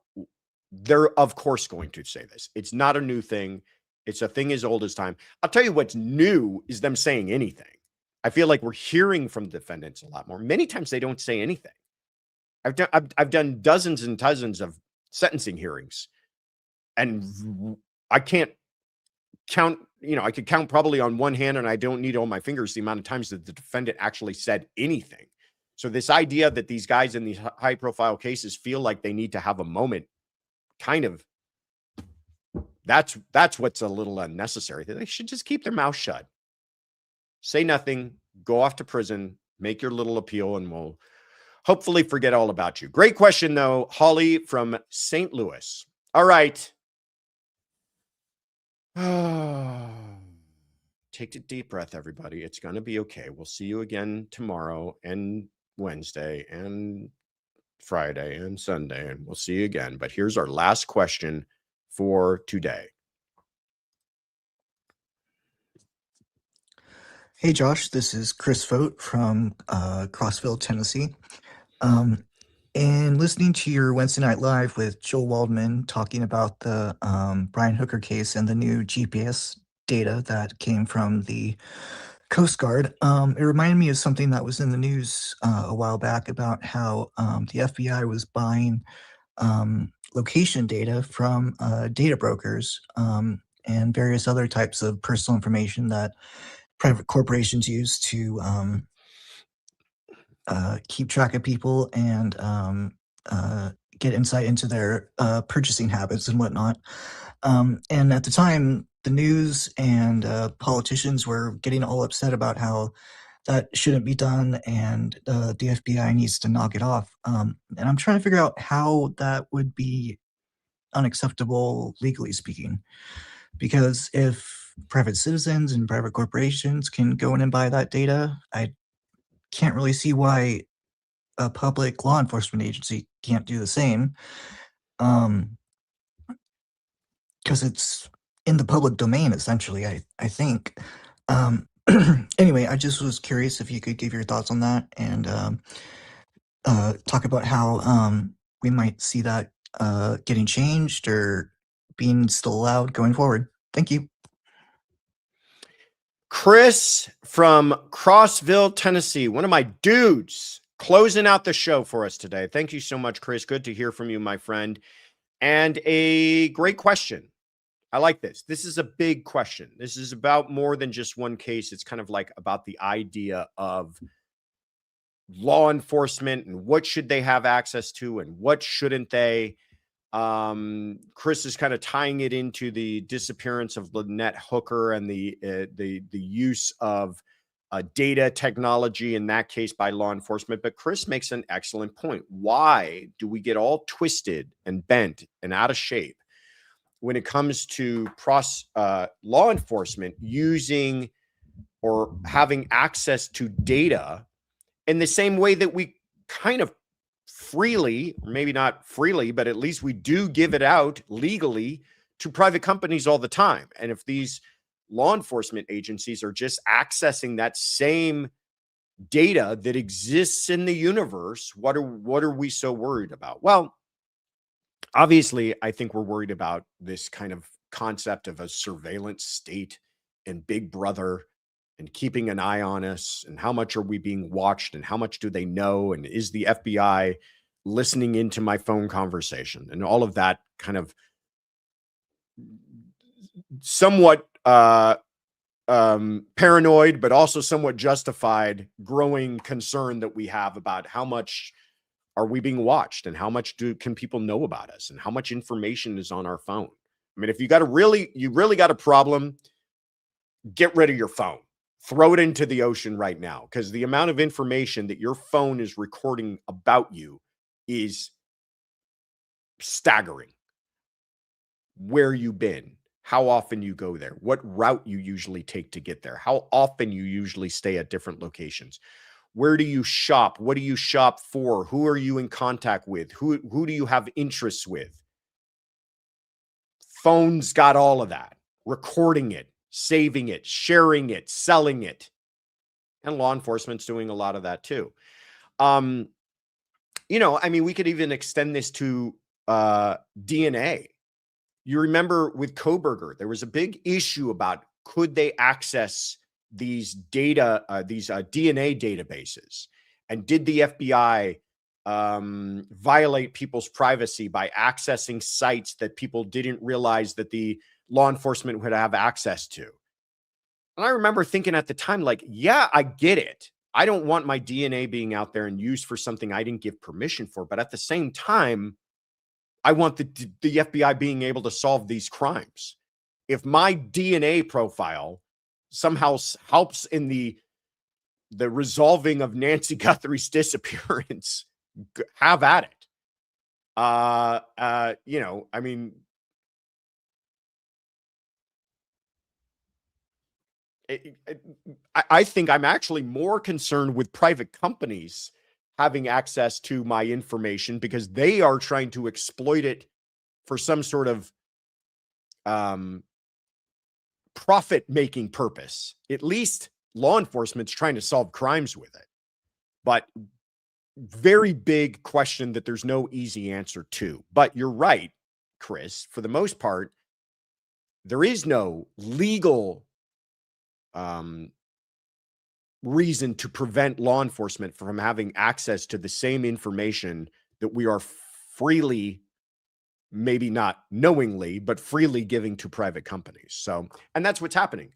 they're, of course, going to say this. It's not a new thing. It's a thing as old as time. I'll tell you what's new is them saying anything. I feel like we're hearing from defendants a lot more. Many times they don't say anything. I've done dozens and dozens of sentencing hearings, and I can't count, you know, I could count probably on one hand, and I don't need all my fingers the amount of times that the defendant actually said anything. So this idea that these guys in these high profile cases feel like they need to have a moment, kind of, that's what's a little unnecessary. They should just keep their mouth shut. Say nothing, go off to prison, make your little appeal, and we'll hopefully forget all about you. Great question, though, Holly from St. Louis. All right. Take a deep breath, everybody. It's going to be okay. We'll see you again tomorrow and Wednesday and Friday and Sunday, and we'll see you again. But here's our last question for today. Hey, Josh, this is Chris Vogt from Crossville, Tennessee. And listening to your Wednesday Night Live with Joel Waldman talking about the Brian Hooker case and the new GPS data that came from the Coast Guard, it reminded me of something that was in the news a while back about how the FBI was buying location data from data brokers and various other types of personal information that private corporations use to keep track of people and get insight into their purchasing habits and whatnot. And at the time, the news and politicians were getting all upset about how that shouldn't be done and the FBI needs to knock it off. And I'm trying to figure out how that would be unacceptable, legally speaking. Because if private citizens and private corporations can go in and buy that data, I can't really see why a public law enforcement agency can't do the same. Because it's in the public domain, essentially, I think. Anyway, I just was curious if you could give your thoughts on that and talk about how we might see that getting changed or being still allowed going forward. Thank you. Chris from Crossville, Tennessee, one of my dudes, closing out the show for us today. Thank you so much, Chris. Good to hear from you, my friend. And a great question. I like this. This is a big question. This is about more than just one case. It's kind of like about the idea of law enforcement and what should they have access to and what shouldn't they. Chris is kind of tying it into the disappearance of Lynette Hooker and the use of data technology in that case by law enforcement. But Chris makes an excellent point. Why do we get all twisted and bent and out of shape when it comes to law enforcement using or having access to data in the same way that we kind of freely, or maybe not freely, but at least we do give it out legally to private companies all the time. And if these law enforcement agencies are just accessing that same data that exists in the universe, what are we so worried about? Well, obviously, I think we're worried about this kind of concept of a surveillance state and Big Brother and keeping an eye on us, and how much are we being watched, and how much do they know, and is the FBI listening into my phone conversation, and all of that kind of somewhat paranoid, but also somewhat justified growing concern that we have about how much are we being watched, and how much can people know about us, and how much information is on our phone. I mean, if you really got a problem, get rid of your phone. Throw it into the ocean right now, because the amount of information that your phone is recording about you is staggering. Where you've been, how often you go there, what route you usually take to get there, how often you usually stay at different locations. Where do you shop? What do you shop for? Who are you in contact with? Who do you have interests with? Phone's got all of that. Recording it, saving it, sharing it, selling it. And law enforcement's doing a lot of that too. You know, I mean, we could even extend this to DNA. You remember with Koberger, there was a big issue about could they access these data, these DNA databases, and did the FBI violate people's privacy by accessing sites that people didn't realize that the law enforcement would have access to? And I remember thinking at the time, like, yeah, I get it. I don't want my DNA being out there and used for something I didn't give permission for. But at the same time, I want the FBI being able to solve these crimes. If my DNA profile somehow helps in the resolving of Nancy Guthrie's disappearance, have at it. You know, I mean, I think I'm actually more concerned with private companies having access to my information because they are trying to exploit it for some sort of profit-making purpose. At least law enforcement's trying to solve crimes with it. But very big question that there's no easy answer to. But you're right, Chris. For the most part, there is no legal reason to prevent law enforcement from having access to the same information that we are freely, maybe not knowingly, but freely giving to private companies. So, and that's what's happening.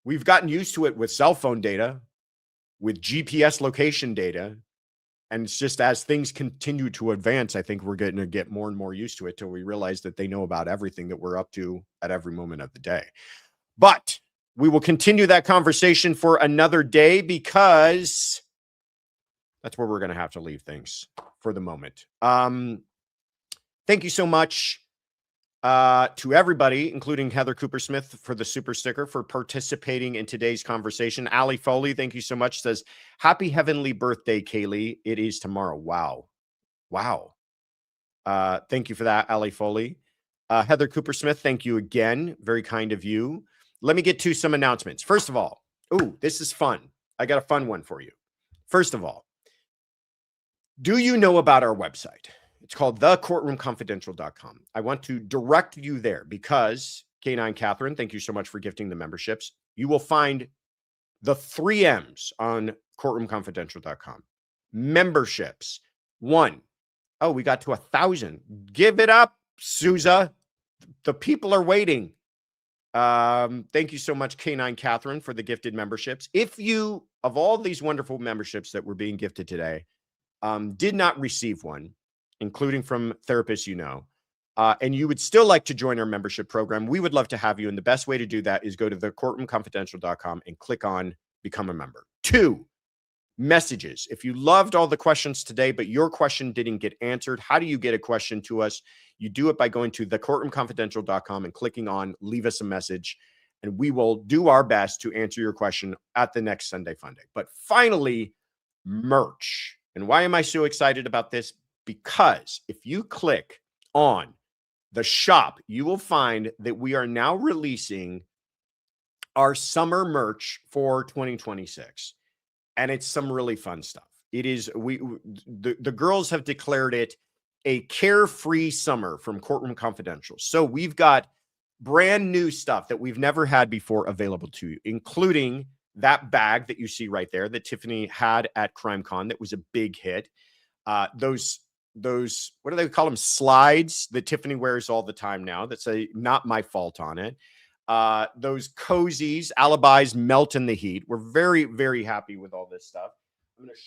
We've gotten used to it with cell phone data, with GPS location data. And it's just as things continue to advance, I think we're going to get more and more used to it till we realize that they know about everything that we're up to at every moment of the day. But we will continue that conversation for another day because that's where we're going to have to leave things for the moment. Thank you so much to everybody, including Heather Cooper-Smith for the super sticker, for participating in today's conversation. Allie Foley, thank you so much, says, happy heavenly birthday, Kaylee. It is tomorrow. Wow. Wow. Thank you for that, Allie Foley. Heather Cooper-Smith, thank you again. Very kind of you. Let me get to some announcements. First of all, this is fun. I got a fun one for you. First of all, do you know about our website? It's called thecourtroomconfidential.com. I want to direct you there because, K9 Catherine, thank you so much for gifting the memberships. You will find the 3 M's on courtroomconfidential.com. Memberships. 1. Oh, we got to 1,000. Give it up, Souza. The people are waiting. Thank you so much, K9 Catherine, for the gifted memberships. If you, of all these wonderful memberships that were being gifted today, did not receive one, including from therapists you know, and you would still like to join our membership program, we would love to have you. And the best way to do that is go to thecourtroomconfidential.com and click on Become a Member. 2, messages. If you loved all the questions today, but your question didn't get answered, how do you get a question to us? You do it by going to thecourtroomconfidential.com and clicking on leave us a message, and we will do our best to answer your question at the next Sunday Fun Day. But finally, merch. And why am I so excited about this? Because if you click on the shop, you will find that we are now releasing our summer merch for 2026. And it's some really fun stuff. It is, the girls have declared it a carefree summer from Courtroom Confidential. So we've got brand new stuff that we've never had before available to you, including that bag that you see right there that Tiffany had at CrimeCon that was a big hit. Those, what do they call them? Slides that Tiffany wears all the time now that say "not my fault" on it. Those cozies, alibis melt in the heat. We're very, very happy with all this stuff. I'm going to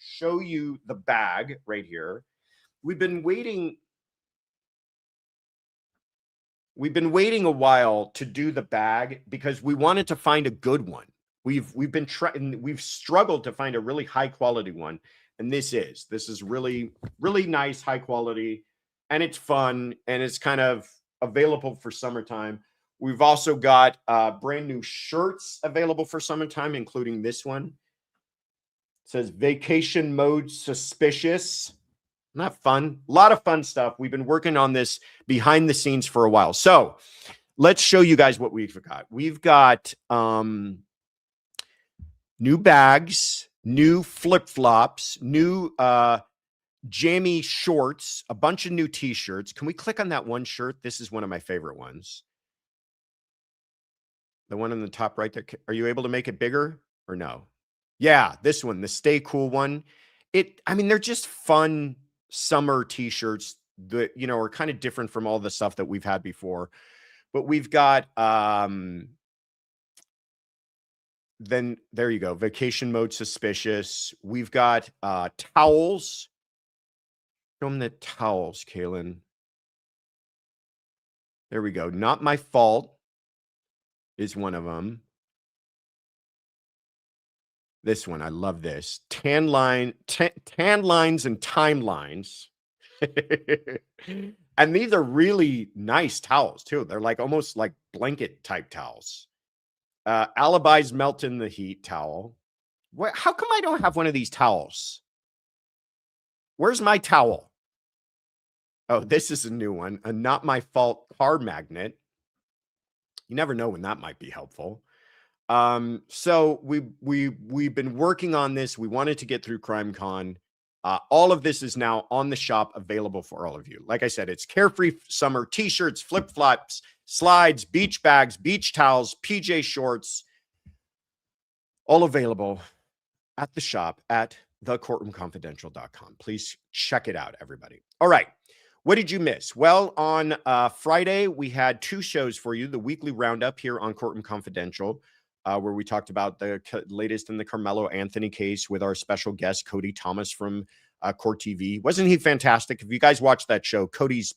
show you the bag right here. We've been waiting a while to do the bag because we wanted to find a good one. We've been trying, we've struggled to find a really high quality one. And this is really, really nice, high quality, and it's fun, and it's kind of available for summertime. We've also got brand new shirts available for summertime, including this one. It says vacation mode suspicious. Not fun. A lot of fun stuff. We've been working on this behind the scenes for a while. So let's show you guys what we've got. We've got new bags, new flip-flops, new jammy shorts, a bunch of new t-shirts. Can we click on that one shirt? This is one of my favorite ones. The one on the top right there. Are you able to make it bigger or no? Yeah, this one, the Stay Cool one. I mean, they're just fun summer t-shirts that, you know, are kind of different from all the stuff that we've had before. But we've got, then there you go. Vacation mode suspicious. We've got towels. Show them the towels, Kaylin. There we go. Not my fault is one of them. This one, I love this. Tan lines and timelines. And these are really nice towels too. They're like almost like blanket type towels. Alibis melt in the heat towel. How come I don't have one of these towels? Where's my towel? Oh, this is a new one. A not my fault car magnet. You never know when that might be helpful. So we've been working on this. We wanted to get through CrimeCon. All of this is now on the shop, available for all of you. Like I said, it's carefree summer t-shirts, flip-flops, slides, beach bags, beach towels, PJ shorts, all available at the shop at thecourtroomconfidential.com. Please check it out, everybody. All right. What did you miss? Well, on Friday, we had two shows for you. The weekly roundup here on Courtroom Confidential, where we talked about the latest in the Karmelo Anthony case with our special guest, Cody Thomas from Court TV. Wasn't he fantastic? If you guys watched that show, Cody's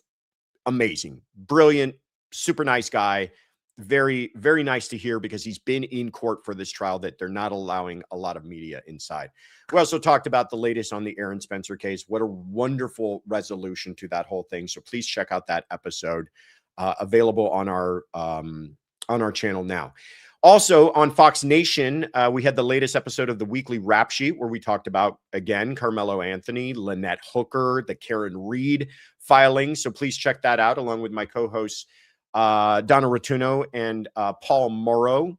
amazing, brilliant, super nice guy. Very, very nice to hear because he's been in court for this trial that they're not allowing a lot of media inside. We also talked about the latest on the Aaron Spencer case. What a wonderful resolution to that whole thing. So please check out that episode, available on our channel now. Also on Fox Nation, we had the latest episode of the weekly rap sheet where we talked about, again, Karmelo Anthony, Lynette Hooker, the Karen Reed filing. So please check that out along with my co-hosts, Donna Rotuno and Paul Morrow.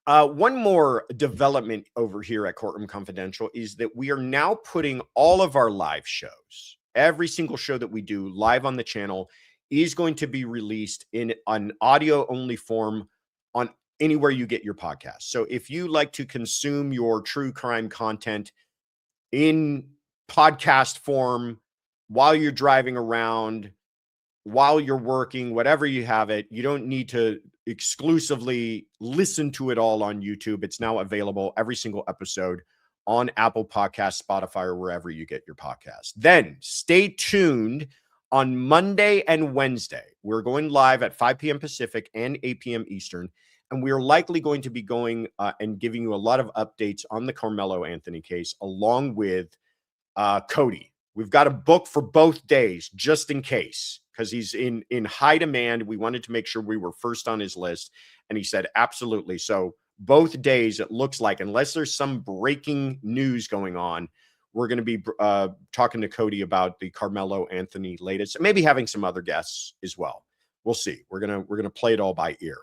One more development over here at Courtroom Confidential is that we are now putting all of our live shows, every single show that we do live on the channel is going to be released in an audio-only form on anywhere you get your podcast. So if you like to consume your true crime content in podcast form while you're driving around, while you're working, whatever you have it, you don't need to exclusively listen to it all on YouTube. It's now available, every single episode, on Apple Podcasts, Spotify, or wherever you get your podcast. Then stay tuned on Monday and Wednesday. We're going live at 5 p.m. Pacific and 8 p.m. Eastern. And we are likely going to be going and giving you a lot of updates on the Karmelo Anthony case, along with Cody. We've got a book for both days, just in case, because he's in high demand. We wanted to make sure we were first on his list. And he said, absolutely. So both days, it looks like, unless there's some breaking news going on, we're going to be talking to Cody about the Karmelo Anthony latest, and maybe having some other guests as well. We'll see. We're gonna play it all by ear.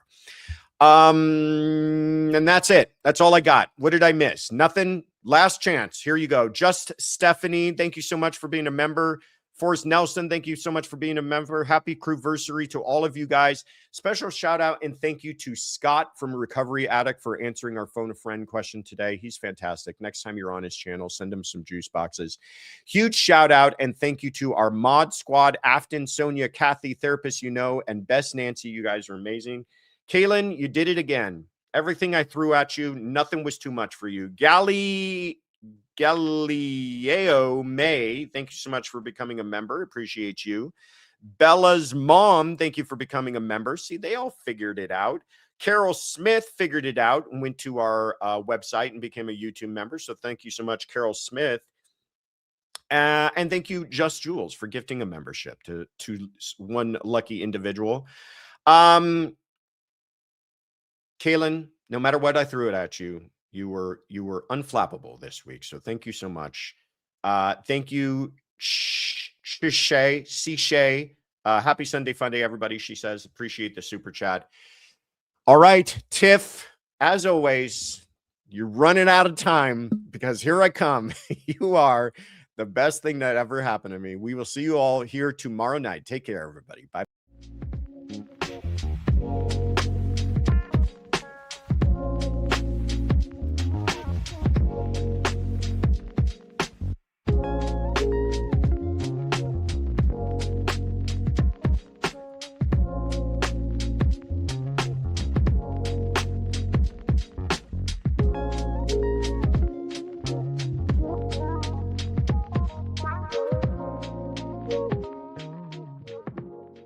And that's it. That's all I got. What did I miss? Nothing. Last chance. Here you go. Just Stephanie, thank you so much for being a member. Forrest Nelson, thank you so much for being a member. Happy Crewversary to all of you guys. Special shout out and thank you to Scott from Recovery Addict for answering our phone a friend question today. He's fantastic. Next time you're on his channel, send him some juice boxes. Huge shout out and thank you to our mod squad, Afton, Sonia, Kathy, Therapist You Know, and Best Nancy. You guys are amazing. Kaylin, you did it again. Everything I threw at you, nothing was too much for you. Galileo May, thank you so much for becoming a member. Appreciate you. Bella's mom, thank you for becoming a member. See, they all figured it out. Carol Smith figured it out and went to our website and became a YouTube member. So thank you so much, Carol Smith. And thank you, Just Jules, for gifting a membership to one lucky individual. Kaylin, no matter what I threw it at you, you were unflappable this week. So thank you so much. Thank you, Shay. Happy Sunday Fun Day, everybody, she says. Appreciate the super chat. All right, Tiff, as always, you're running out of time because here I come. You are the best thing that ever happened to me. We will see you all here tomorrow night. Take care, everybody. Bye.